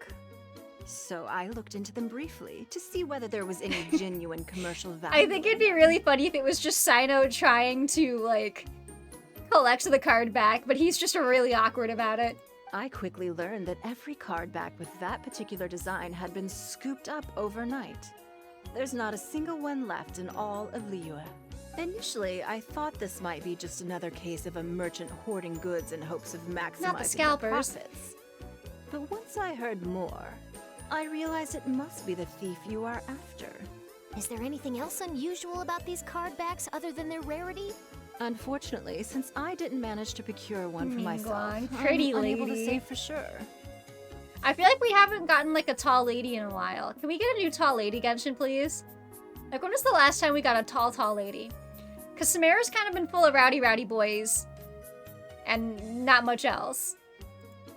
So I looked into them briefly to see whether there was any genuine commercial value. I think it'd be really funny if it was just Sino trying to, like, collect the card back, but he's just really awkward about it. I quickly learned that every card back with that particular design had been scooped up overnight. There's not a single one left in all of Liyue. Initially, I thought this might be just another case of a merchant hoarding goods in hopes of maximizing Not the scalpers. profits. But once I heard more, I realized it must be the thief you are after. Is there anything else unusual about these card backs other than their rarity? Unfortunately, since I didn't manage to procure one for myself, pretty I'm unable to lady. say for sure. I feel like we haven't gotten, like, a tall lady in a while. Can we get a new tall lady, Genshin, please? Like, when was the last time we got a tall lady? Because Samara's kind of been full of rowdy boys. And not much else.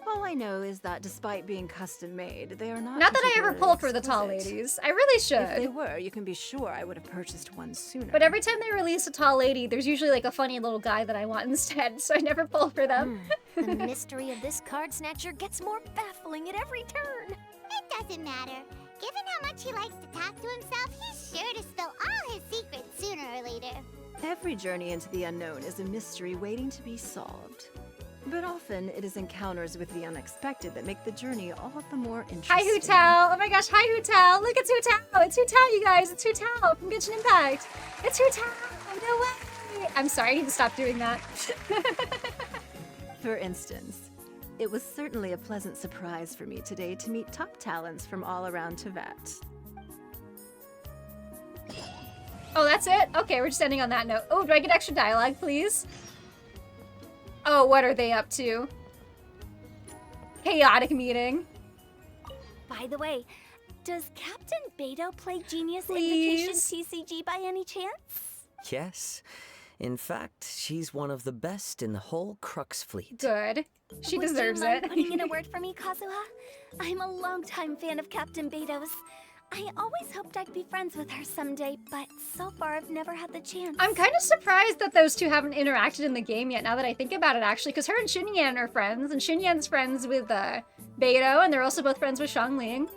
All I know is that despite being custom-made, they are not Not that I ever particularly pull for the tall exquisite. ladies. I really should. If they were, you can be sure I would have purchased one sooner. But every time they release a tall lady, there's usually like a funny little guy that I want instead, so I never pull for them. The mystery of this card snatcher gets more baffling at every turn. It doesn't matter. Given how much he likes to talk to himself, he's sure to spill all his secrets sooner or later. Every journey into the unknown is a mystery waiting to be solved. But often, it is encounters with the unexpected that make the journey all the more interesting. Hi, Hu Tao! Oh my gosh, hi, Hu Tao! Look, it's Hu Tao! It's Hu Tao, you guys! It's Hu Tao from Genshin Impact! It's Hu Tao! No way! I'm sorry, I need to stop doing that. For instance, it was certainly a pleasant surprise for me today to meet top talents from all around Tibet. Oh, that's it? Okay, we're just ending on that note. Oh, do I get extra dialogue, please? Oh, what are they up to? Chaotic meeting. By the way, does Captain Beto play Genius Please? Invocation TCG by any chance? Yes. In fact, she's one of the best in the whole Crux fleet. Good. She Would deserves you mind it. putting in a word for me, Kazuha? I'm a longtime fan of Captain Beto's. I always hoped I'd be friends with her someday, but so far I've never had the chance. I'm kind of surprised that those two haven't interacted in the game yet, now that I think about it, actually, because her and Xinyan are friends, and Xinyan's friends with Beto, and they're also both friends with Xiangling.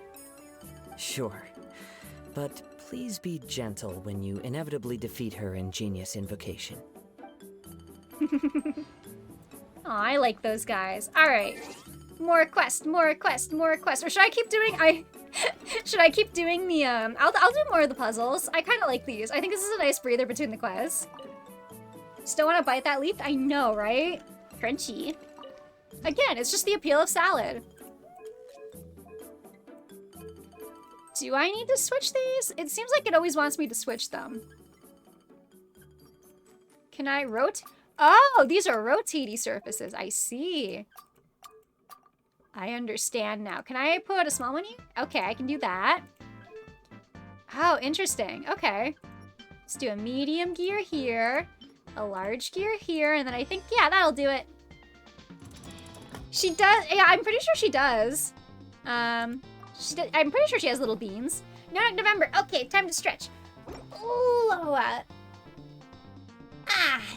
Sure. But please be gentle when you inevitably defeat her in Genius Invocation. Aw, I like those guys. Alright. More quest, more quest, more quest. Or should I keep doing should I keep doing the I'll do more of the puzzles. I kinda like these. I think this is a nice breather between the quests. Still wanna bite that leaf? I know, right? Crunchy. Again, it's just the appeal of salad. Do I need to switch these? It seems like it always wants me to switch them. Can I rotate? Oh, these are rotatey surfaces. I see. I understand now. Can I put a small one here? Okay, I can do that. Oh, interesting. Okay. Let's do a medium gear here, a large gear here, and then I think, yeah, that'll do it. She does. Yeah, I'm pretty sure she does. I'm pretty sure she has little beans. No, November. Okay, time to stretch. Ooh,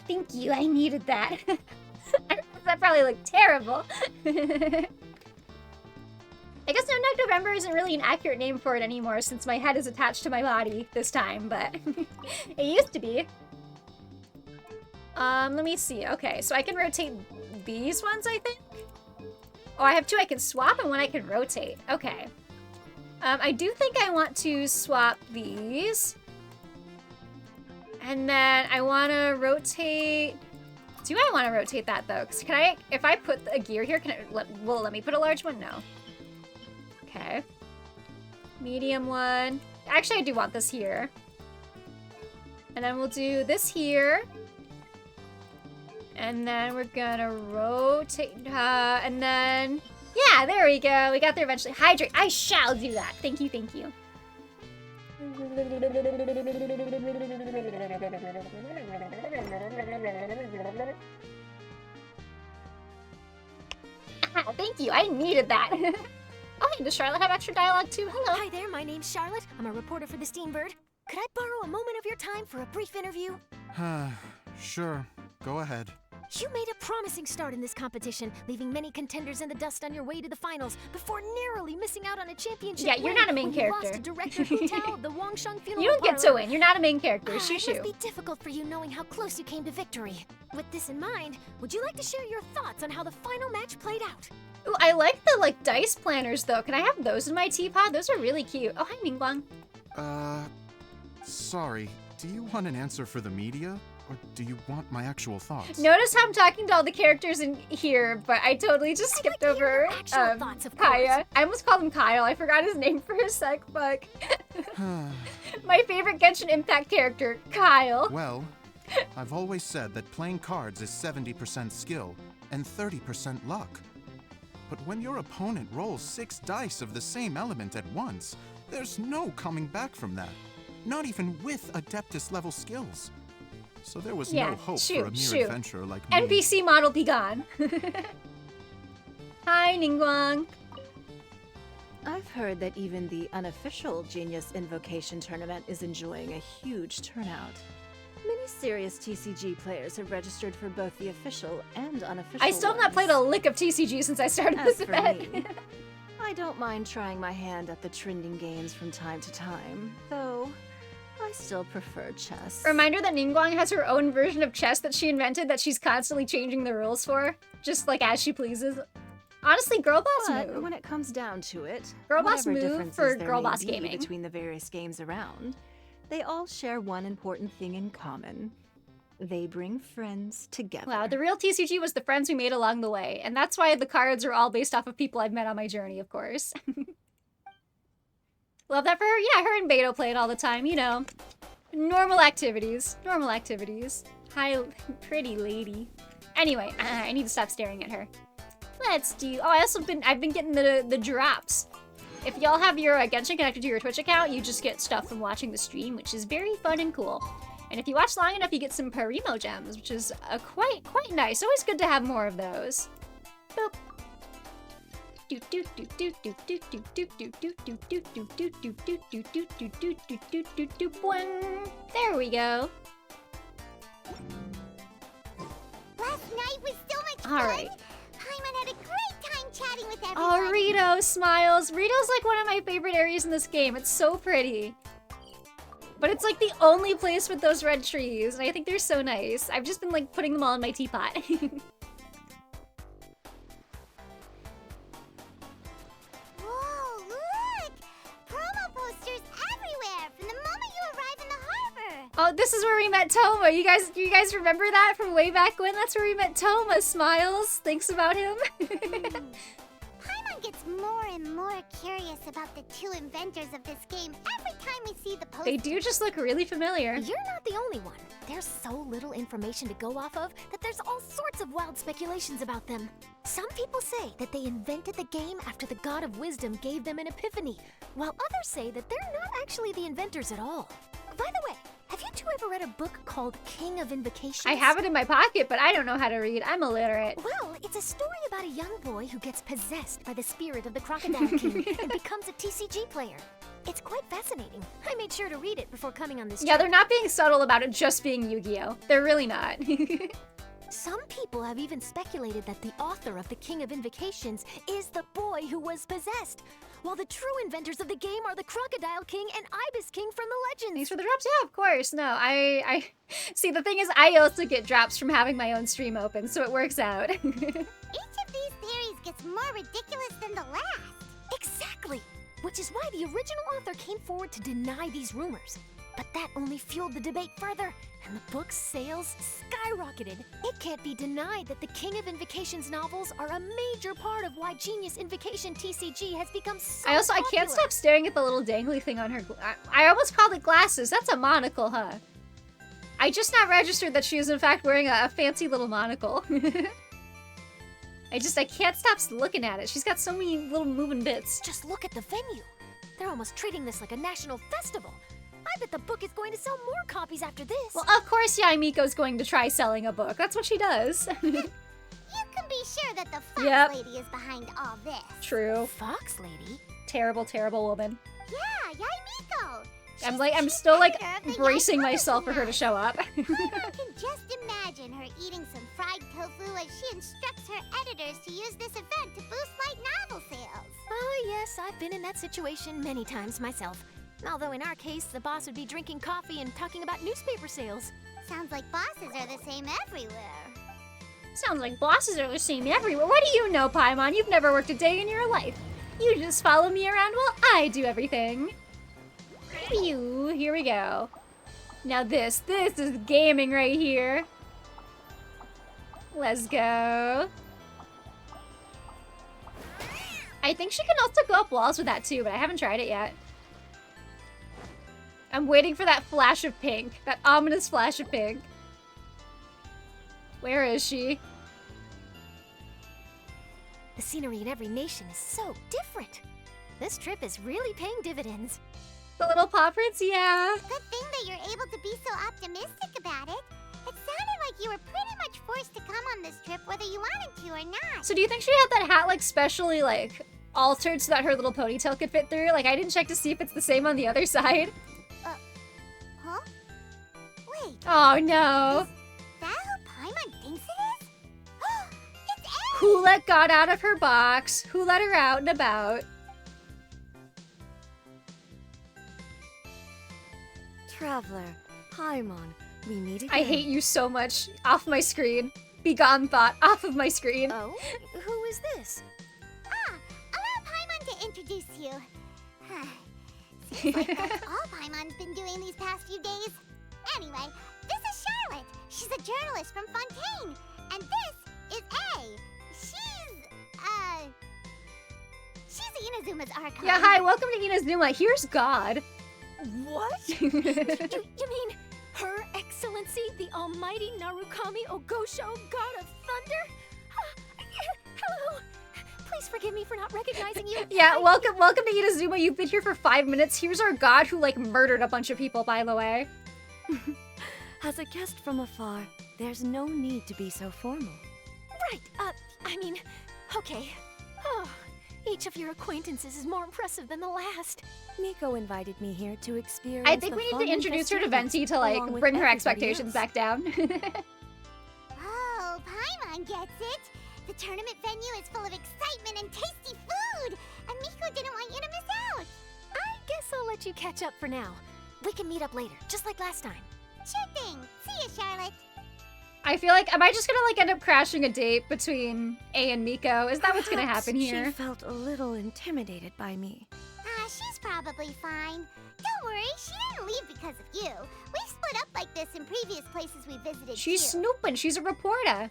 thank you. I needed that. That probably looked terrible. I guess no, November isn't really an accurate name for it anymore since my head is attached to my body this time, but it used to be. Let me see. Okay, so I can rotate these ones, I think. Oh, I have two I can swap and one I can rotate. Okay. I do think I want to swap these. And then I want to rotate... Do I want to rotate that, though? Because can I... If I put a gear here, can it... Will it let me put a large one? No. Okay. Medium one. Actually, I do want this here. And then we'll do this here. And then we're gonna rotate... and then... Yeah, there we go. We got there eventually. Hydrate. I shall do that. Thank you, thank you. Thank you. I needed that. Oh, hey, does Charlotte have extra dialogue too? Hello. Hi there, my name's Charlotte. I'm a reporter for the Steambird. Could I borrow a moment of your time for a brief interview? Sure. Go ahead. You made a promising start in this competition, leaving many contenders in the dust on your way to the finals before narrowly missing out on a championship. Yeah, you're not a main when character. You lost to Director Hu Tao of the Wangsheng Funeral You don't get to Parlor. win. You're not a main character. Shoo It shoo. must be difficult for you knowing how close you came to victory. With this in mind, would you like to share your thoughts on how the final match played out? Ooh, I like the dice planners though. Can I have those in my teapot? Those are really cute. Oh, hi, Ningguang. Sorry. Do you want an answer for the media? Or do you want my actual thoughts? Notice how I'm talking to all the characters in here, but I totally just skipped over thoughts, of Kaya. I almost called him Kyle. I forgot his name for a sec. Fuck. My favorite Genshin Impact character, Kyle. Well, I've always said that playing cards is 70% skill and 30% luck. But when your opponent rolls 6 dice of the same element at once, there's no coming back from that. Not even with Adeptus level skills. So there was no hope for a mere adventurer like me. NPC model be gone. Hi, Ningguang. I've heard that even the unofficial Genius Invocation Tournament is enjoying a huge turnout. Many serious TCG players have registered for both the official and unofficial I still have not ones. played a lick of TCG since I started As this for event. me, I don't mind trying my hand at the trending games from time to time, though I still prefer chess. Reminder that Ningguang has her own version of chess that she invented that she's constantly changing the rules for, just like as she pleases. Honestly, Girl Boss But move. when it comes down to it, Girl Boss whatever move differences for there Girl may Boss be gaming. between the various games around, they all share one important thing in common. They bring friends together. Wow, the real TCG was the friends we made along the way, and that's why the cards are all based off of people I've met on my journey, of course. Love that for her. Yeah, her and Beto play it all the time, you know. Normal activities. Normal activities. Hi, pretty lady. Anyway, I need to stop staring at her. Let's do... Oh, I've been getting the drops. If y'all have your Genshin connected to your Twitch account, you just get stuff from watching the stream, which is very fun and cool. And if you watch long enough, you get some Parimo gems, which is quite nice. Always good to have more of those. Boop. There we go. Last night was so much fun. All right. Paimon had a great time chatting with everyone. Oh, Rito smiles. Rito's like one of my favorite areas in this game. It's so pretty. But it's like the only place with those red trees, and I think they're so nice. I've just been like putting them all in my teapot. Whoa, look! Promo posters everywhere from the moment you arrive in the harbor. Oh, this is where we met Toma. You guys remember that from way back when? That's where we met Toma. Smiles. Thinks about him. Paimon gets more and more curious about the two inventors of this game every time we see the posters. They do just look really familiar. You're not the only one. There's so little information to go off of that there's all sorts of wild speculations about them. Some people say that they invented the game after the God of Wisdom gave them an epiphany, while others say that they're not actually the inventors at all. By the way, have you two ever read a book called King of Invocations? I have it in my pocket, but I don't know how to read. I'm illiterate. Well, it's a story about a young boy who gets possessed by the spirit of the Crocodile King and becomes a TCG player. It's quite fascinating. I made sure to read it before coming on this Yeah, trip. they're not being subtle about it just being Yu-Gi-Oh! They're really not. Some people have even speculated that the author of the King of Invocations is the boy who was possessed, while the true inventors of the game are the Crocodile King and Ibis King from the legends. Thanks for the drops. Yeah, of course. No, I see, the thing is, I also get drops from having my own stream open, so it works out. Each of these theories gets that's more ridiculous than the last. Exactly! Which is why the original author came forward to deny these rumors. But that only fueled the debate further, and the book's sales skyrocketed. It can't be denied that the King of Invocations novels are a major part of why Genius Invocation TCG has become so I popular. can't stop staring at the little dangly thing on her. I almost called it glasses. That's a monocle, huh? I just not registered that she is in fact wearing a fancy little monocle. I can't stop looking at it. She's got so many little moving bits. Just look at the venue. They're almost treating this like a national festival. I bet the book is going to sell more copies after this. Well, of course Yae Miko's going to try selling a book. That's what she does. You can be sure that the Fox Lady is behind all this. True. Fox Lady? Terrible, terrible woman. Yeah, Yae Miko. I'm still bracing myself for her to show up. Paimon can just imagine her eating some fried tofu as she instructs her editors to use this event to boost light novel sales. Oh yes, I've been in that situation many times myself. Although in our case, the boss would be drinking coffee and talking about newspaper sales. Sounds like bosses are the same everywhere. Sounds like bosses are the same everywhere. What do you know, Paimon? You've never worked a day in your life. You just follow me around while I do everything. Phew, here we go. Now this is gaming right here. Let's go. I think she can also go up walls with that too, but I haven't tried it yet. I'm waiting for that flash of pink. That ominous flash of pink. Where is she? The scenery in every nation is so different. This trip is really paying dividends. The little paw prints, yeah. Good thing that you're able to be so optimistic about it. It sounded like you were pretty much forced to come on this trip whether you wanted to or not. So do you think she had that hat specially altered so that her little ponytail could fit through? I didn't check to see if it's the same on the other side. Huh? Wait. Oh no. Is that who Paimon thinks it is? It's A! Who let God out of her box? Who let her out and about? Traveler, Paimon, we meet again. I hate you so much. Off my screen. Begone thought. Off of my screen. Oh? Who is this? Allow Paimon to introduce you. Seems like that's all Paimon's been doing these past few days. Anyway, this is Charlotte. She's a journalist from Fontaine. And this is A. She's Inazuma's archive. Yeah, hi, welcome to Inazuma. Here's God. What? you mean Her Excellency, the Almighty Narukami Ogosho, God of Thunder? Hello. Please forgive me for not recognizing you. Yeah, welcome to Inazuma. You've been here for 5 minutes. Here's our God who murdered a bunch of people, by the way. As a guest from afar, there's no need to be so formal. Right, okay. Oh, each of your acquaintances is more impressive than the last. Miko invited me here to experience. I think we need to introduce her to Venti to bring her expectations back down. Oh, Paimon gets it. The tournament venue is full of excitement and tasty food, and Miko didn't want you to miss out. I guess I'll let you catch up for now. We can meet up later, just like last time. Sure thing. See you, Charlotte. I feel am I just gonna end up crashing a date between A and Miko? Is that what's gonna happen here? She felt a little intimidated by me. She's probably fine. Don't worry, she didn't leave because of you. We've split up like this in previous places we visited She's too. snooping. She's a reporter.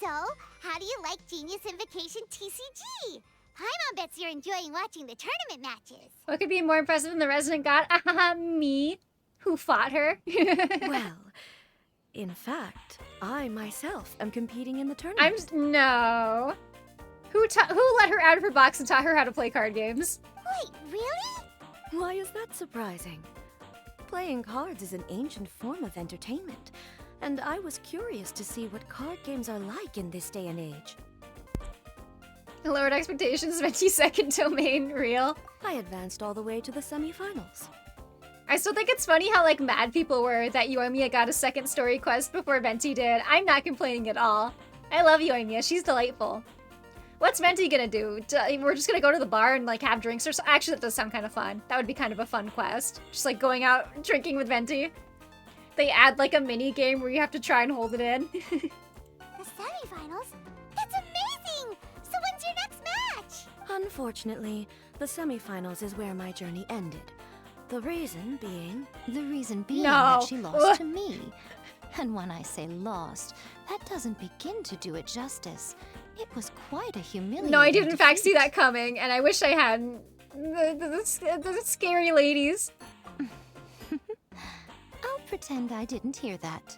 So, how do you like Genius Invocation TCG? Paimon bets you're enjoying watching the tournament matches. What could be more impressive than the resident god? Me, who fought her. Well, in fact, I myself am competing in the tournament. No. Who let her out of her box and taught her how to play card games? Wait, really? Why is that surprising? Playing cards is an ancient form of entertainment, and I was curious to see what card games are like in this day and age. Lowered expectations, Venti second domain, real. I advanced all the way to the semifinals. I still think it's funny how mad people were that Yoimiya got a second story quest before Venti did. I'm not complaining at all. I love Yoimiya, she's delightful. What's Venti gonna do? We're just gonna go to the bar and have drinks or so? Actually, that does sound kind of fun. That would be kind of a fun quest. Just going out drinking with Venti. They add a mini game where you have to try and hold it in. The semifinals? That's amazing! So Unfortunately, the semifinals is where my journey ended. The reason being... No. that she lost to me. And when I say lost, that doesn't begin to do it justice. It was quite a humiliating No, I did in fact see defeat. that coming, and I wish I hadn't. The scary ladies. I'll pretend I didn't hear that.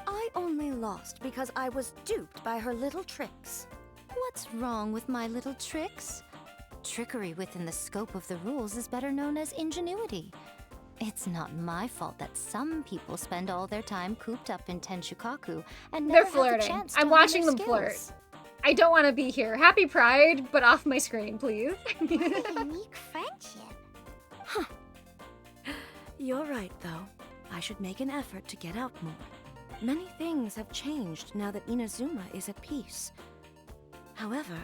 I only lost because I was duped by her little tricks. What's wrong with my little tricks? Trickery within the scope of the rules is better known as ingenuity. It's not my fault that some people spend all their time cooped up in Tenshukaku and They're never have the flirting. chance to I'm hone watching their them flirt. skills. I don't want to be here. Happy Pride, but off my screen, please. What a unique friendship. You're right, though. I should make an effort to get out more. Many things have changed now that Inazuma is at peace. However,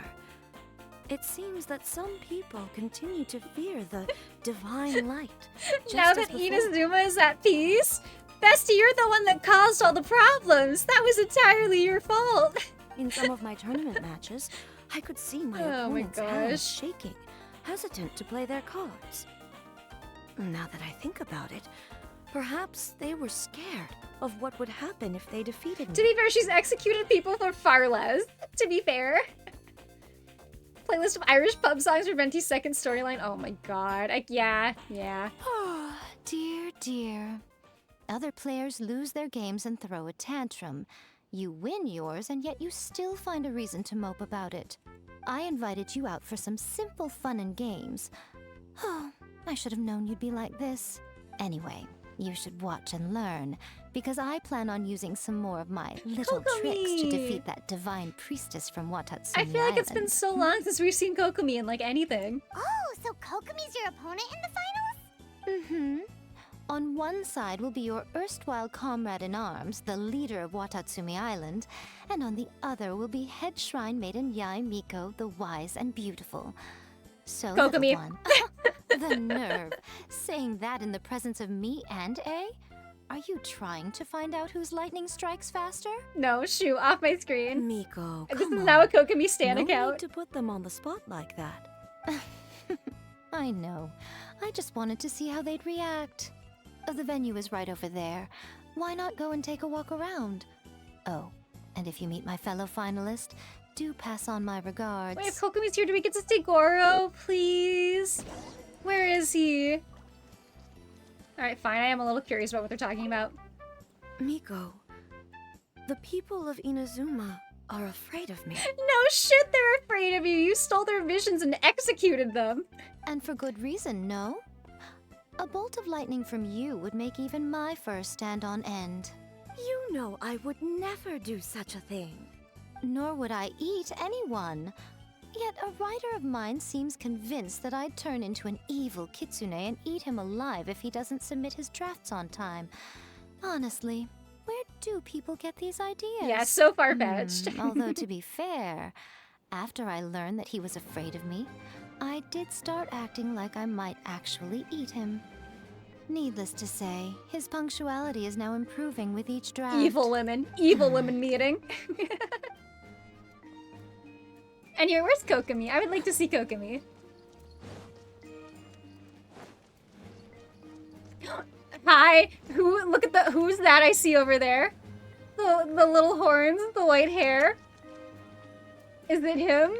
it seems that some people continue to fear the divine light. Now that Inazuma is at peace, Bestie, you're the one that caused all the problems. That was entirely your fault. In some of my tournament matches, I could see my Oh my opponent's hands gosh. shaking, hesitant to play their cards. Now that I think about it, perhaps they were scared of what would happen if they defeated me. To be fair, she's executed people for far less. To be fair. Playlist of Irish pub songs for Venti's second storyline. Oh my god. Yeah. Oh, dear, dear. Other players lose their games and throw a tantrum. You win yours, and yet you still find a reason to mope about it. I invited you out for some simple fun and games. Oh, I should have known you'd be like this. Anyway, you should watch and learn, because I plan on using some more of my little tricks to Kokomi! defeat that divine priestess from Watatsumi I feel like it's been Island. so long since we've seen Kokomi in like anything. Oh, so Kokomi's your opponent in the finals? Mm-hmm. On one side will be your erstwhile comrade in arms, the leader of Watatsumi Island, and on the other will be head shrine maiden Yai Miko, the wise and beautiful. So, Kokomi. little one, the nerve, saying that in the presence of me and A? Are you trying to find out whose lightning strikes faster? No, shoot, off my screen. Miko, This come is on. now a Kokomi stan No account. need to put them on the spot like that. I know. I just wanted to see how they'd react. The venue is right over there. Why not go and take a walk around? Oh, and if you meet my fellow finalist, do pass on my regards. Wait, if Kokomi's here, do we get to see Goro, please? Where is he? Alright, fine. I am a little curious about what they're talking about. Miko, the people of Inazuma are afraid of me. No shit, they're afraid of you. You stole their visions and executed them. And for good reason, no? A bolt of lightning from you would make even my fur stand on end. You know I would never do such a thing. Nor would I eat anyone. Yet a writer of mine seems convinced that I'd turn into an evil kitsune and eat him alive if he doesn't submit his drafts on time. Honestly, where do people get these ideas? Yeah, so far-fetched. Although, to be fair, after I learned that he was afraid of me, I did start acting like I might actually eat him. Needless to say, his punctuality is now improving with each draft. Evil women meeting. Anyway, where's Kokomi? I would like to see Kokomi. Hi. Look at who's that I see over there? The little horns, the white hair. Is it him?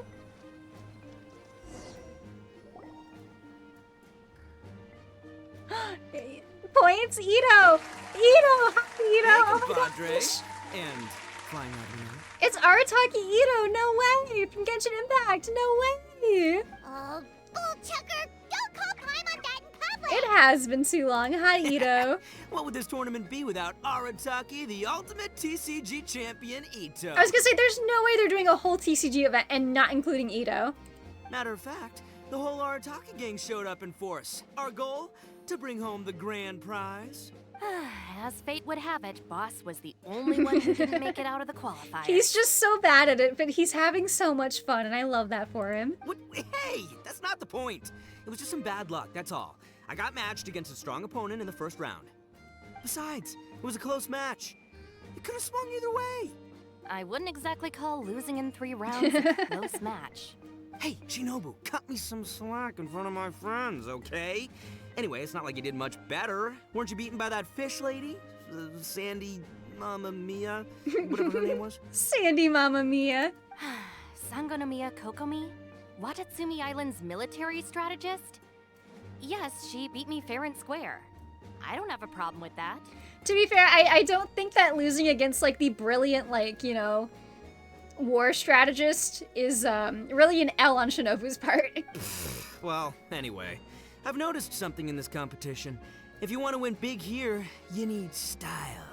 Points, Ito! Ito! Ito! Oh my Compadre. gosh. And flying out now. It's Arataki Ito! No way! From Genshin Impact! No way! Oh, bull chucker! Don't call time on that in public! It has been too long. Hi, Ito. What would this tournament be without Arataki, the ultimate TCG champion, Ito? I was gonna say, there's no way they're doing a whole TCG event and not including Ito. Matter of fact, the whole Arataki gang showed up in force. Our goal? To bring home the grand prize. As fate would have it, Boss was the only one who didn't make it out of the qualifiers. He's just so bad at it, but he's having so much fun, and I love that for him. Hey, that's not the point. It was just some bad luck, that's all. I got matched against a strong opponent in the first round. Besides, it was a close match. It could have swung either way. I wouldn't exactly call losing in 3 rounds a close match. Hey, Shinobu, cut me some slack in front of my friends, okay? Anyway, it's not like you did much better. Weren't you beaten by that fish lady? Sandy Mamma Mia? Whatever her name was? Sandy Mamma Mia. Sangonomiya Kokomi? Watatsumi Island's military strategist? Yes, she beat me fair and square. I don't have a problem with that. To be fair, I don't think that losing against, like, the brilliant, like, you know, war strategist is really an L on Shinobu's part. Well, anyway, I've noticed something in this competition. If you want to win big here, you need style.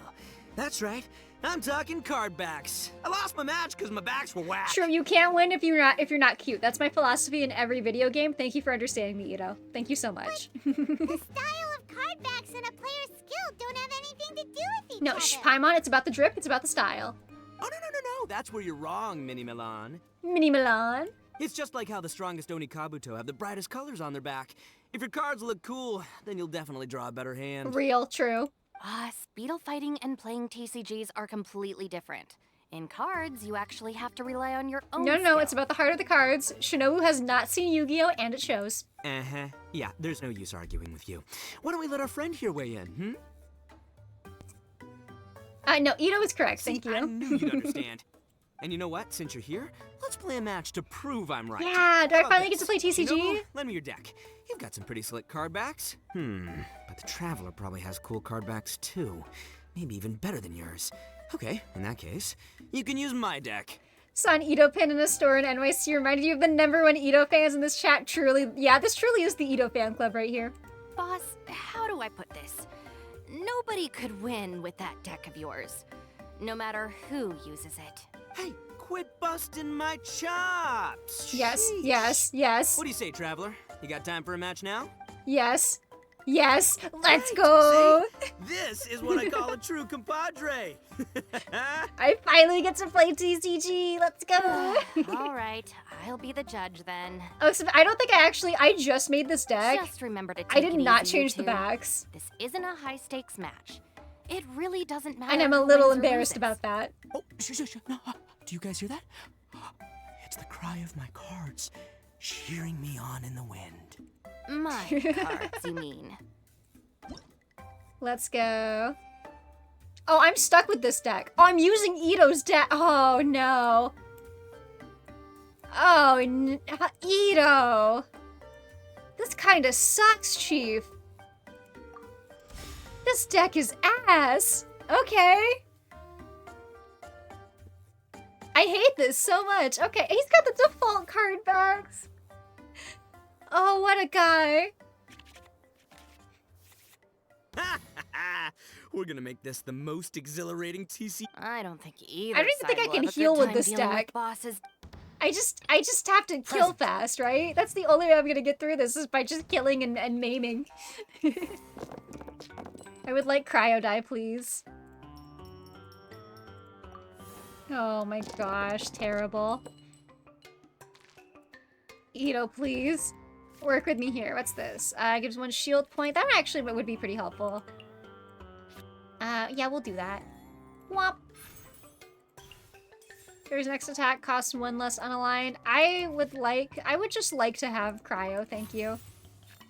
That's right, I'm talking card backs. I lost my match because my backs were whack. True, you can't win if you're not cute. That's my philosophy in every video game. Thank you for understanding me, Ito. Thank you so much. The style of card backs and a player's skill don't have anything to do with each No, other. Paimon, it's about the drip, it's about the style. Oh, no, that's where you're wrong, Mini Milan. Mini Milan. It's just like how the strongest Oni Kabuto have the brightest colors on their back. If your cards look cool, then you'll definitely draw a better hand. Real, true. Speedle fighting and playing TCGs are completely different. In cards, you actually have to rely on your own No, skill. it's about the heart of the cards. Shinobu has not seen Yu-Gi-Oh! And it shows. Uh-huh. Yeah, there's no use arguing with you. Why don't we let our friend here weigh in, No, Ito is correct, See, thank you. I knew you'd understand. And you know what? Since you're here, let's play a match to prove I'm right. Yeah, do I How about finally get this? to play TCG? Shinobu, lend me your deck. You've got some pretty slick card backs. But the Traveler probably has cool card backs too. Maybe even better than yours. Okay, in that case, you can use my deck. Saw an Ito pin in a store in NYC reminded you of the #1 Ito fans in this chat. Truly, yeah, this truly is the Ito fan club right here. Boss, how do I put this? Nobody could win with that deck of yours, no matter who uses it. Hey, quit busting my chops! Yes, Sheesh. yes. What do you say, Traveler? You got time for a match now? Yes, let's go! See? This is what I call a true compadre! I finally get to play TCG, let's go! All right, I'll be the judge then. Oh, so I don't think I just made this deck. Just remember to take I did it not easy, you change the two. backs. This isn't a high-stakes match. It really doesn't matter. And I'm a who little wins or embarrassed loses. about that. Oh, shh. No, do you guys hear that? It's the cry of my cards, cheering me on in the wind. My cards, you mean? Let's go. Oh, I'm stuck with this deck. Oh, I'm using Ito's deck. Oh, no. Oh, Ito. This kind of sucks, Chief. This deck is ass. Okay. I hate this so much. Okay, he's got the default card backs. Oh, what a guy. We're gonna make this the most exhilarating TC. I don't think either. I don't even think I can heal with this deck. Bosses. I just have to kill fast, right? That's the only way I'm gonna get through this is by just killing and maiming. I would like cryo die, please. Oh my gosh, terrible. Ito, please. Work with me here. What's this? Gives 1 shield point. That actually would be pretty helpful. Yeah, we'll do that. Womp. There's next attack, costs 1 less unaligned. I would just like to have cryo, thank you.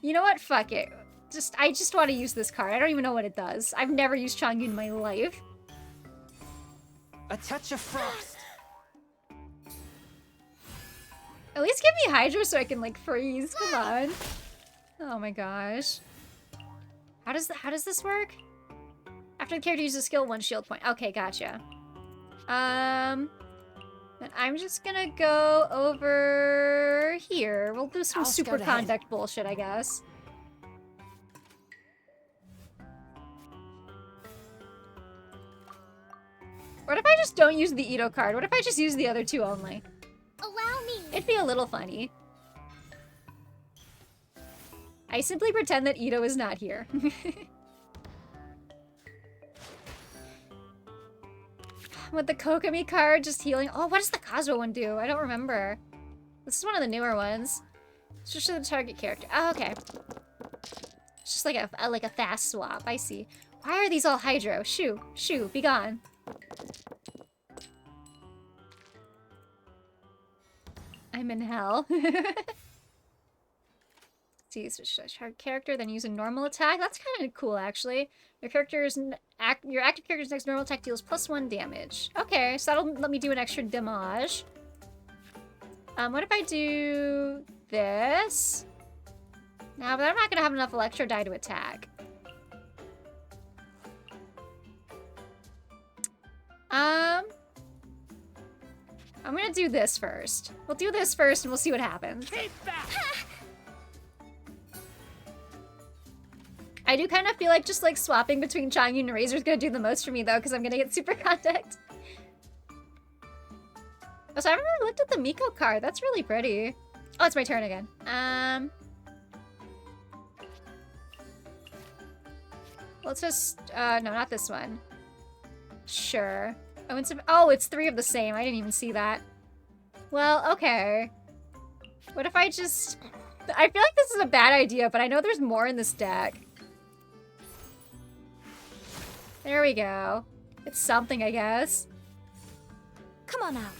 You know what? Fuck it. I just want to use this card. I don't even know what it does. I've never used Changyu in my life. A touch of frost. At least give me Hydro so I can, like, freeze. Come on. Oh my gosh. How does this work? After the character uses a skill, 1 shield point. Okay, gotcha. Then I'm just gonna go over here. We'll do some super conduct bullshit, I guess. What if I just don't use the Ito card? What if I just use the other 2 only? Allow me. It'd be a little funny. I simply pretend that Ito is not here. With the Kokomi card, just healing. Oh, what does the Kazuo one do? I don't remember. This is one of the newer ones. It's just the target character. Oh, okay. It's just like a fast swap. I see. Why are these all Hydro? Shoo, be gone. I'm in hell. See, switch hard character, then use a normal attack. That's kind of cool, actually. Your active character's next normal attack deals +1 damage. Okay, so that'll let me do an extra damage. What if I do this? No, but I'm not gonna have enough electro die to attack. I'm gonna do this first. We'll do this first and we'll see what happens. I do kind of feel like just like swapping between Changyun and Razor is gonna do the most for me though, because I'm gonna get super contact. Oh, so I haven't really looked at the Miko card. That's really pretty. Oh, it's my turn again. Let's just, no, not this one. Sure. Oh, it's 3 of the same. I didn't even see that. Well, okay. What if I just... I feel like this is a bad idea, but I know there's more in this deck. There we go. It's something, I guess. Come on out.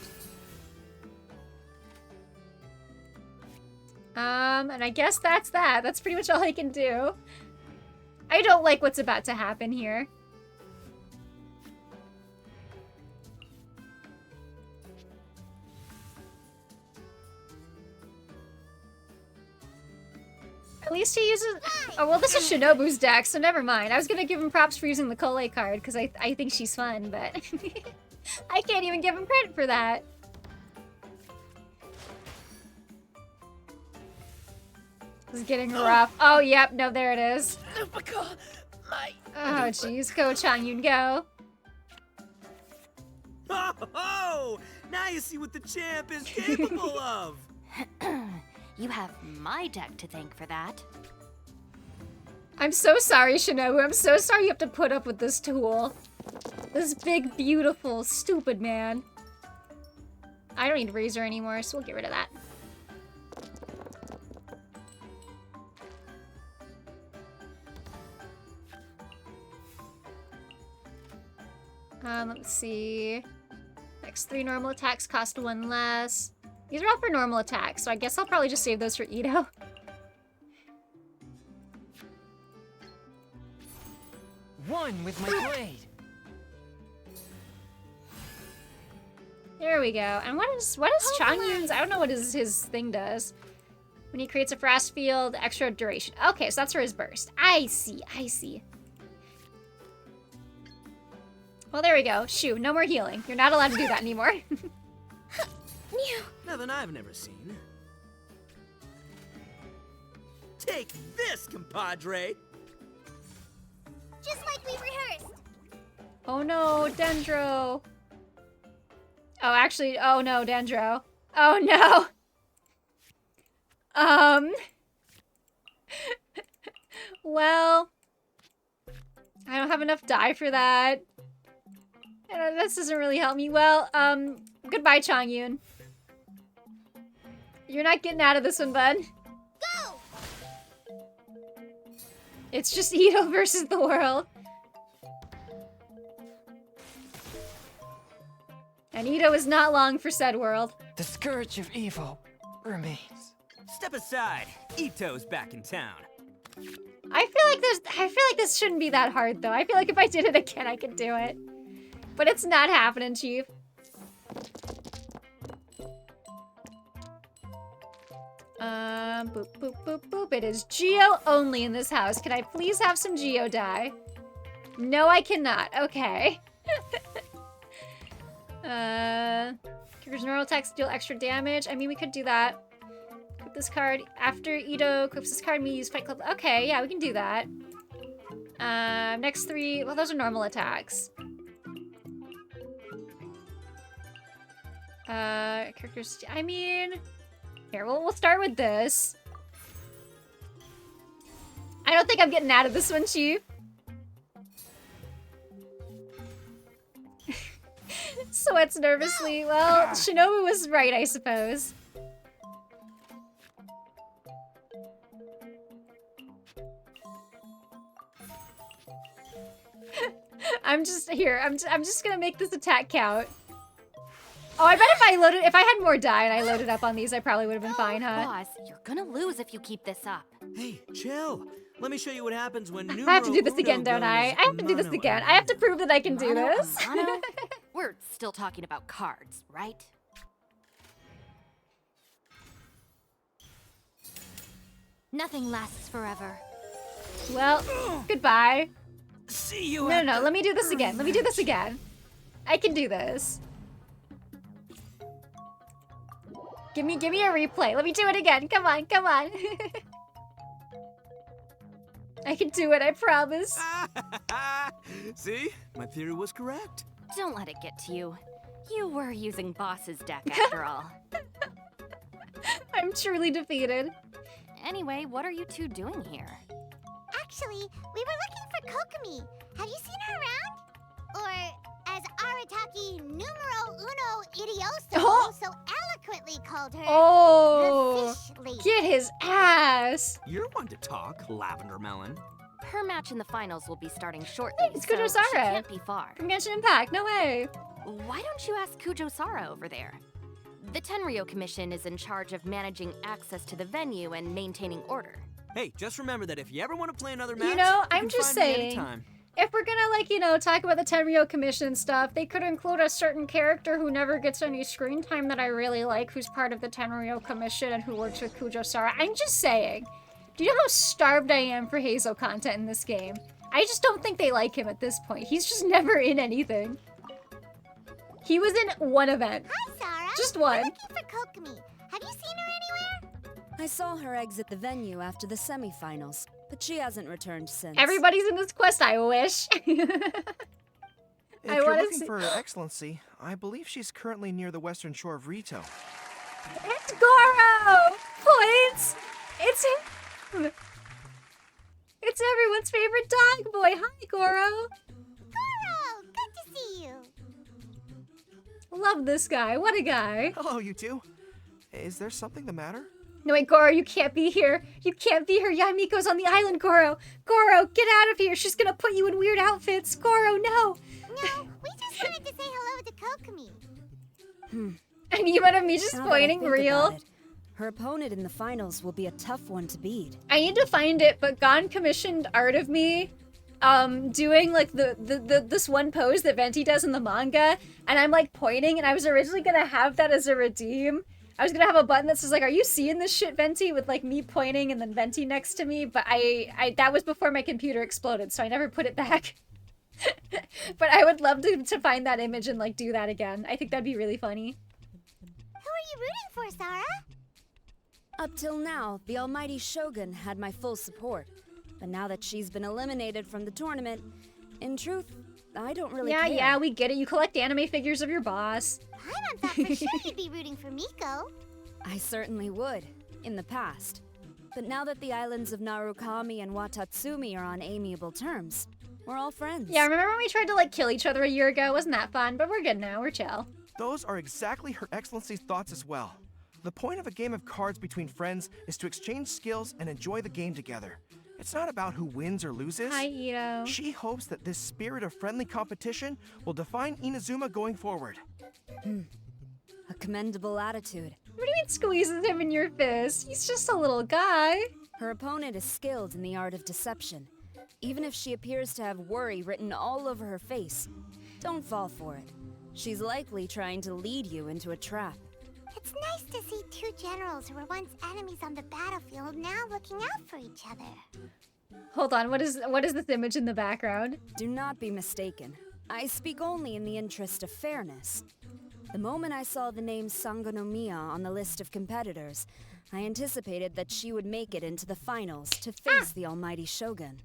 And I guess that's that. That's pretty much all I can do. I don't like what's about to happen here. At least he uses... Oh, well, this is Shinobu's deck, so never mind. I was gonna give him props for using the Kole card, because I think she's fun, but... I can't even give him credit for that. This is getting rough. Oh, yep. No, there it is. Oh, jeez. Go, Changyun, go. Oh, now you see what the champ is capable of. You have my deck to thank for that. I'm so sorry, Shinobu. I'm so sorry you have to put up with this tool. This big, beautiful, stupid man. I don't need Razor anymore, so we'll get rid of that. Let's see. Next 3 normal attacks cost 1 less. These are all for normal attacks, so I guess I'll probably just save those for Ito. One with my blade. There we go. And what is Changyun's? I don't know what his thing does. When he creates a frost field, extra duration. Okay, so that's for his burst. I see, I see. Well, there we go. Shoo, no more healing. You're not allowed to do that anymore. Nothing I've never seen. Take this, compadre. Just like we rehearsed. Oh no, Dendro. Oh, actually, oh no, Dendro. Oh no. Well, I don't have enough die for that. This doesn't really help me. Well, goodbye, Changyun. You're not getting out of this one, bud. Go! It's just Ito versus the world. And Ito is not long for said world. The scourge of evil remains. Step aside. Ito's back in town. I feel like this shouldn't be that hard though. I feel like if I did it again, I could do it. But it's not happening, Chief. Boop, boop, boop, boop. It is Geo only in this house. Can I please have some Geo die? No, I cannot. Okay. Triggers normal attacks, deal extra damage. I mean, we could do that. Equip this card. After Ito equips this card, me use Fight Club. Okay, yeah, we can do that. Next 3, well, those are normal attacks. Characters, I mean... Here, we'll start with this. I don't think I'm getting out of this one, Chief. Sweats nervously. Well, Shinobu was right, I suppose. I'm just gonna make this attack count. Oh, I bet if I had more dye and I loaded up on these, I probably would have been fine, huh? Boss, you're gonna lose if you keep this up. Hey, chill. Let me show you what happens when I have to do this again, don't I? I have to do this again. I have to prove that I can do this. We're still talking about cards, right? Nothing lasts forever. Well, goodbye. See you. No, let me do this again. Let me do this again. I can do this. Give me a replay. Let me do it again. Come on, come on. I can do it, I promise. See? My theory was correct. Don't let it get to you. You were using Boss's deck after all. I'm truly defeated. Anyway, what are you two doing here? Actually, we were looking for Kokomi. Have you seen her around? Or, as Arataki numero uno idioso so eloquently called her, Oh, the fish lady. get his ass. You're one to talk, Lavender Melon. Her match in the finals will be starting shortly, It's so Kujo she Sara can't be far. from Genshin Impact. No way. Why don't you ask Kujo Sara over there? The Tenryo Commission is in charge of managing access to the venue and maintaining order. Hey, just remember that if you ever want to play another match, You know, you I'm can just find me saying, anytime. if we're gonna, like, you know, talk about the Tenryo Commission stuff, they could include a certain character who never gets any screen time that I really like, who's part of the Tenryo Commission and who works with Kujo Sara. I'm just saying. Do you know how starved I am for Hazel content in this game? I just don't think they like him at this point. He's just never in anything. He was in one event. Hi, Sara. Just one. We're looking for Kokomi. Have you seen her anywhere? I saw her exit the venue after the semifinals, but she hasn't returned since. Everybody's in this quest, I wish. If you're looking for Her Excellency, I believe she's currently near the western shore of Rito. It's Goro! Points! It's him! It's everyone's favorite dog boy. Hi, Goro! Goro, good to see you. Love this guy. What a guy. Hello, you two. Is there something the matter? No, wait, Goro, you can't be here. You can't be here. Yamiko's on the island, Goro. Goro, get out of here. She's gonna put you in weird outfits. Goro, no. No, we just wanted to say hello to Kokomi. And you of me just Now that I pointing think real. about it, her opponent in the finals will be a tough one to beat. I need to find it, but Gon commissioned art of me doing like this one pose that Venti does in the manga, and I'm like pointing, and I was originally gonna have that as a redeem. I was gonna have a button that says like, "Are you seeing this shit, Venti?" with like me pointing and then Venti next to me, but I that was before my computer exploded, so I never put it back. But I would love to find that image and like do that again. I think that'd be really funny. Who are you rooting for, Sara? Up till now, the almighty Shogun had my full support. But now that she's been eliminated from the tournament, in truth, I don't really care. Yeah, we get it. You collect anime figures of your boss. Paimon thought for sure you'd be rooting for Miko. I certainly would, in the past. But now that the islands of Narukami and Watatsumi are on amiable terms, we're all friends. Yeah, remember when we tried to like kill each other a year ago? Wasn't that fun? But we're good now. We're chill. Those are exactly Her Excellency's thoughts as well. The point of a game of cards between friends is to exchange skills and enjoy the game together. It's not about who wins or loses. Hi, Ito. She hopes that this spirit of friendly competition will define Inazuma going forward. A commendable attitude. What do you mean squeezes him in your fist? He's just a little guy. Her opponent is skilled in the art of deception. Even if she appears to have worry written all over her face, don't fall for it. She's likely trying to lead you into a trap. It's nice to see two generals who were once enemies on the battlefield now looking out for each other. Hold on, what is this image in the background? Do not be mistaken. I speak only in the interest of fairness. The moment I saw the name Sangonomiya on the list of competitors, I anticipated that she would make it into the finals to face the almighty Shogun.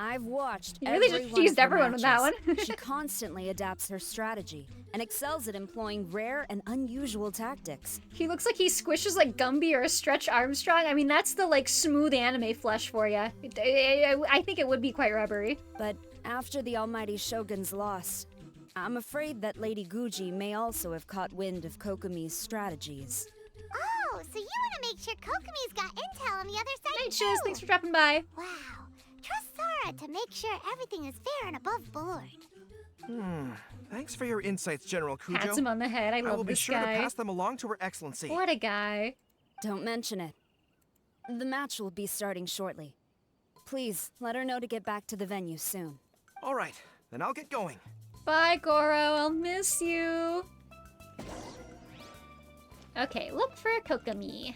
I've watched You really every just one teased of her everyone with that matches. one. She constantly adapts her strategy and excels at employing rare and unusual tactics. He looks like he squishes like Gumby or a Stretch Armstrong. I mean, that's the like smooth anime flesh for you. I think it would be quite rubbery. But after the almighty Shogun's loss, I'm afraid that Lady Guji may also have caught wind of Kokomi's strategies. Oh, so you want to make sure Kokomi's got intel on the other side Hey, too? Chiz, thanks for dropping by. Wow. Trust Sara to make sure everything is fair and above board. Thanks for your insights, General Cujo. Pats him on the head. I will love be this sure guy. to pass them along to Her Excellency. What a guy. Don't mention it. The match will be starting shortly. Please, let her know to get back to the venue soon. All right, then I'll get going. Bye, Goro. I'll miss you. Okay, look for Kokomi.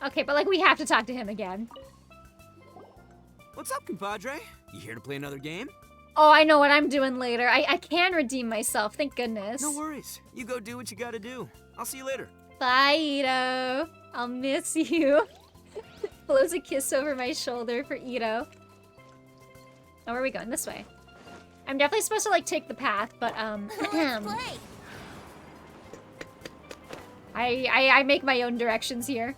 Okay, but like we have to talk to him again. What's up, compadre? You here to play another game? Oh, I know what I'm doing later. I can redeem myself, thank goodness. No worries. You go do what you gotta do. I'll see you later. Bye, Ito. I'll miss you. Blows a kiss over my shoulder for Ito. Oh, where are we going? This way. I'm definitely supposed to like take the path, but I make my own directions here.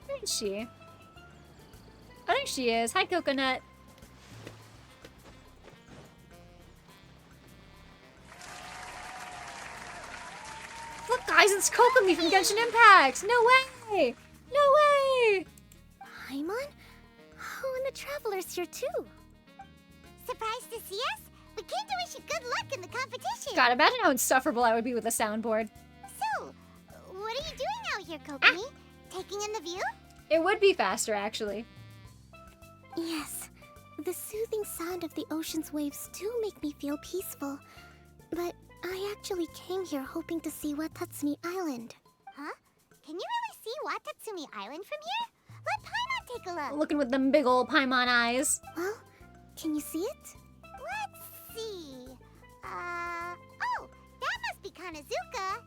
Where is she? I think she is. Hi, Coconut. Look, guys, it's Kokomi from Genshin Impact. No way! No way! Paimon? Oh, and the Traveler's here too. Surprised to see us? We came to wish you good luck in the competition. God, imagine how insufferable I would be with a soundboard. So, what are you doing out here, Kokomi? Taking in the view? It would be faster, actually. Yes. The soothing sound of the ocean's waves do make me feel peaceful. But I actually came here hoping to see Watatsumi Island. Huh? Can you really see Watatsumi Island from here? Let Paimon take a look. Looking with them big old Paimon eyes. Well, can you see it? Let's see. Oh, that must be Kanazuka.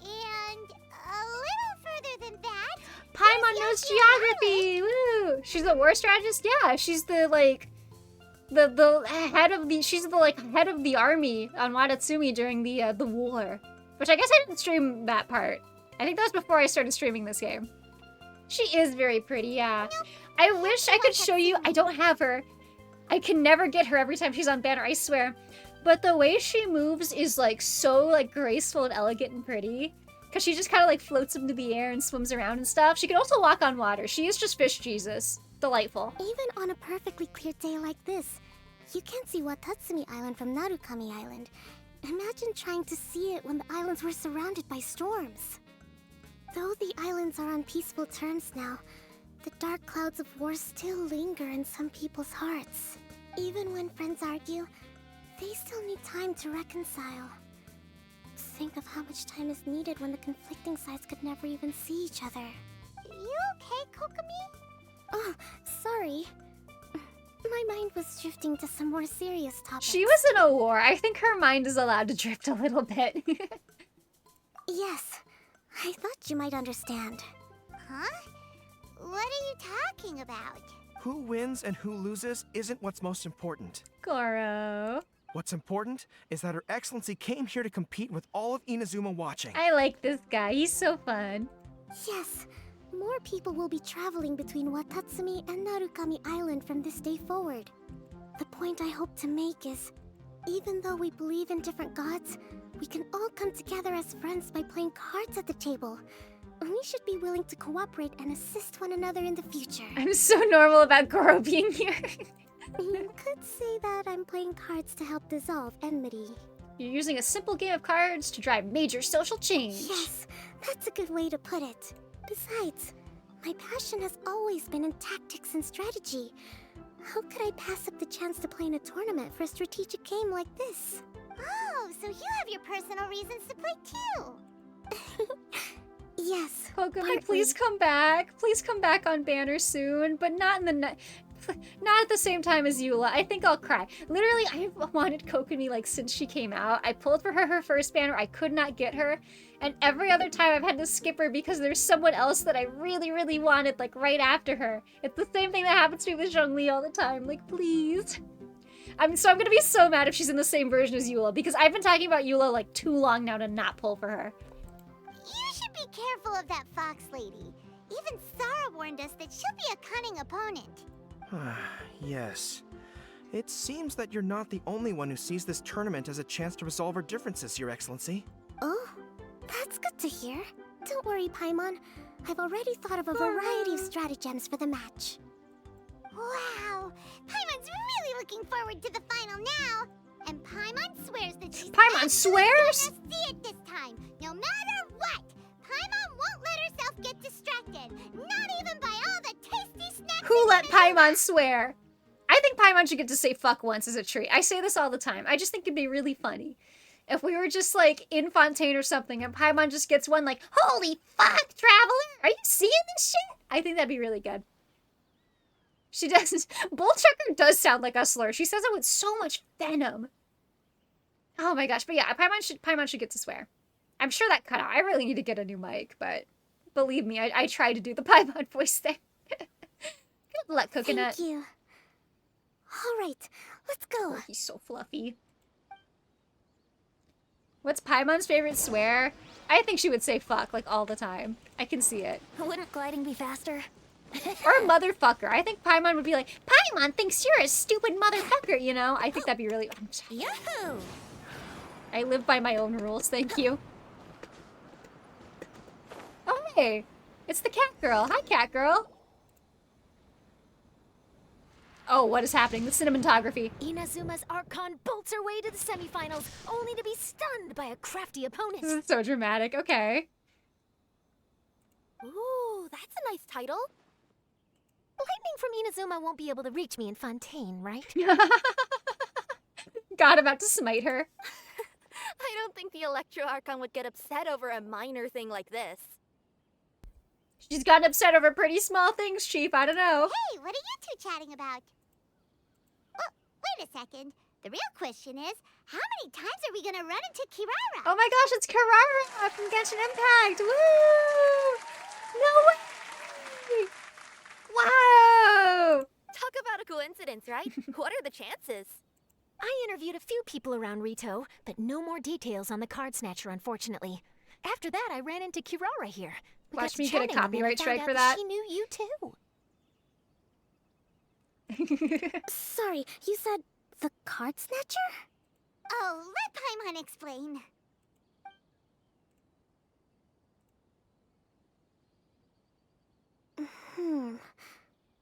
And a little further than that. Paimon knows geography! Woo! She's the war strategist? Yeah, she's the, like, the head of the, she's the, like, head of the army on Watatsumi during the war. Which I guess I didn't stream that part. I think that was before I started streaming this game. She is very pretty, yeah. I wish I could show you, I don't have her. I can never get her every time she's on banner, I swear. But the way she moves is, like, so, like, graceful and elegant and pretty. Because she just kind of, like, floats into the air and swims around and stuff. She can also walk on water. She is just fish Jesus. Delightful. Even on a perfectly clear day like this, you can't see Watatsumi Island from Narukami Island. Imagine trying to see it when the islands were surrounded by storms. Though the islands are on peaceful terms now, the dark clouds of war still linger in some people's hearts. Even when friends argue, they still need time to reconcile. Think of how much time is needed when the conflicting sides could never even see each other. You okay, Kokomi? Oh, sorry. My mind was drifting to some more serious topics. She was in a war. I think her mind is allowed to drift a little bit. Yes, I thought you might understand. Huh? What are you talking about? Who wins and who loses isn't what's most important. Goro. What's important is that Her Excellency came here to compete with all of Inazuma watching. I like this guy. He's so fun. Yes, more people will be traveling between Watatsumi and Narukami Island from this day forward. The point I hope to make is, even though we believe in different gods, we can all come together as friends by playing cards at the table. We should be willing to cooperate and assist one another in the future. I'm so normal about Goro being here. You could say that I'm playing cards to help dissolve enmity. You're using a simple game of cards to drive major social change. Yes, that's a good way to put it. Besides, my passion has always been in tactics and strategy. How could I pass up the chance to play in a tournament for a strategic game like this? Oh, so you have your personal reasons to play too. Yes. Kokomi, please come back. Please come back on banner soon, but not in the not at the same time as Eula. I think I'll cry. Literally, I've wanted Kokomi like since she came out. I pulled for her first banner. I could not get her. And every other time I've had to skip her because there's someone else that I really, really wanted like right after her. It's the same thing that happens to me with Zhongli all the time. Like, please. I'm gonna be so mad if she's in the same version as Eula because I've been talking about Eula like too long now to not pull for her. You should be careful of that fox lady. Even Sarah warned us that she'll be a cunning opponent. Yes. It seems that you're not the only one who sees this tournament as a chance to resolve our differences, Your Excellency. Oh, that's good to hear. Don't worry, Paimon. I've already thought of a variety of stratagems for the match. Wow! Paimon's really looking forward to the final now. And Paimon swears that she's Paimon actually swears? gonna see it this time, no matter what. Paimon won't let herself get distracted, not even by all the tasty snacks. Who let Paimon swear? I think Paimon should get to say fuck once as a treat. I say this all the time. I just think it'd be really funny. If we were just like in Fontaine or something and Paimon just gets one like, holy fuck, Traveler! Are you seeing this shit? I think that'd be really good. She does. Bullchucker does sound like a slur. She says it with so much venom. Oh my gosh. But yeah, Paimon should get to swear. I'm sure that cut out. I really need to get a new mic, but believe me, I tried to do the Paimon voice there. Good luck, Coconut. Thank you. All right, let's go. Oh, he's so fluffy. What's Paimon's favorite swear? I think she would say fuck like all the time. I can see it. Wouldn't gliding be faster? Or a motherfucker. I think Paimon would be like, Paimon thinks you're a stupid motherfucker, you know? I think that'd be really... Yahoo! I live by my own rules, thank you. Oh, hey. It's the cat girl. Hi, cat girl. Oh, what is happening? The cinematography. Inazuma's Archon bolts her way to the semifinals, only to be stunned by a crafty opponent. This is so dramatic. Okay. Ooh, that's a nice title. Lightning from Inazuma won't be able to reach me in Fontaine, right? God, about to smite her. I don't think the Electro Archon would get upset over a minor thing like this. She's gotten upset over pretty small things, Chief. I don't know. Hey, what are you two chatting about? Oh, wait a second. The real question is, how many times are we gonna run into Kirara? Oh my gosh, it's Kirara from Genshin Impact. Woo! No way! Wow! Talk about a coincidence, right? What are the chances? I interviewed a few people around Rito, but no more details on the card snatcher, unfortunately. After that, I ran into Kirara here. We Watch got me to get a chatting, and then I copyright found strike out for that. She knew you too. Sorry, you said the card snatcher? Oh, let Paimon explain.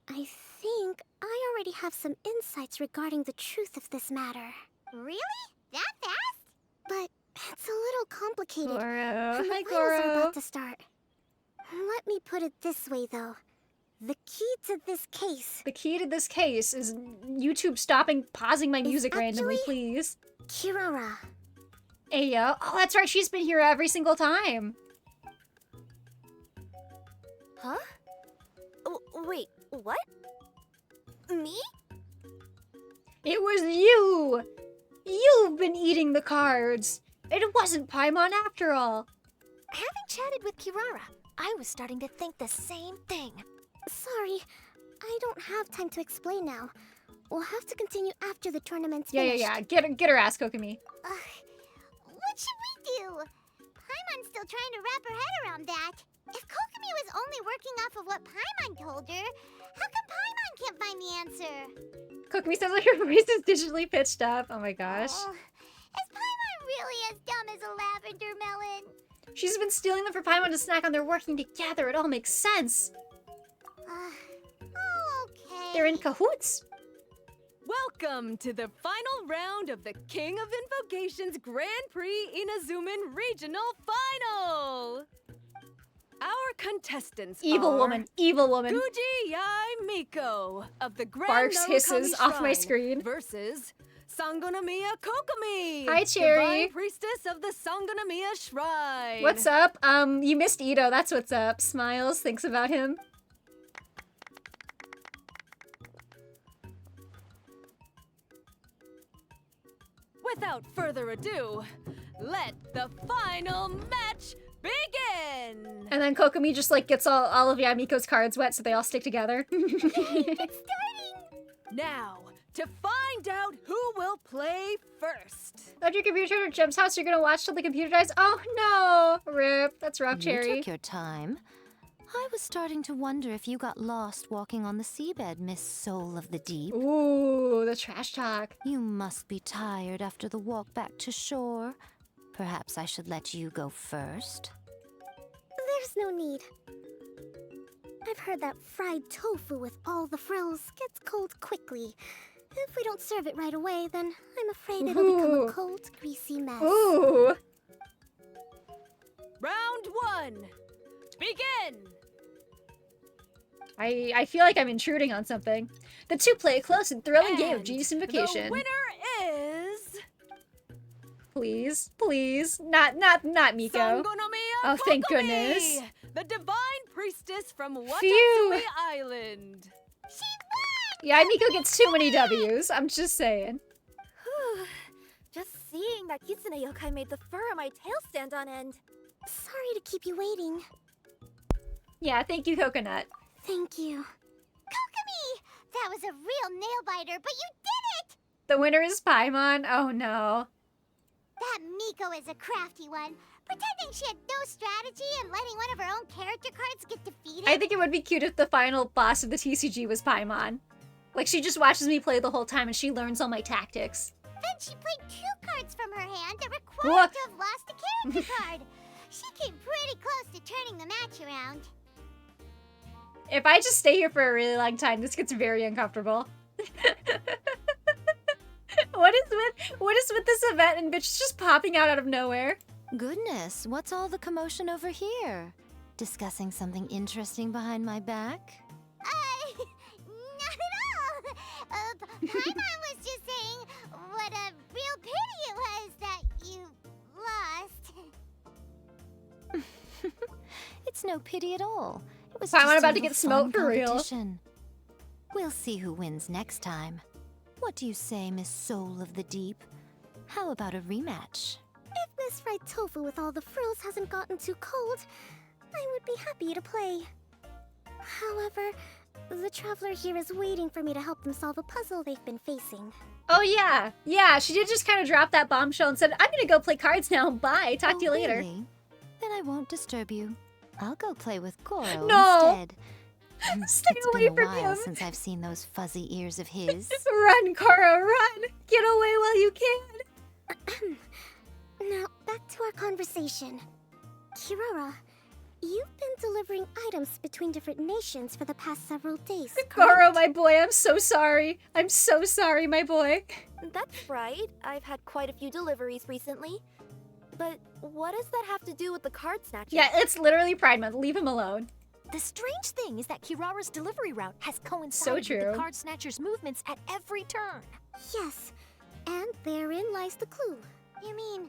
I think I already have some insights regarding the truth of this matter. Really? That fast? But it's a little complicated. Goro. And the Hi, finals are Goro. about to start. Let me put it this way, though. The key to this case... The key to this case is YouTube stopping, pausing my music randomly, please. Kirara. Ayo. Oh, that's right. She's been here every single time. Huh? Wait, what? Me? It was you! You've been eating the cards. It wasn't Paimon after all. Having chatted with Kirara, I was starting to think the same thing. Sorry, I don't have time to explain now. We'll have to continue after the tournament's Yeah. finished. Get her ass, Kokomi. What should we do? Paimon's still trying to wrap her head around that. If Kokomi was only working off of what Paimon told her, how come Paimon can't find the answer? Kokomi sounds like her voice is digitally pitched up. Oh my gosh. Oh, is Paimon really as dumb as a lavender melon? She's been stealing them for Paimon to snack on. They're working together. It all makes sense. Okay. They're in cahoots. Welcome to the final round of the King of Invocations Grand Prix Inazuman Regional Final! Our contestants Evil are woman. Evil woman. Guji Yai Miko of the Grand Barks Narukami hisses off my Shrine screen. versus Sangonamiya Kokomi. Hi, Cherry. Divine Priestess of the Sangonamiya Shrine. What's up? You missed Ito. That's what's up. Smiles. Thinks about him. Without further ado, let the final match begin! And then Kokomi just like gets all of Yamiko's cards wet so they all stick together. Now, to find out who will play first. Let your computer turn to Jem's house. You're gonna watch till the computer dies. Oh no! Rip. That's rough, Cherry. You took your time. I was starting to wonder if you got lost walking on the seabed, Miss Soul of the Deep. Ooh, the trash talk. You must be tired after the walk back to shore. Perhaps I should let you go first. There's no need. I've heard that fried tofu with all the frills gets cold quickly. If we don't serve it right away, then I'm afraid it'll become Ooh. a cold, greasy mess. Ooh. Round 1. Begin! I feel like I'm intruding on something. The two play a close and thrilling game of Genius Invocation. The winner is... Please, please. Not Miko. Sangonomiya Oh, thank Kokomi, goodness. the divine priestess from Watatsumi Phew. Island. Yeah, Miko gets too many W's. I'm just saying. Just seeing that Kitsune yokai made the fur on my tail stand on end. Sorry to keep you waiting. Yeah, thank you, Coconut. Thank you. Kokomi! That was a real nail biter, but you did it! The winner is Paimon. Oh no. That Miko is a crafty one, pretending she had no strategy and letting one of her own character cards get defeated. I think it would be cute if the final boss of the TCG was Paimon. Like, she just watches me play the whole time and she learns all my tactics. Then she played 2 cards from her hand that required What? to have lost a character card. She came pretty close to turning the match around. If I just stay here for a really long time, this gets very uncomfortable. What is with this event and bitch just popping out of nowhere? Goodness, what's all the commotion over here? Discussing something interesting behind my back? Not at all. Paimon was just saying what a real pity it was that you lost. It's no pity at all. It was Paimon just a about to little get smoked fun for real. competition. We'll see who wins next time. What do you say, Miss Soul of the Deep? How about a rematch? If Miss Fried Tofu with all the frills hasn't gotten too cold, I would be happy to play. However, the traveler here is waiting for me to help them solve a puzzle they've been facing. Oh yeah. Yeah, she did just kind of drop that bombshell and said, I'm gonna go play cards now. Bye. Talk to you later. Really? Then I won't disturb you. I'll go play with Goro No. instead. Stay It's away been a from while him. since I've seen those fuzzy ears of his. Run, Koro, run! Get away while you can! Now, back to our conversation. Kirara, you've been delivering items between different nations for the past several days, Koro, my boy, I'm so sorry. I'm so sorry, my boy. That's right. I've had quite a few deliveries recently. But what does that have to do with the card snatching? Yeah, it's literally Pride Month. Leave him alone. The strange thing is that Kirara's delivery route has So coincided with true. the card snatcher's movements at every turn. Yes, and therein lies the clue. You mean,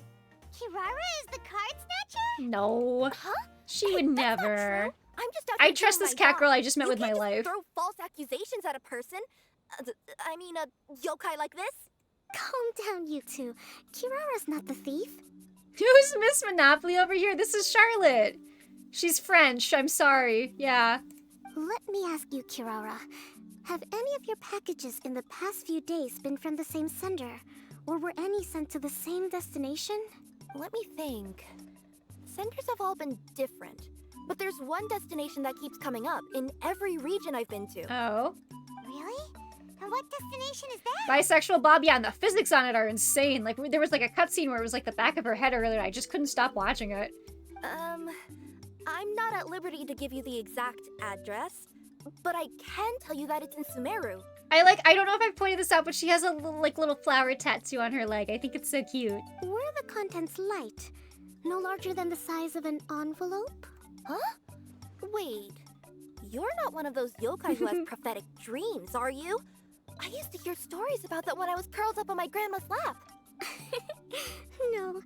Kirara is the card snatcher? No. Huh? She would never. I'm just out I here trust doing this my cat job. girl I just met You with my can't life. throw false accusations at a person. I mean, a yokai like this. Calm down, you two. Kirara's not the thief. Who's Miss Monopoly over here? This is Charlotte. She's French. I'm sorry. Yeah. Let me ask you, Kirara. Have any of your packages in the past few days been from the same sender? Or were any sent to the same destination? Let me think. Senders have all been different. But there's one destination that keeps coming up in every region I've been to. Oh. Really? And what destination is that? Bisexual Bob, yeah, and the physics on it are insane. Like, there was like a cutscene where it was like the back of her head earlier. I just couldn't stop watching it. I'm not at liberty to give you the exact address, but I can tell you that it's in Sumeru. I don't know if I've pointed this out, but she has a little flower tattoo on her leg. I think it's so cute. Were the contents light? No larger than the size of an envelope? Huh? Wait. You're not one of those yokai who has prophetic dreams, are you? I used to hear stories about that when I was curled up on my grandma's lap. No,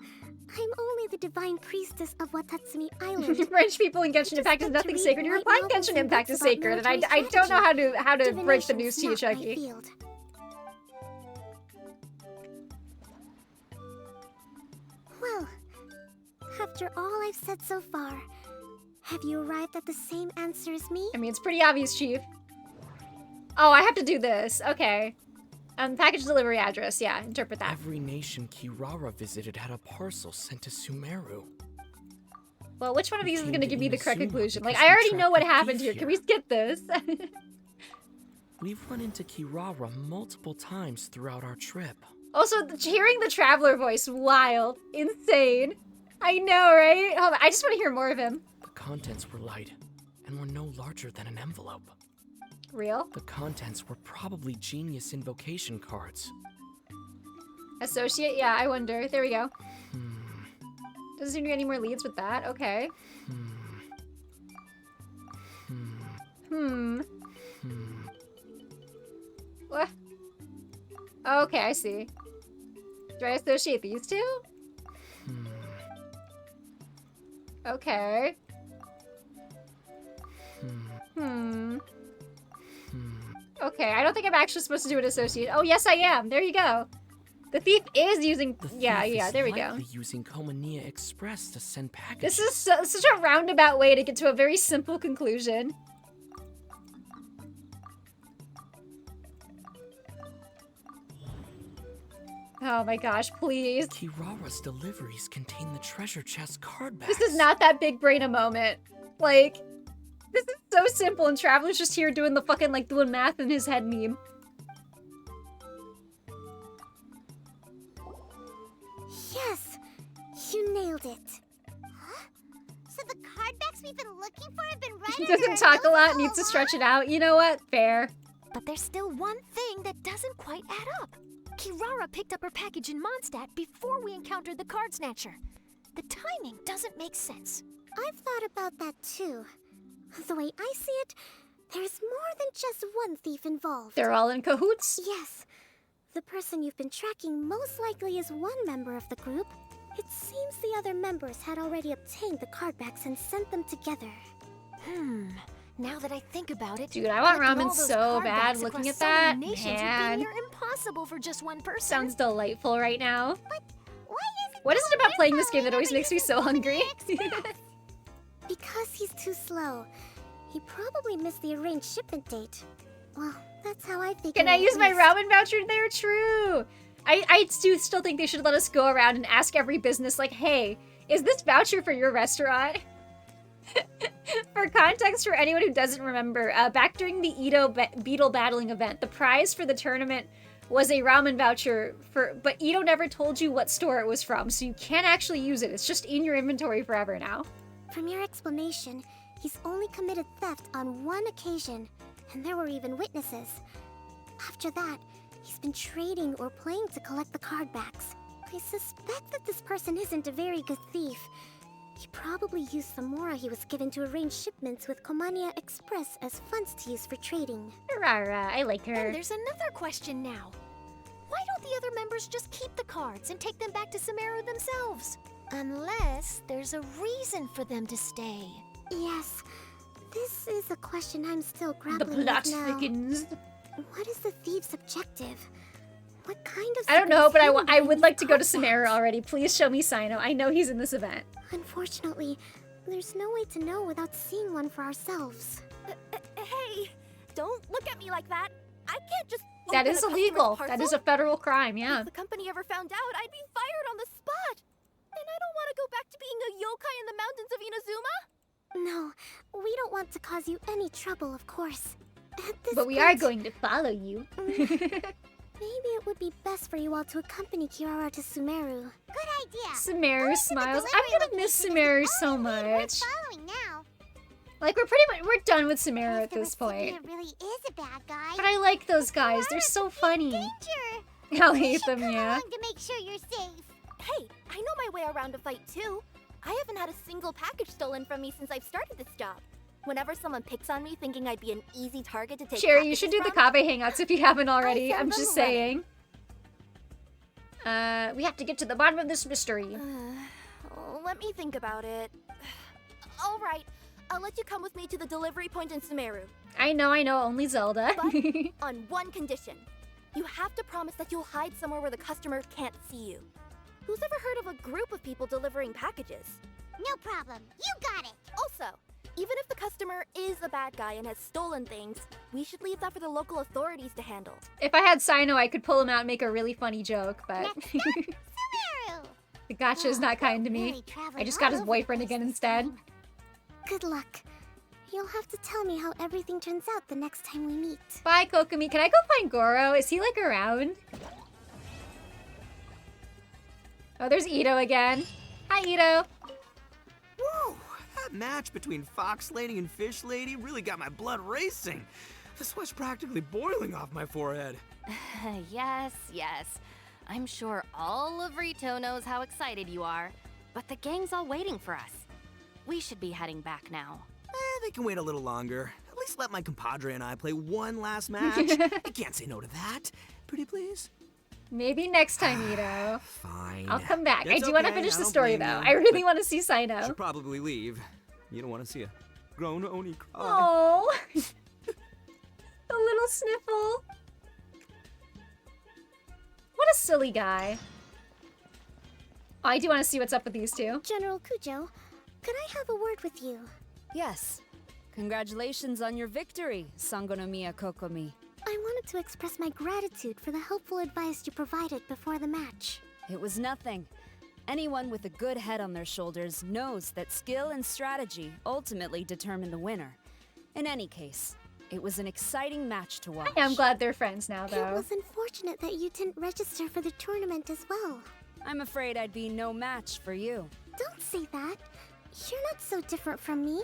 I'm only the divine priestess of Watatsumi Island. French people in Genshin Impact is nothing sacred. You're implying Genshin Impact is sacred, and I don't know how to break the news to you, Chucky. Well, after all I've said so far, have you arrived at the same answer as me? I mean, it's pretty obvious, Chief. Oh, I have to do this. Okay. Package delivery address. Yeah, interpret that. Every nation Kirara visited had a parcel sent to Sumeru. Well, which one of these is going to give me the correct Inazuma conclusion? Like, because I we already know tracked what the happened thief here. Can we skip this? We've run into Kirara multiple times throughout our trip. Also, hearing the Traveler voice, wild. Insane. I know, right? Hold on, I just want to hear more of him. The contents were light and were no larger than an envelope. Real? The contents were probably genius invocation cards. Associate? Yeah, I wonder. There we go. Doesn't seem to be any more leads with that. Okay. What? Okay, I see. Do I associate these two? Okay. Okay, I don't think I'm actually supposed to do an associate. Oh, yes, I am. There you go. The thief is using... Yeah, there we go. Likely using Komania Express to send packages. This is such a roundabout way to get to a very simple conclusion. Oh my gosh, please. Kirara's deliveries contain the treasure chest card bags. This is not that big brain a moment. Like, this is so simple and Traveler's just here doing the fucking, like, doing math in his head meme. Yes, you nailed it. Huh? So the card backs we've been looking for have been right He under doesn't our talk a noses lot, all needs to along? stretch it out. You know what? Fair. But there's still one thing that doesn't quite add up. Kirara picked up her package in Mondstadt before we encountered the card snatcher. The timing doesn't make sense. I've thought about that too. The way I see it, there's more than just one thief involved. They're all in cahoots? Yes. The person you've been tracking most likely is one member of the group. It seems the other members had already obtained the cardbacks and sent them together. Now that I think about it, Dude, I want collecting ramen all those so card bad backs looking across at so that. many nations Man. would be near impossible for just one person. Sounds delightful right now. Why is it What is it about playing this game that always makes me so hungry? Because he's too slow. He probably missed the arranged shipment date. Well, that's how I figure. Can I it use my is. ramen voucher there? True. I do still think they should let us go around and ask every business, like, hey, is this voucher for your restaurant? For context, for anyone who doesn't remember, back during the beetle battling event, the prize for the tournament was a ramen voucher but Ito never told you what store it was from, so you can't actually use it. It's just in your inventory forever now. From your explanation, he's only committed theft on one occasion, and there were even witnesses. After that, he's been trading or playing to collect the cardbacks. I suspect that this person isn't a very good thief. He probably used the mora he was given to arrange shipments with Komania Express as funds to use for trading. Rara, I like her. And there's another question now. Why don't the other members just keep the cards and take them back to Sumeru themselves? Unless there's a reason for them to stay. Yes, this is a question I'm still The grappling plot with now. thickens. What is the thief's objective? What kind of... I don't know, but secret I would like to go to cardbacks? Sumeru already. Please show me Sino. I know he's in this event. Unfortunately, there's no way to know without seeing one for ourselves. Hey, don't look at me like that. I can't just. That open is a customer's illegal. That parcel. is a federal crime, yeah. If the company ever found out, I'd be fired on the spot. And I don't want to go back to being a yokai in the mountains of Inazuma. No, we don't want to cause you any trouble, of course. At this But we are point, going to follow you. Maybe it would be best for you all to accompany Kirara to Sumeru. Good idea. Sumeru smiles. I'm gonna miss Sumeru so much. Following now. Like, we're done with Sumeru at this point. It really is a bad guy. But I like those guys. They're so funny. Danger. I'll hate them, yeah. To make sure you're safe. Hey, I know my way around a fight too. I haven't had a single package stolen from me since I've started this job. Whenever someone picks on me thinking I'd be an easy target to take Cherry, you should do the from, Kave Hangouts if you haven't already. I I'm found just them saying. We have to get to the bottom of this mystery. Let me think about it. All right, I'll let you come with me to the delivery point in Sumeru. I know, only Zelda. But on one condition. You have to promise that you'll hide somewhere where the customer can't see you. Who's ever heard of a group of people delivering packages? No problem. You got it. Also, even if the customer is a bad guy and has stolen things, we should leave that for the local authorities to handle. If I had Sino, I could pull him out and make a really funny joke, but Sumeru. the gotcha is not kind to me. Really traveling I just got his all over the boyfriend place again this instead. time. Good luck. You'll have to tell me how everything turns out the next time we meet. Bye, Kokomi. Can I go find Goro? Is he, like, around? Oh, there's Ito again. Hi, Ito. Woo! That match between Fox Lady and Fish Lady really got my blood racing. The sweat's practically boiling off my forehead. Yes, yes. I'm sure all of Rito knows how excited you are, but the gang's all waiting for us. We should be heading back now. They can wait a little longer. At least let my compadre and I play one last match. I can't say no to that. Pretty please? Maybe next time, Ito. Fine. I'll come back. It's I do want to okay, finish I the don't story, blame though. you, I really but want to see You Sino. should probably leave. You don't want to see a grown Oni cry. Oh, a little sniffle. What a silly guy. Oh, I do want to see what's up with these two. General Kujo, could I have a word with you? Yes. Congratulations on your victory, Sangonomiya Kokomi. I wanted to express my gratitude for the helpful advice you provided before the match. It was nothing. Anyone with a good head on their shoulders knows that skill and strategy ultimately determine the winner. In any case, it was an exciting match to watch. I'm glad they're friends now, though. It was unfortunate that you didn't register for the tournament as well. I'm afraid I'd be no match for you. Don't say that. You're not so different from me.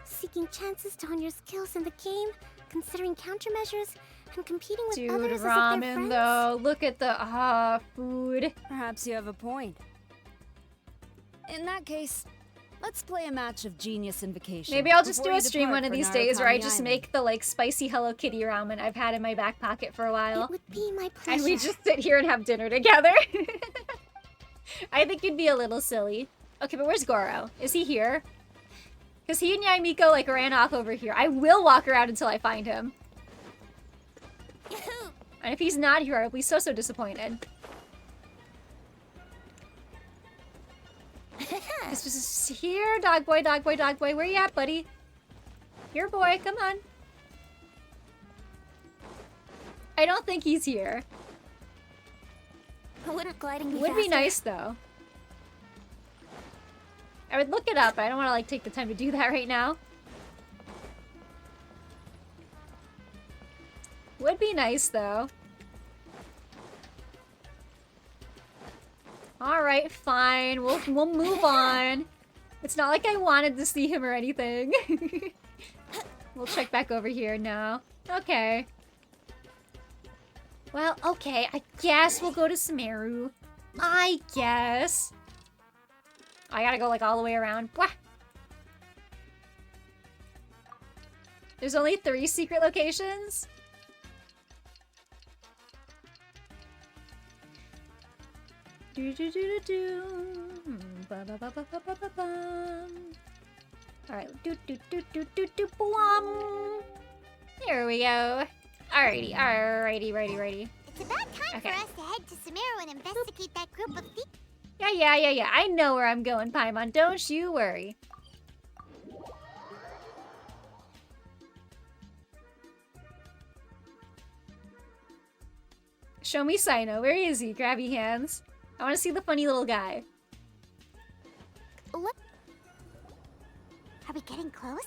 Seeking chances to hone your skills in the game, considering countermeasures, and competing with Dude, others as if they're ramen, friends. though. Look at the, food. Perhaps you have a point. In that case, let's play a match of Genius Invocation. Maybe I'll just before do a you stream depart one of for these days where I Narukami just Island. make the, like, spicy Hello Kitty ramen I've had in my back pocket for a while. It would be my pleasure. And we just sit here and have dinner together. I think it'd be a little silly. Okay, but where's Goro? Is he here? Because he and Yaimiko, like, ran off over here. I will walk around until I find him. And if he's not here, I'll be so disappointed. This is here, dog boy, dog boy, dog boy. Where you at, buddy? Here, boy, come on. I don't think he's here. Wouldn't gliding be Would be faster? nice, though. I would look it up, but I don't want to, like, take the time to do that right now. Would be nice, though. Alright, fine. We'll move on. It's not like I wanted to see him or anything. We'll check back over here now. Okay. Well, okay. I guess we'll go to Sumeru. I guess. I gotta go, like, all the way around. Wah! There's only 3 secret locations? Do-do-do-do-do. Ba-ba-ba-ba-ba-ba-bum. Alright, do-do-do-do-do-do-blum. There we go. Alrighty, righty. It's about time for us to head to Sumeru and investigate that group of thieves. Yeah. I know where I'm going, Paimon. Don't you worry. Show me Sino. Where is he? Grabby hands. I want to see the funny little guy. What? Are we getting close?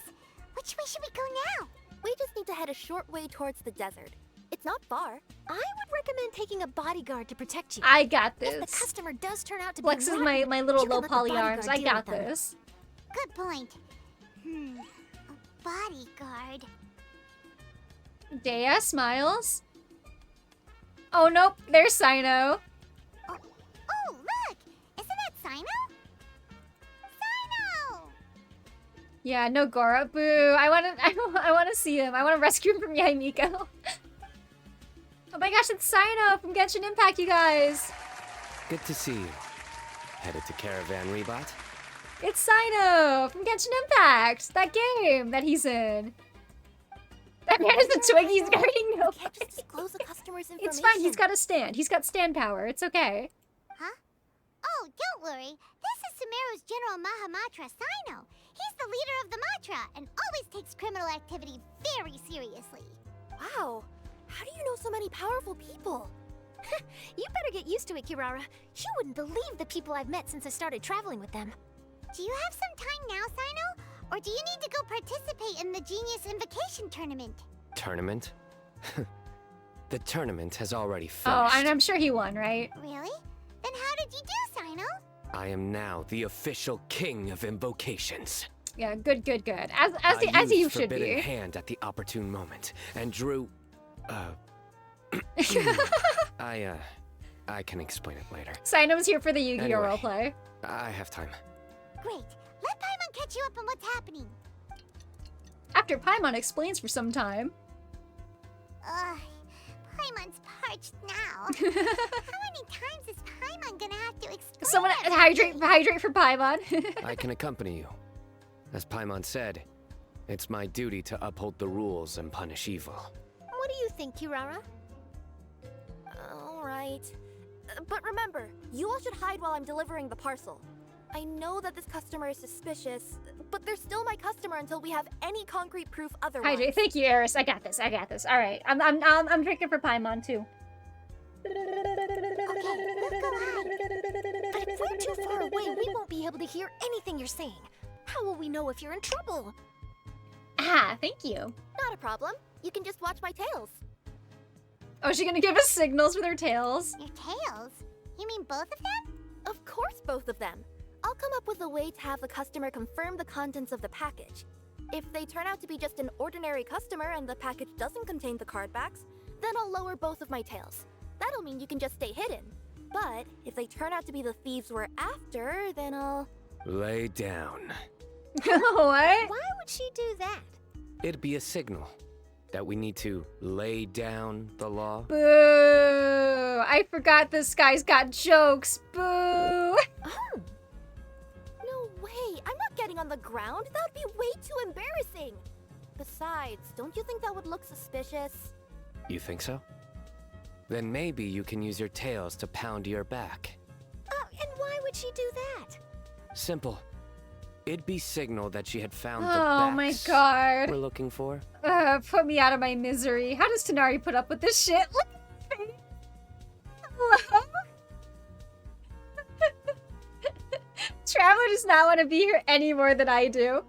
Which way should we go now? We just need to head a short way towards the desert. It's not far. I would recommend taking a bodyguard to protect you. I got If the this. customer does turn out to be Flexes rotten, my little you can low let the poly bodyguard arms. I deal got with them. this. Good point. A bodyguard. Dea smiles. Oh, nope. There's Sino. Oh, look! Isn't that Sino? Sino! Yeah, no Goro. Boo. I want to see him. I want to rescue him from Yaimiko. Oh my gosh, it's Sino from Genshin Impact, you guys. Good to see you. Headed to Caravan Rebot? It's Sino from Genshin Impact. That game that he's in. That man is a twig. He's guarding no. Can't just disclose the customer's information. It's fine. He's got a stand. He's got stand power. It's okay. Huh? Oh, don't worry. This is Sumeru's General Mahamatra, Sino. He's the leader of the Matra and always takes criminal activity very seriously. Wow. How do you know so many powerful people? You better get used to it, Kirara. You wouldn't believe the people I've met since I started traveling with them. Do you have some time now, Sino? Or do you need to go participate in the Genius Invocation Tournament? Tournament? The tournament has already finished. Oh, and I'm sure he won, right? Really? Then how did you do, Sino? I am now the official king of invocations. Yeah, good. As I you used should Forbidden be. Hand at the opportune moment and drew. I can explain it later. Sino's here for the Yu-Gi-Oh Anyway. roleplay. I have time. Great. Let Paimon catch you up on what's happening. After Paimon explains for some time. Ugh. Paimon's parched now. How many times is Paimon gonna have to explain? Someone hydrate for Paimon. I can accompany you. As Paimon said, it's my duty to uphold the rules and punish evil. What do you think, Kirara? All right. But remember, you all should hide while I'm delivering the parcel. I know that this customer is suspicious, but they're still my customer until we have any concrete proof otherwise. Hydrate. Thank you, Eris. I got this. All right. I'm drinking for Paimon too. But if we're too far away, we won't be able to hear anything you're saying. How will we know if you're in trouble? Ah, thank you. Not a problem. You can just watch my tails. Oh, is she gonna give us signals with her tails? Your tails? You mean both of them? Of course, both of them. I'll come up with a way to have the customer confirm the contents of the package. If they turn out to be just an ordinary customer and the package doesn't contain the card backs, then I'll lower both of my tails. That'll mean you can just stay hidden. But if they turn out to be the thieves we're after, then I'll... Lay down. What? Why would she do that? It'd be a signal that we need to lay down the law. Boo! I forgot this guy's got jokes. Boo! Oh. No way! I'm not getting on the ground. That would be way too embarrassing. Besides, don't you think that would look suspicious? You think so? Then maybe you can use your tails to pound your back. And why would she do that? Simple. It'd be signal that she had found the Oh my backs god. we're looking for. Put me out of my misery. How does Tanari put up with this shit? Look at his face. Hello? Traveler does not want to be here any more than I do.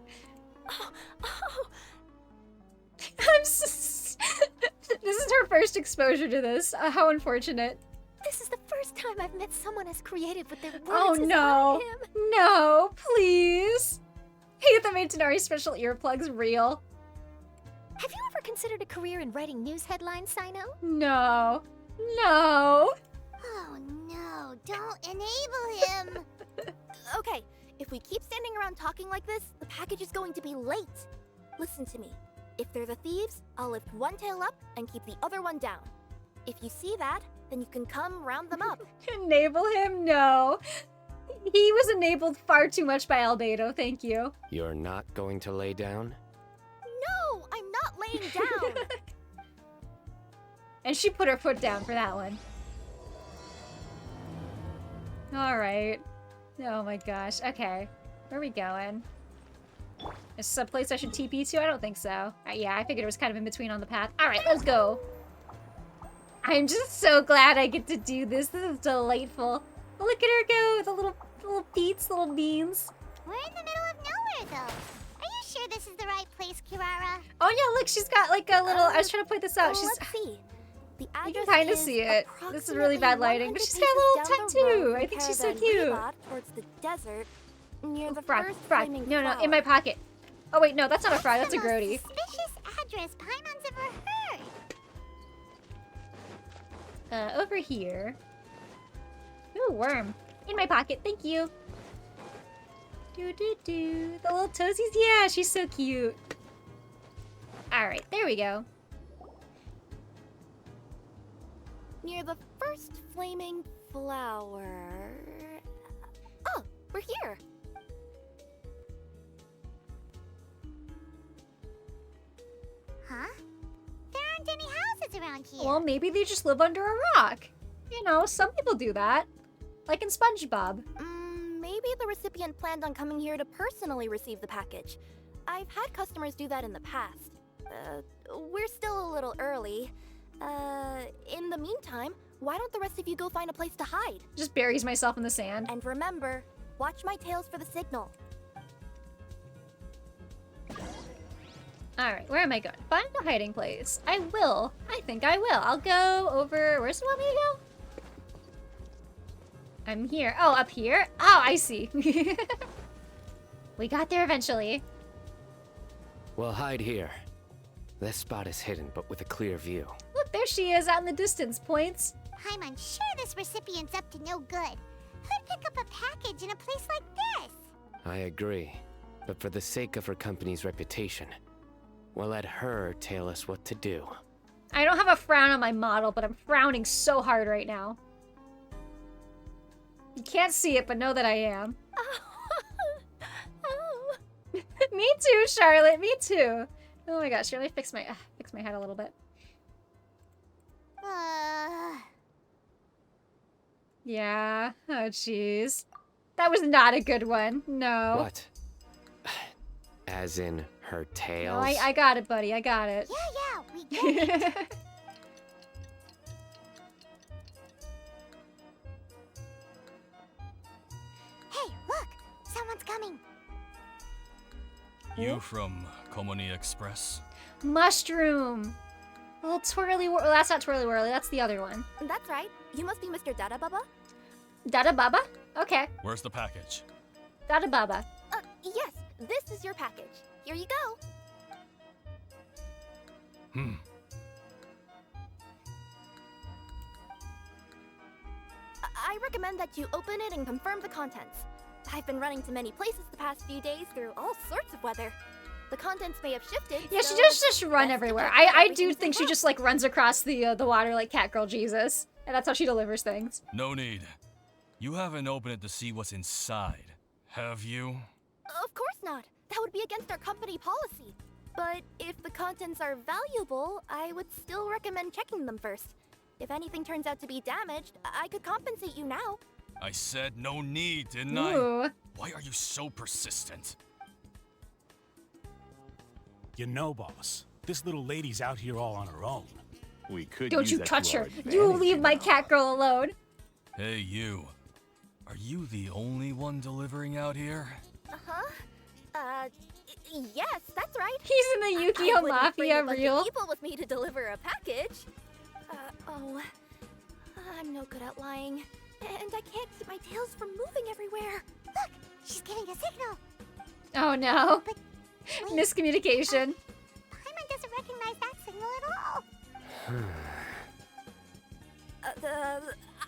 This is her first exposure to this. How unfortunate. This is the first time I've met someone as creative with their words Oh as no. I am. No, please. Hate that made Tanari's special earplugs real. Have you ever considered a career in writing news headlines, Sino? No. No. Oh no, don't enable him. Okay, if we keep standing around talking like this, the package is going to be late. Listen to me. If they're the thieves, I'll lift one tail up and keep the other one down. If you see that, then you can come round them up. Enable him? No. He was enabled far too much by Albedo, thank you. You're not going to lay down? No, I'm not laying down. And she put her foot down for that one. Alright. Oh my gosh. Okay. Where are we going? Is this a place I should TP to? I don't think so. Yeah, I figured it was kind of in between on the path. Alright, let's go. I'm just so glad I get to do this. This is delightful. Look at her go. The little beets, little beans. We're in the middle of nowhere, though. Are you sure this is the right place, Kirara? Oh yeah, look, she's got like a little. I was trying to point this out. She's. Let's see. The You address can kind of is see it. This is really approximately bad lighting, but 100 she's got a little paces down the road tattoo. from I think she's so Caravan cute. Rebot towards the desert, near the Frog, first frog. flaming No, flower. in my pocket. Oh wait, no, that's not a frog. That's a the most grody. suspicious address Paimon's ever heard. Over here. Ooh, worm. In my pocket, thank you. Do. The little toesies, yeah, she's so cute. Alright, there we go. Near the first flaming flower. Oh, we're here. Huh? There aren't any houses around here. Well, maybe they just live under a rock. You know, some people do that. Like in SpongeBob. Maybe the recipient planned on coming here to personally receive the package. I've had customers do that in the past. We're still a little early. In the meantime, why don't the rest of you go find a place to hide? Just buries myself in the sand. And remember, watch my tails for the signal. Alright, where am I going? Find a hiding place. I will. I think I will. I'll go over... Where's the want me to go? I'm here. Oh, up here? Oh, I see. We got there eventually. We'll hide here. This spot is hidden, but with a clear view. Look, there she is out in the distance, Points. I'm unsure this recipient's up to no good. Who'd pick up a package in a place like this? I agree. But for the sake of her company's reputation, we'll let her tell us what to do. I don't have a frown on my model, but I'm frowning so hard right now. You can't see it, but know that I am. Oh. Me too, Charlotte. Me too. Oh my gosh, really fix my head a little bit. Yeah. Oh jeez. That was not a good one. No. What? As in her No, tails? I got it, buddy. I got it. Yeah, we get it. Hey, look! Someone's coming. You from Komoni Express? Mushroom. A little twirly whirly. That's not twirly whirly. That's the other one. That's right. You must be Mr. Dada Baba? Dada Baba? Okay. Where's the package? Dada Baba. Yes. This is your package. Here you go. I recommend that you open it and confirm the contents. I've been running to many places the past few days through all sorts of weather. The contents may have shifted. Yeah, so she just run everywhere. I do think she just like runs across the water like Catgirl Jesus, and that's how she delivers things. No need. You haven't opened it to see what's inside, have you? Of course not. That would be against our company policy. But if the contents are valuable, I would still recommend checking them first. If anything turns out to be damaged, I could compensate you now. I said no need, didn't Ooh. I? Why are you so persistent? You know, boss, this little lady's out here all on her own. We could Don't you touch her. You leave my Catgirl alone. Hey, you. Are you the only one delivering out here? Yes, that's right. He's in the Yukio Mafia reel. People with me to deliver a package. I'm no good at lying. And I can't keep my tails from moving everywhere. Look, she's giving a signal. Oh no. Miscommunication. Paimon doesn't recognize that signal at all.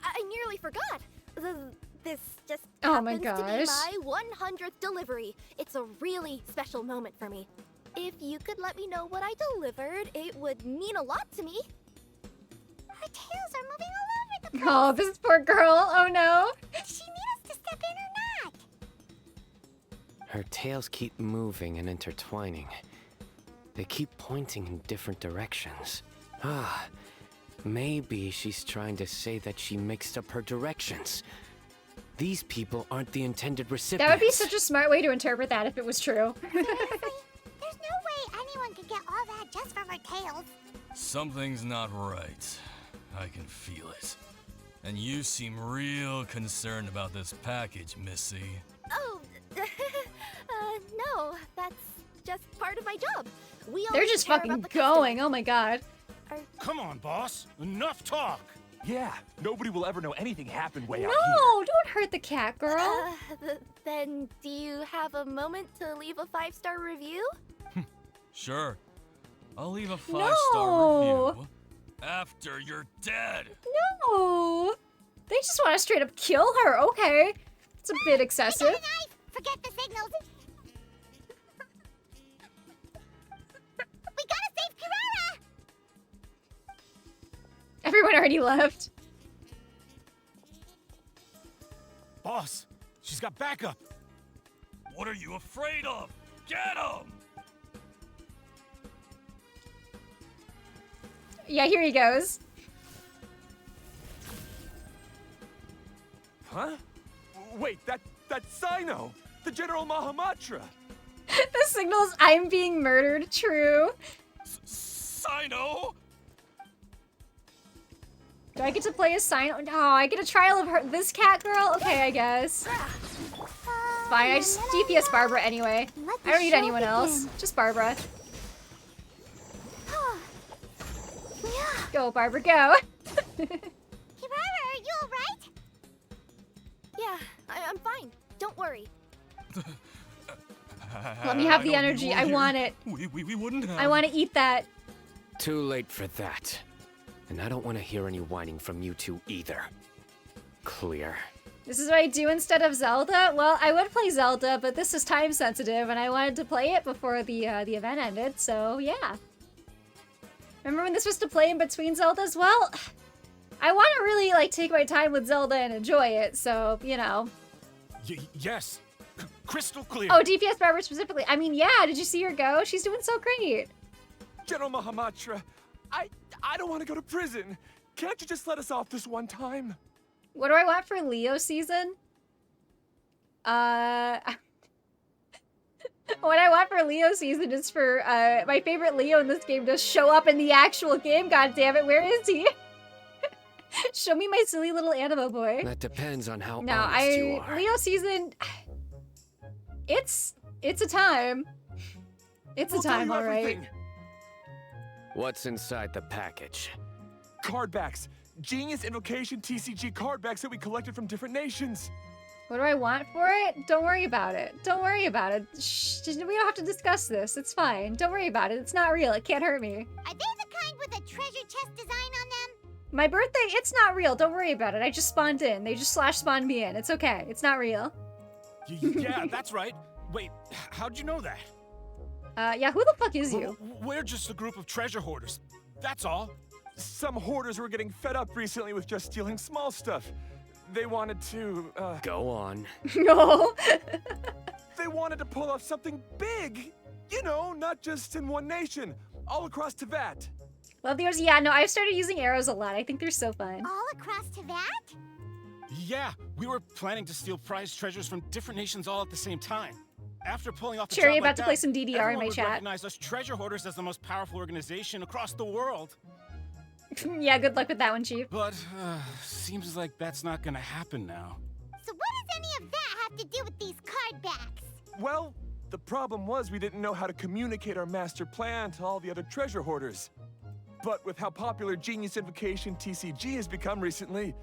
I nearly forgot. This just Oh my happens to be gosh. my 100th delivery. It's a really special moment for me. If you could let me know what I delivered, it would mean a lot to me. Her tails are moving all over the place. Oh, this poor girl. Oh no. Does she need us to step in or not? Her tails keep moving and intertwining. They keep pointing in different directions. Maybe she's trying to say that she mixed up her directions. These people aren't the intended recipients. That would be such a smart way to interpret that if it was true. Seriously? There's no way anyone could get all that just from her tails. Something's not right. I can feel it. And you seem real concerned about this package, Missy. Oh, no, that's just part of my job. They're just fucking going. Oh my god. Come on, boss. Enough talk. Yeah, nobody will ever know anything happened way No, out here. don't hurt the cat girl. Then do you have a moment to leave a 5-star review? Sure. I'll leave a 5-star No. review after you're dead. No. They just want to straight up kill her. Okay. It's a bit excessive. We got a knife. Forget the signals. We gotta save Kirara. Everyone already left. Boss, she's got backup. What are you afraid of? Get him! Yeah, here he goes. Huh? Wait, that's Sino, the General Mahamatra. The signals I'm being murdered. True. Sino? Do I get to play as Sino? No, I get a trial of her. This cat girl? Okay, I guess. Fine, I just DPS Barbara anyway. I don't need anyone else. Just Barbara. Go, Barbara, go. Kirara, are you alright? Yeah, I'm fine. Don't worry. Let me have the energy. I want it. We wouldn't have. I want to eat that. Too late for that. And I don't want to hear any whining from you two either. Clear. This is what I do instead of Zelda? Well, I would play Zelda, but this is time sensitive, and I wanted to play it before the event ended, so yeah. Remember when this was to play in between Zeldas? Well, I want to really, like, take my time with Zelda and enjoy it, so, you know. Yes. Crystal clear. Oh, DPS Barber specifically. I mean, yeah, did you see her go? She's doing so great. General Mahamatra, I don't want to go to prison. Can't you just let us off this one time? What do I want for Leo season? What I want for Leo season is for my favorite Leo in this game to show up in the actual game. God damn it, where is he? Show me my silly little animo boy. That depends on how No, honest you are. Leo season. It's a time. It's a time, all right. What's inside the package? Card backs. Genius Invocation TCG card backs that we collected from different nations. What do I want for it? Don't worry about it. Don't worry about it. Shh, we don't have to discuss this. It's fine. Don't worry about it. It's not real. It can't hurt me. Are they the kind with a treasure chest design on them? My birthday, it's not real. Don't worry about it. I just spawned in. They just /spawned me in. It's okay. It's not real. Yeah, that's right. Wait, how'd you know that? Yeah, who the fuck is you? We're just a group of treasure hoarders. That's all. Some hoarders were getting fed up recently with just stealing small stuff. They wanted to, Go on. No. They wanted to pull off something big. You know, not just in one nation, all across Tibet. Love yours. Yeah, no, I've started using arrows a lot. I think they're so fun. All across Tibet? Yeah, we were planning to steal prized treasures from different nations all at the same time. After pulling off the Cherry job about like to that, play some DDR in everyone my would chat. recognize us treasure hoarders as the most powerful organization across the world. Yeah, good luck with that one, Chief. But seems like that's not gonna happen now. So what does any of that have to do with these card backs? Well, the problem was we didn't know how to communicate our master plan to all the other treasure hoarders. But with how popular Genius Invocation TCG has become recently,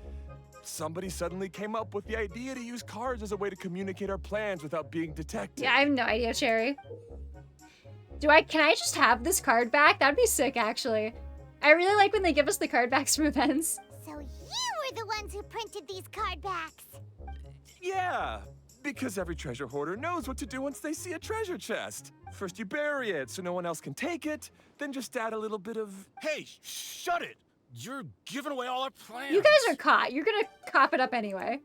somebody suddenly came up with the idea to use cards as a way to communicate our plans without being detected. Yeah, I have no idea, Cherry. Can I just have this card back? That'd be sick, actually. I really like when they give us the card backs from events. So you were the ones who printed these card backs? Yeah, because every treasure hoarder knows what to do once they see a treasure chest. First you bury it so no one else can take it, then just add a little bit of... Hey, shut it! You're giving away all our plans. You guys are caught. You're gonna cough it up anyway.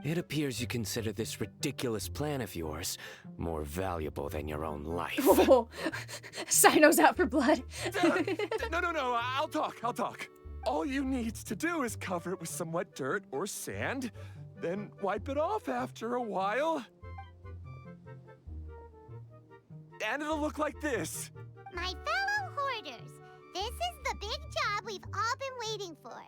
It appears you consider this ridiculous plan of yours more valuable than your own life. Oh, Sino's out for blood. No, I'll talk. All you need to do is cover it with some wet dirt or sand, then wipe it off after a while. And it'll look like this. My fellow hoarders, this is the big job we've all been waiting for.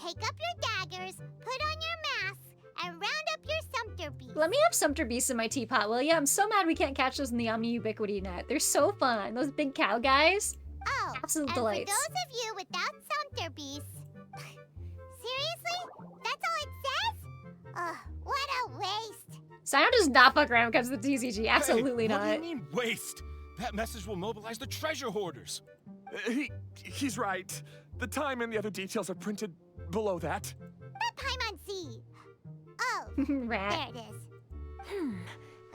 Take up your daggers, put on your masks, and round up your Sumter beasts. Let me have Sumter beasts in my teapot, will ya? I'm so mad we can't catch those in the Omni Ubiquity net. They're so fun. Those big cow guys. Oh, absolute and delights. for those of you without Sumter beasts, seriously? That's all it says? Ugh, what a waste. Sino does not fuck around when it comes to the TCG. Absolutely hey, not. What do you mean waste? That message will mobilize the treasure hoarders. He's right. The time and the other details are printed below that. That Paimon Z. Oh, Rat. there it is.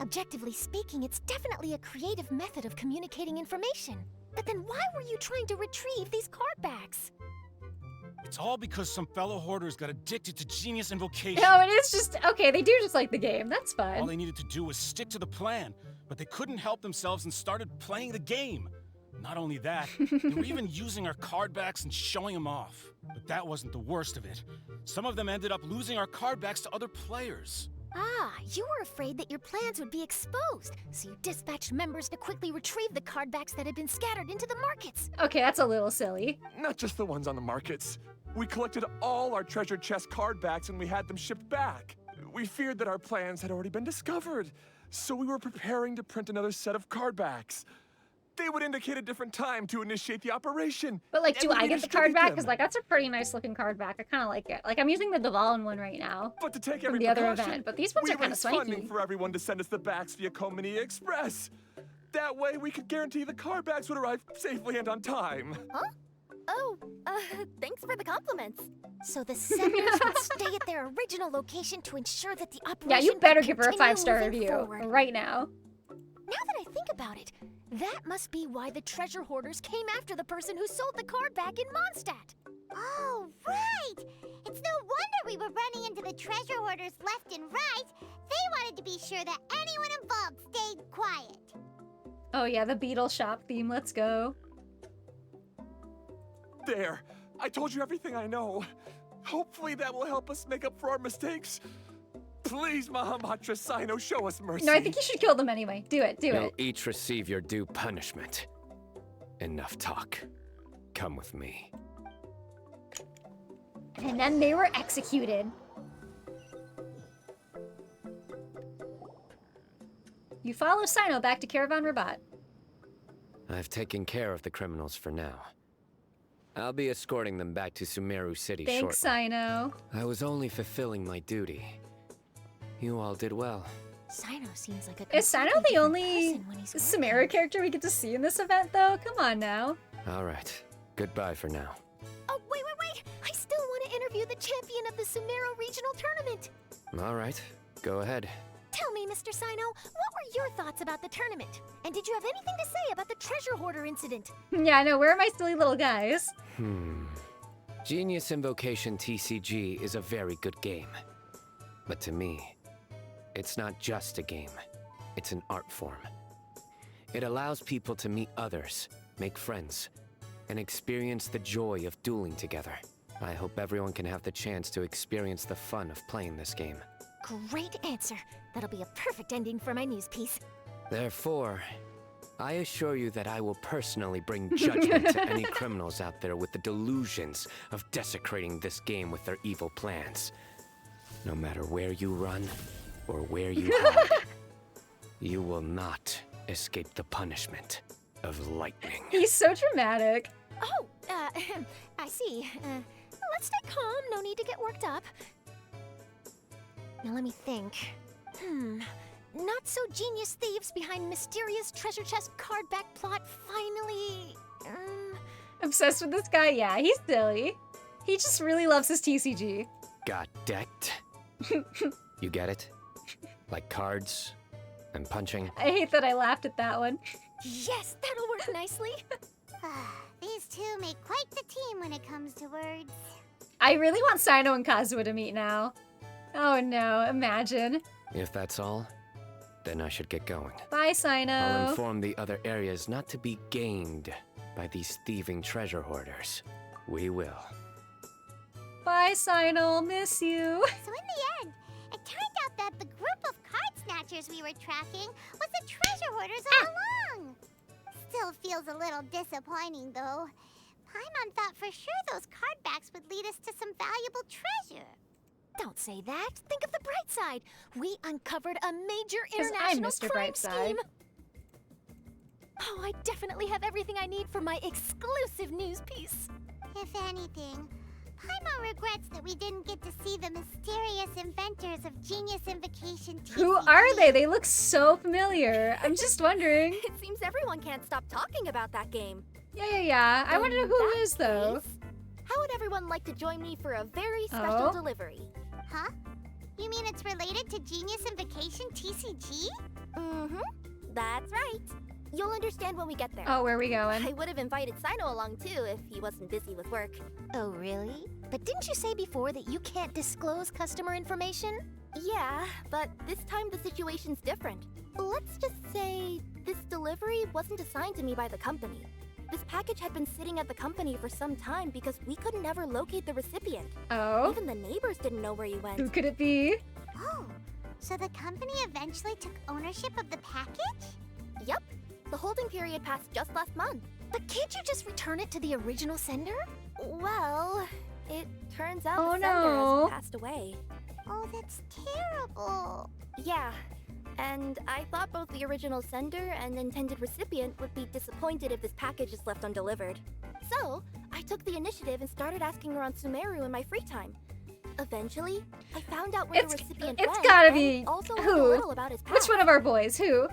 Objectively speaking, it's definitely a creative method of communicating information. But then why were you trying to retrieve these card backs? It's all because some fellow hoarders got addicted to Genius Invocation. No, it is just, okay, they do just like the game. That's fun. All they needed to do was stick to the plan, but they couldn't help themselves and started playing the game. Not only that, they were even using our card backs and showing them off. But that wasn't the worst of it. Some of them ended up losing our card backs to other players. Ah, you were afraid that your plans would be exposed, so you dispatched members to quickly retrieve the card backs that had been scattered into the markets. Okay, that's a little silly. Not just the ones on the markets. We collected all our treasure chest card backs and we had them shipped back. We feared that our plans had already been discovered, so we were preparing to print another set of card backs. they would indicate a different time to initiate the operation. But like, and do we I need get to the card distribute back? them. Because like, that's a pretty nice looking card back. I kind of like it. Like, I'm using the Dvalin one right now But to take from every the other precaution, event. But these ones we are kind of raise funding swanky. for everyone to send us the backs via Komini Express. That way, we could guarantee the card backs would arrive safely and on time. Huh? Oh, thanks for the compliments. So the senders would stay at their original location to ensure that the operation Yeah, you could better give her a continue 5-star moving review forward. right now. Now that I think about it, that must be why the treasure hoarders came after the person who sold the card back in Mondstadt. Oh, right! It's no wonder we were running into the treasure hoarders left and right. They wanted to be sure that anyone involved stayed quiet. Oh yeah, the Beetle shop theme. Let's go. There. I told you everything I know. Hopefully that will help us make up for our mistakes. Please, Mahamatra Sino, show us mercy. No, I think you should kill them anyway. Do it. Do You'll it. each receive your due punishment. Enough talk. Come with me. And then they were executed. You follow Sino back to Caravan Rabat. I've taken care of the criminals for now. I'll be escorting them back to Sumeru City Thanks, shortly. Sino. I was only fulfilling my duty. You all did well. Sino seems like a Is Sino the only Sumeru character we get to see in this event, though? Come on now. All right. Goodbye for now. Oh, wait! I still want to interview the champion of the Sumeru Regional Tournament. All right. Go ahead. Tell me, Mr. Sino, what were your thoughts about the tournament? And did you have anything to say about the treasure hoarder incident? Yeah, I know. Where are my silly little guys? Genius Invocation TCG is a very good game. But to me, it's not just a game. It's an art form. It allows people to meet others, make friends, and experience the joy of dueling together. I hope everyone can have the chance to experience the fun of playing this game. Great answer. That'll be a perfect ending for my news piece. Therefore, I assure you that I will personally bring judgment to any criminals out there with the delusions of desecrating this game with their evil plans. No matter where you run or where you hide, you will not escape the punishment of lightning. He's so dramatic. Oh, I see. Let's stay calm. No need to get worked up. Now let me think. Not so genius thieves behind mysterious treasure chest card back plot finally. Obsessed with this guy? Yeah, he's silly. He just really loves his TCG. Got decked? You get it? Like cards and punching? I hate that I laughed at that one. Yes, that'll work nicely. These two make quite the team when it comes to words. I really want Sino and Kazuha to meet now. Oh no, imagine. If that's all, then I should get going. Bye, Sino. I'll inform the other areas not to be gained by these thieving treasure hoarders. We will. Bye, Sino. Miss you. So in the end, it turned out that the group of card snatchers we were tracking was the treasure hoarders all along. Still feels a little disappointing, though. Paimon thought for sure those card backs would lead us to some valuable treasure. Don't say that. Think of the bright side. We uncovered a major 'Cause I'm international Mr. crime Brightside. scheme. Oh, I definitely have everything I need for my exclusive news piece. If anything, Paimon regrets that we didn't get to see the mysterious inventors of Genius Invocation TCG. Who are they? They look so familiar. I'm just wondering. It seems everyone can't stop talking about that game. Yeah. I want to know who it is, though. How would everyone like to join me for a very special Oh. delivery? Huh? You mean it's related to Genius Invocation TCG? Mm-hmm. That's right. You'll understand when we get there. Oh, where are we going? I would have invited Sino along too if he wasn't busy with work. Oh, really? But didn't you say before that you can't disclose customer information? Yeah, but this time the situation's different. Let's just say this delivery wasn't assigned to me by the company. This package had been sitting at the company for some time because we couldn't ever locate the recipient. Oh? Even the neighbors didn't know where he went. Who could it be? Oh, so the company eventually took ownership of the package? Yep. The holding period passed just last month. But can't you just return it to the original sender? Well, it turns out Oh, the sender no. has passed away. Oh, that's terrible. Yeah. And I thought both the original sender and intended recipient would be disappointed if this package is left undelivered. So, I took the initiative and started asking around Sumeru in my free time. Eventually, I found out where the recipient It's went gotta and be also learned a who? little about his past. Which one of our boys? Who? Wow,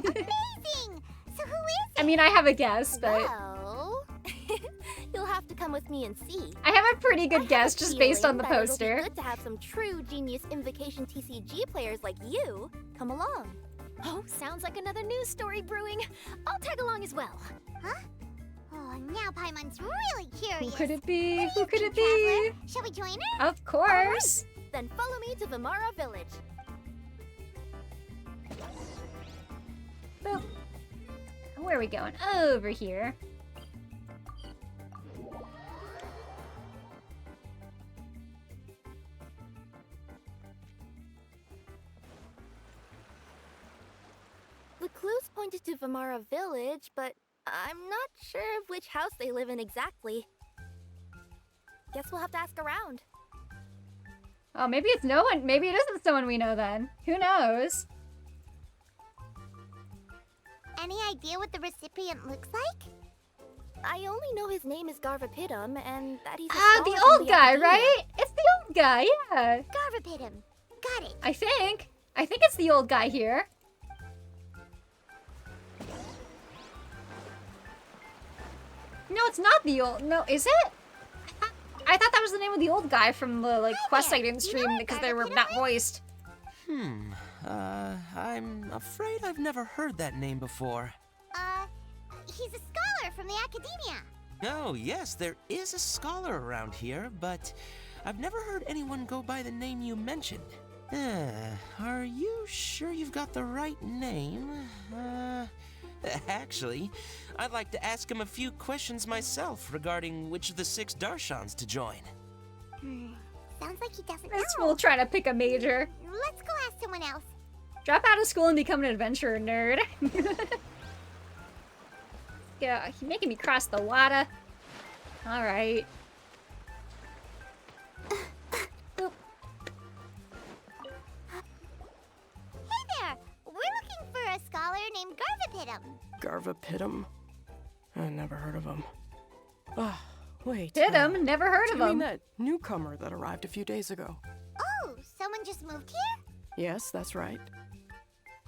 amazing! So who is I mean, I have a guess, but Well, you'll have to come with me and see. I have a pretty good guess just based on the Feeling that poster. It'll be good to have some true Genius Invocation TCG players like you come along. Oh, sounds like another news story brewing. I'll tag along as well. Huh? Oh, now Paimon's really curious. Who could it be? Who could it be? Traveler? Shall we join her? Of course. Then follow me to Vimara Village. Boop. Where are we going? Over here. The clues pointed to Vimara Village, but I'm not sure of which house they live in exactly. Guess we'll have to ask around. Oh, maybe it's no one. Maybe it isn't someone we know then. Who knows? Any idea what the recipient looks like? I only know his name is Garvapitum and that he's a Ah, the scholar from old guy, academia. right? It's the old guy, yeah. Garvapitum. Got it. I think it's the old guy here. No, it's not the old. No, is it? I thought that was the name of the old guy from the quest I didn't stream because they were not voiced. I'm afraid I've never heard that name before. He's a scholar from the academia. Oh, yes, there is a scholar around here, but I've never heard anyone go by the name you mentioned. Are you sure you've got the right name? Actually, I'd like to ask him a few questions myself regarding which of the 6 Darshans to join. Sounds like he doesn't This know. fool trying to pick a major. Let's go ask someone else. Drop out of school and become an adventurer, nerd. Yeah, he's making me cross the water. All right. Boop. Hey there! We're looking for a scholar named Garvapitum. Garvapitum? I never heard of him. Ah, wait. Pitum? Never heard of you mean him. that newcomer that arrived a few days ago? Oh, someone just moved here? Yes, that's right.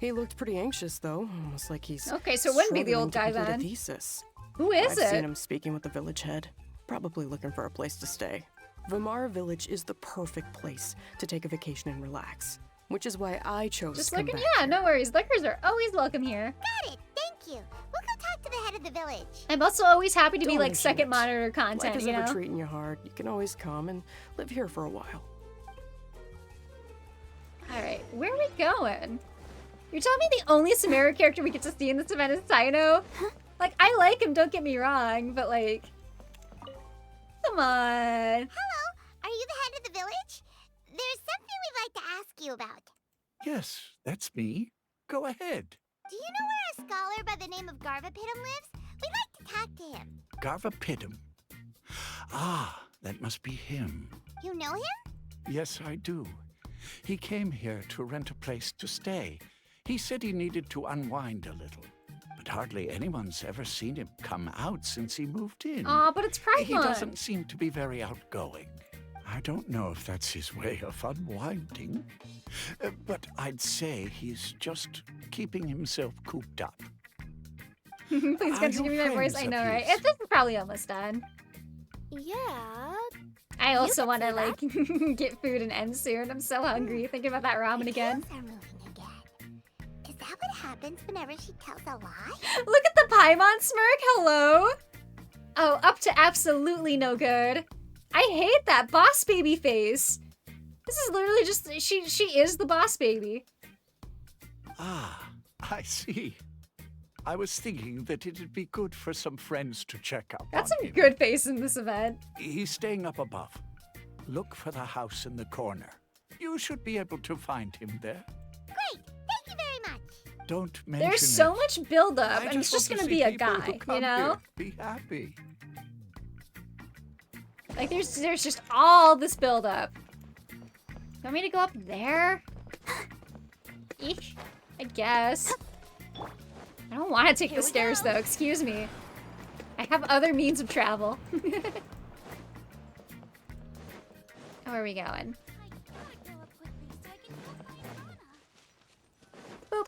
He looked pretty anxious, though, almost like he's Okay, so it wouldn't be the struggling old to guy complete then. A thesis. Who is I've it? seen him speaking with the village head, probably looking for a place to stay. Vimara Village is the perfect place to take a vacation and relax, which is why I chose Just to come looking, back yeah, here. no worries. Liquors are always welcome here. Got it. Thank you. We'll go talk to the head of the village. I'm also always happy to be Don't like mention second it. monitor Life content, is you ever know? treating you hard, you can always come and live here for a while. Alright, where are we going? You're telling me the only Sumeru character we get to see in this event is Taino? Like, I like him, don't get me wrong, but like... Come on. Hello, are you the head of the village? There's something we'd like to ask you about. Yes, that's me. Go ahead. Do you know where a scholar by the name of Garvapitum lives? We'd like to talk to him. Garvapitum. Ah, that must be him. You know him? Yes, I do. He came here to rent a place to stay. He said he needed to unwind a little. But hardly anyone's ever seen him come out since he moved in. Aw, but it's Pride He Month. doesn't seem to be very outgoing. I don't know if that's his way of unwinding. But I'd say he's just keeping himself cooped up. Please Are continue your me my voice. friends I up know, here? right? This is probably almost done. Yeah. I also could want to say like get food and end soon. I'm so hungry thinking about that ramen again. Are moving again. Is that what happens whenever she tells a lie? Look at the Paimon smirk. Hello. Oh, up to absolutely no good. I hate that boss baby face. This is literally just she is the boss baby. Ah, I see. I was thinking that it'd be good for some friends to check up That's on some him. good face in this event. He's staying up above. Look for the house in the corner. You should be able to find him there. Great, thank you very much. Don't mention There's so it. much buildup, I and it's just want gonna to be see a people who guy, you come know? here. Be happy. Like there's just all this buildup. You want me to go up there? Eek. I guess. I don't want to take the stairs, though. Excuse me. I have other means of travel. Oh, where are we going? Boop.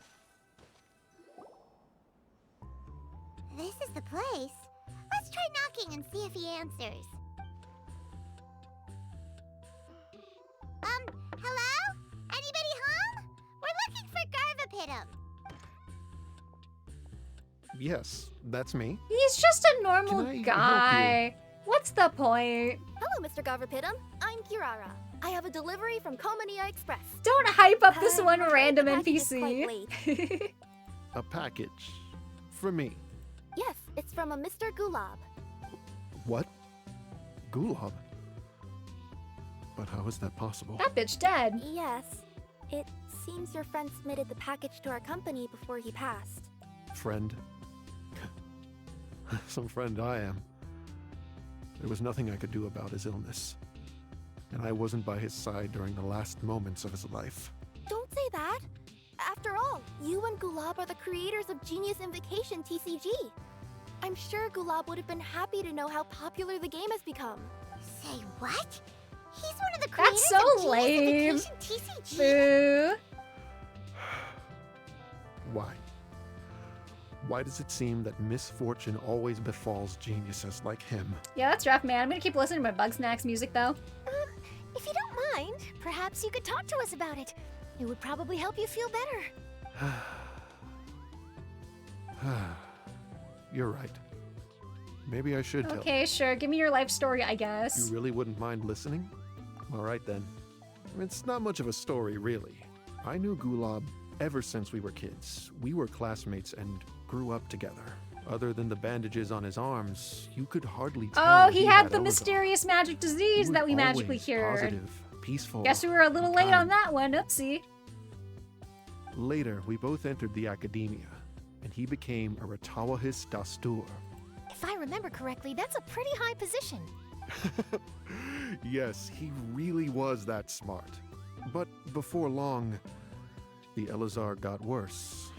This is the place. Let's try knocking and see if he answers. Hello? Anybody home? We're looking for Garvapitum. Yes, that's me. He's just a normal Can I help guy. What's the point? Hello, Mr. Garvapitum. I'm Kirara. I have a delivery from Komania Express. Don't hype up this one I'm random afraid the package is quite NPC. late. A package. For me. Yes, it's from a Mr. Gulab. What? Gulab? But how is that possible? That bitch dead. Yes. It seems your friend submitted the package to our company before he passed. Friend? Some friend I am. There was nothing I could do about his illness. And I wasn't by his side during the last moments of his life. Don't say that. After all, you and Gulab are the creators of Genius Invocation TCG. I'm sure Gulab would have been happy to know how popular the game has become. Say what? He's one of the creators That's so of lame. Genius Invocation TCG. Boo. Why? Why does it seem that misfortune always befalls geniuses like him? Yeah, that's rough, man. I'm gonna keep listening to my Bugsnax music, though. If you don't mind, perhaps you could talk to us about it. It would probably help you feel better. You're right. Maybe I should tell. Okay, sure. Give me your life story, I guess. You really wouldn't mind listening? All right then. It's not much of a story, really. I knew Gulab ever since we were kids. We were classmates and grew up together. Other than the bandages on his arms, you could hardly tell. Oh, he had the Elazar. mysterious magic disease that we magically Always cured. Positive, peaceful. Guess we were a little and late on kind. that one. Oopsie. Later, we both entered the academia, and he became a Ratawahis Dastur. If I remember correctly, that's a pretty high position. Yes, he really was that smart. But before long, the Elazar got worse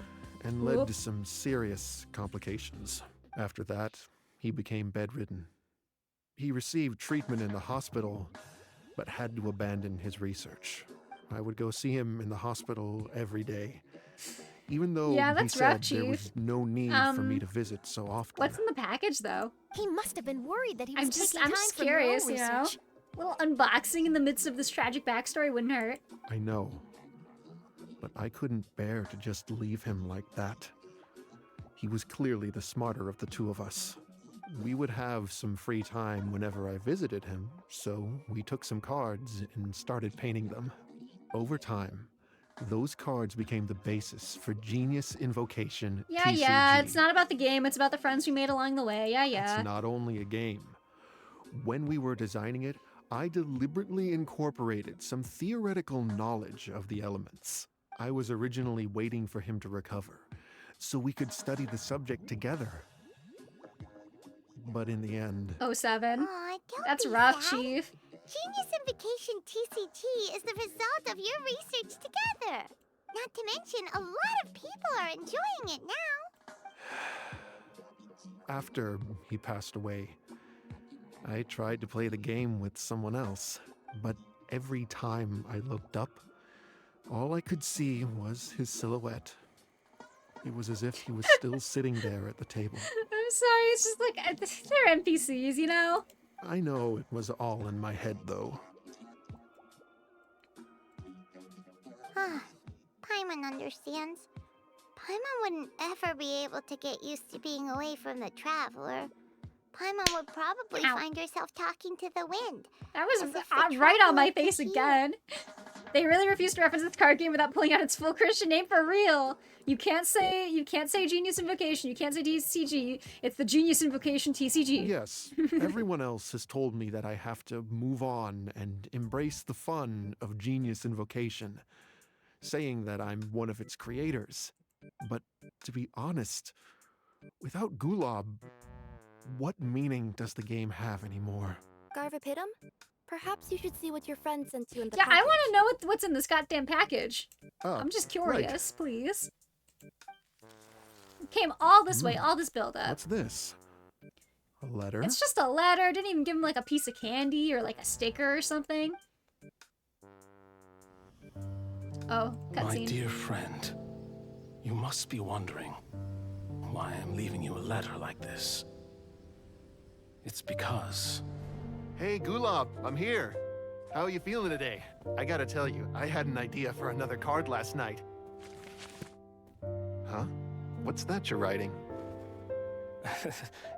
and led to some serious complications. After that, he became bedridden. He received treatment in the hospital, but had to abandon his research. I would go see him in the hospital every day, even though Yeah, he that's said rough, there was Chief. no need for me to visit so often. What's in the package, though? He must have been worried that he was I'm just taking time for your own curious, you know? research. A little unboxing in the midst of this tragic backstory wouldn't hurt. I know, but I couldn't bear to just leave him like that. He was clearly the smarter of the two of us. We would have some free time whenever I visited him, so we took some cards and started painting them. Over time, those cards became the basis for Genius Invocation Yeah, TCG. yeah, it's not about the game, it's about the friends we made along the way. Yeah, yeah. It's not only a game. When we were designing it, I deliberately incorporated some theoretical knowledge of the elements. I was originally waiting for him to recover, so we could study the subject together. But in the end, 07. Aw, don't That's be rough, sad. Chief. Genius Invocation TCG is the result of your research together. Not to mention, a lot of people are enjoying it now. after he passed away, I tried to play the game with someone else, but every time I looked up, all I could see was his silhouette. It was as if he was still sitting there at the table. I'm sorry, it's just like, they're NPCs, you know? I know it was all in my head, though. Paimon understands. Paimon wouldn't ever be able to get used to being away from the Traveler. Paimon would probably find herself talking to the wind. That was as if the right on my Traveler face could hear. again. They really refused to reference this card game without pulling out its full Christian name for real. You can't say Genius Invocation. You can't say TCG. It's the Genius Invocation TCG. Yes, everyone else has told me that I have to move on and embrace the fun of Genius Invocation, saying that I'm one of its creators. But to be honest, without Gulab, what meaning does the game have anymore? Garvapitum? Perhaps you should see what your friend sent you in the Yeah, package. I want to know what's in this goddamn package. Oh, I'm just right. curious, please. Came all this way, all this build up. What's this? A letter? It's just a letter. Didn't even give him like a piece of candy or like a sticker or something. Oh, My cutscene. dear friend, you must be wondering why I'm leaving you a letter like this. It's because... Hey, Gulab, I'm here. How are you feeling today? I gotta tell you, I had an idea for another card last night. Huh? What's that you're writing?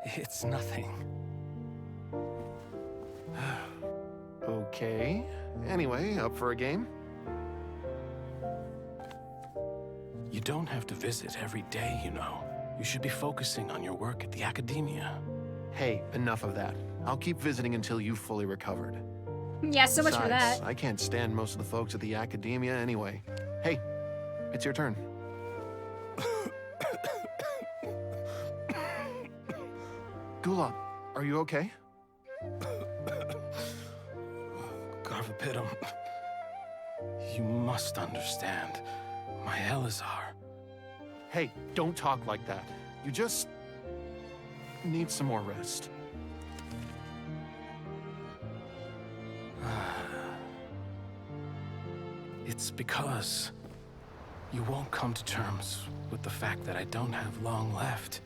It's nothing. Okay. Anyway, up for a game? You don't have to visit every day, you know. You should be focusing on your work at the academia. Hey, enough of that. I'll keep visiting until you've fully recovered. Yeah, so much for Besides, that. I can't stand most of the folks at the academia anyway. Hey, it's your turn. Gulab, are you okay? Garvapitum, you must understand. My Elazar. Hey, don't talk like that. You just need some more rest. It's because you won't come to terms with the fact that I don't have long left.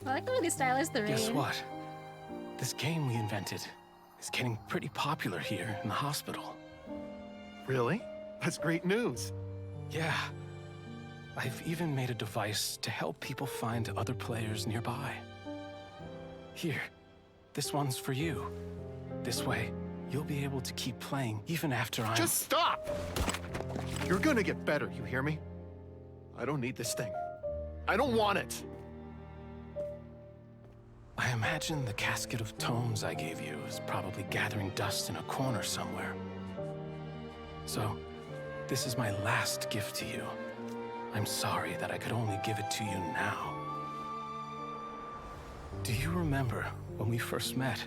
I like the way they stylized the rain. Guess what? This game we invented is getting pretty popular here in the hospital. Really? That's great news. Yeah. I've even made a device to help people find other players nearby. Here, this one's for you. This way, you'll be able to keep playing even after I'm... Just stop! You're gonna get better, you hear me? I don't need this thing. I don't want it! I imagine the casket of tomes I gave you is probably gathering dust in a corner somewhere. So, this is my last gift to you. I'm sorry that I could only give it to you now. Do you remember when we first met?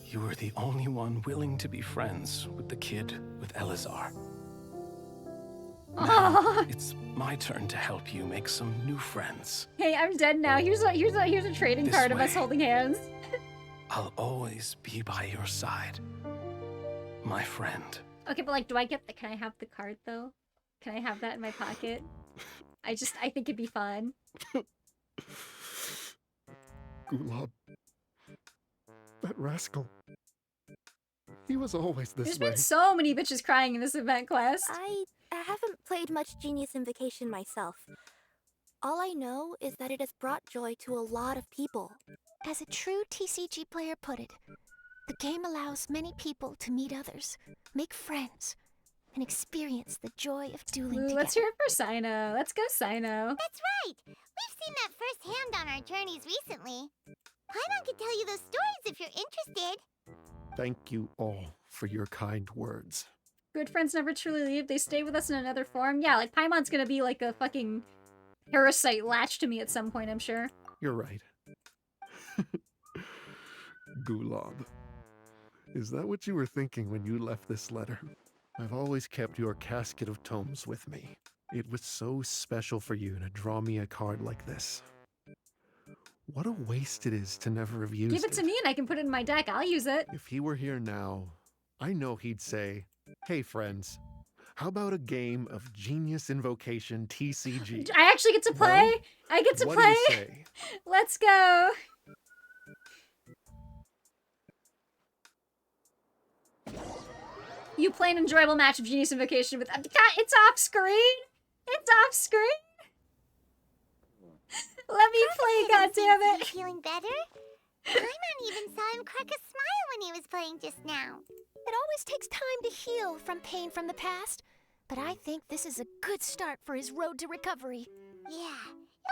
You were the only one willing to be friends with the kid with Elazar. Now, it's my turn to help you make some new friends. Hey, I'm dead now. Here's a trading This card of us way. holding hands. I'll always be by your side, my friend. Okay, but like, do I get the? Can I have the card though? Can I have that in my pocket? I think it'd be fun. Gulab. That rascal. He was always this There's way. been so many bitches crying in this event quest. I haven't played much Genius Invocation myself. All I know is that it has brought joy to a lot of people. As a true TCG player put it, the game allows many people to meet others, make friends, and experience the joy of dueling Ooh, together. let's hear it for Sino. Let's go, Sino. That's right! We've seen that firsthand on our journeys recently. Paimon could tell you those stories if you're interested. Thank you all for your kind words. Good friends never truly leave. They stay with us in another form. Yeah, like Paimon's gonna be like a fucking parasite latched to me at some point, I'm sure. You're right. Gulab. Is that what you were thinking when you left this letter? I've always kept your casket of tomes with me. It was so special for you to draw me a card like this. What a waste it is to never have used Give it to me and I can put it in my deck. I'll use it. If he were here now, I know he'd say, "Hey friends, how about a game of Genius Invocation TCG?" I actually get to play. No? I get to What play. do you say? Let's go. You play an enjoyable match of Genius Invocation with... It's off screen. It's off screen. Let me play, goddammit. Feeling better? Paimon even saw him crack a smile when he was playing just now. It always takes time to heal from pain from the past, but I think this is a good start for his road to recovery. Yeah,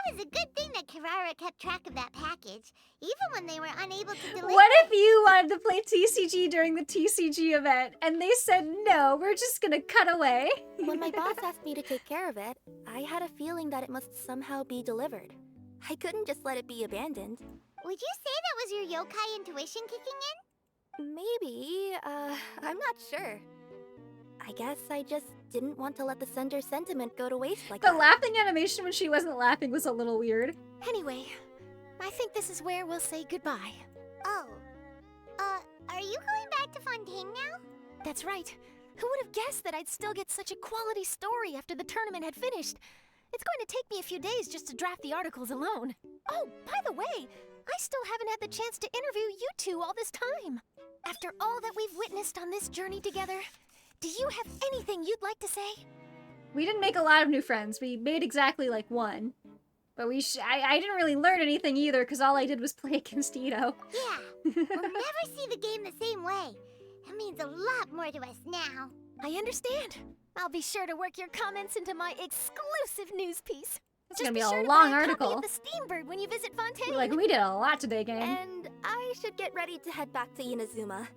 it was a good thing that Kirara kept track of that package, even when they were unable to deliver. What if you wanted to play TCG during the TCG event and they said, no, we're just gonna cut away? When my boss asked me to take care of it, I had a feeling that it must somehow be delivered. I couldn't just let it be abandoned. Would you say that was your yokai intuition kicking in? Maybe, I'm not sure. I guess I just didn't want to let the sender's sentiment go to waste like The that. laughing animation when she wasn't laughing was a little weird. Anyway, I think this is where we'll say goodbye. Oh. Are you going back to Fontaine now? That's right. Who would have guessed that I'd still get such a quality story after the tournament had finished? It's going to take me a few days just to draft the articles alone. Oh, by the way, I still haven't had the chance to interview you two all this time. After all that we've witnessed on this journey together, do you have anything you'd like to say? We didn't make a lot of new friends. We made exactly like one. But I didn't really learn anything either because all I did was play against Ito. Yeah, we'll never see the game the same way. It means a lot more to us now. I understand. I'll be sure to work your comments into my exclusive news piece. It's Just gonna be a sure to long buy a article. copy of the Steambird when you visit Fontaine. Like, we did a lot today, gang. And I should get ready to head back to Inazuma.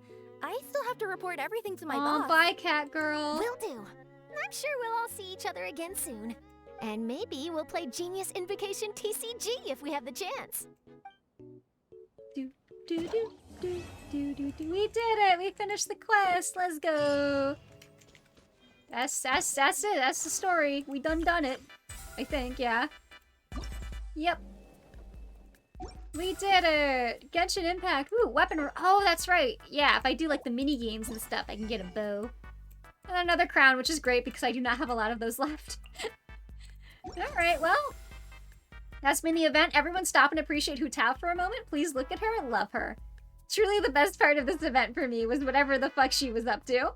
I still have to report everything to my Aw, boss. bye, cat girl. Will do. I'm sure we'll all see each other again soon. And maybe we'll play Genius Invocation TCG if we have the chance. We did it! We finished the quest! Let's go! That's it. That's the story. We done it. I think, yeah. Yep. We did it! Genshin Impact. Ooh, weapon. Oh, that's right. Yeah, if I do like the mini games and stuff, I can get a bow. And another crown, which is great because I do not have a lot of those left. Alright, well. That's been the event. Everyone stop and appreciate Hu Tao for a moment. Please look at her and love her. Truly the best part of this event for me was whatever the fuck she was up to.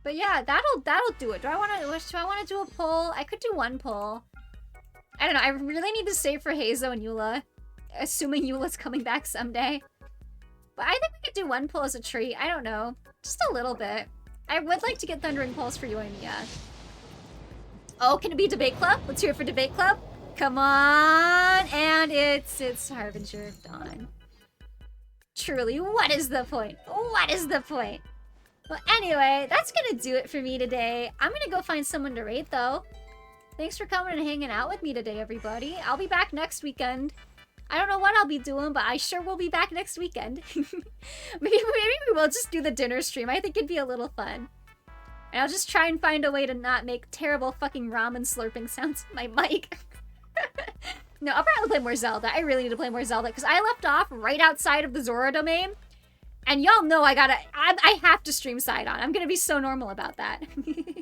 But yeah, that'll do it. Do I want to do a poll? I could do one poll. I don't know. I really need to save for Heizo and Eula, assuming Eula's coming back someday. But I think we could do one poll as a treat. I don't know, just a little bit. I would like to get Thundering Pulse for you and Mia. Oh, can it be Debate Club? Let's hear it for Debate Club. Come on, and it's Harbinger of Dawn. Truly, what is the point? What is the point? Well, anyway, that's gonna do it for me today. I'm gonna go find someone to raid, though. Thanks for coming and hanging out with me today, everybody. I'll be back next weekend. I don't know what I'll be doing, but I sure will be back next weekend. maybe we will just do the dinner stream. I think it'd be a little fun. And I'll just try and find a way to not make terrible fucking ramen slurping sounds with my mic. No, I'll probably play more Zelda. I really need to play more Zelda because I left off right outside of the Zora domain. And y'all know I have to stream Sidon. I'm gonna be so normal about that. You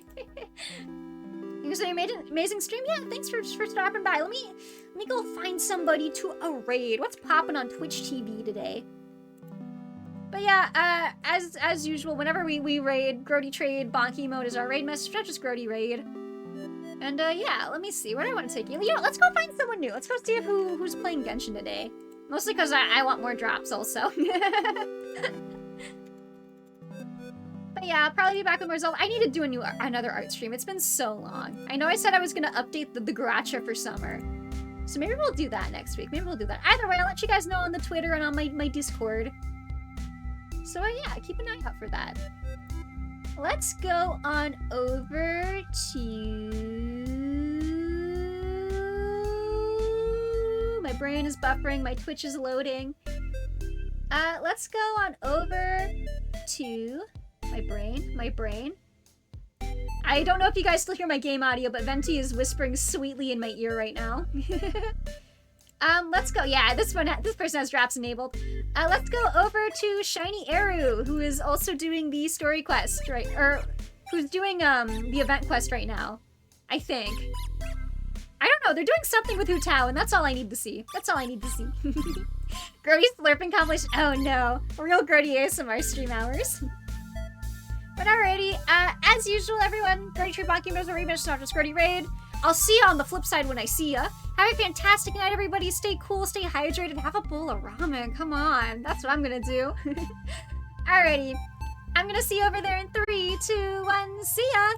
guys made an amazing stream? Yeah, thanks for stopping by. Let me go find somebody to raid. What's popping on Twitch TV today? But yeah, as usual, whenever we raid, Grody Trade, Bonky Mode is our raid message, not just Grody Raid. And yeah, let me see, where do I want to take you? You know, let's go find someone new. Let's go see who's playing Genshin today. Mostly because I want more drops also. But yeah, I'll probably be back with more Zelda. I need to do another art stream. It's been so long. I know I said I was going to update the Garacha for summer. So maybe we'll do that next week. Maybe we'll do that. Either way, I'll let you guys know on the Twitter and on my Discord. So yeah, keep an eye out for that. Let's go on over to... My brain is buffering, my Twitch is loading. Let's go on over to... My brain. I don't know if you guys still hear my game audio, but Venti is whispering sweetly in my ear right now. Let's go. Yeah, this person has drops enabled. Let's go over to Shiny Eru, who is also doing the story quest, right? Or who's doing the event quest right now. I think. I don't know. They're doing something with Hu Tao, and that's all I need to see. That's all I need to see. Grody slurping compilation. Oh no, real Grody ASMR stream hours. But alrighty, as usual, everyone, Grody Tree Bonky knows where not just Grody Raid. I'll see you on the flip side when I see ya. Have a fantastic night, everybody. Stay cool, stay hydrated, have a bowl of ramen. Come on, that's what I'm gonna do. Alrighty, I'm gonna see you over there in 3, 2, 1, see ya!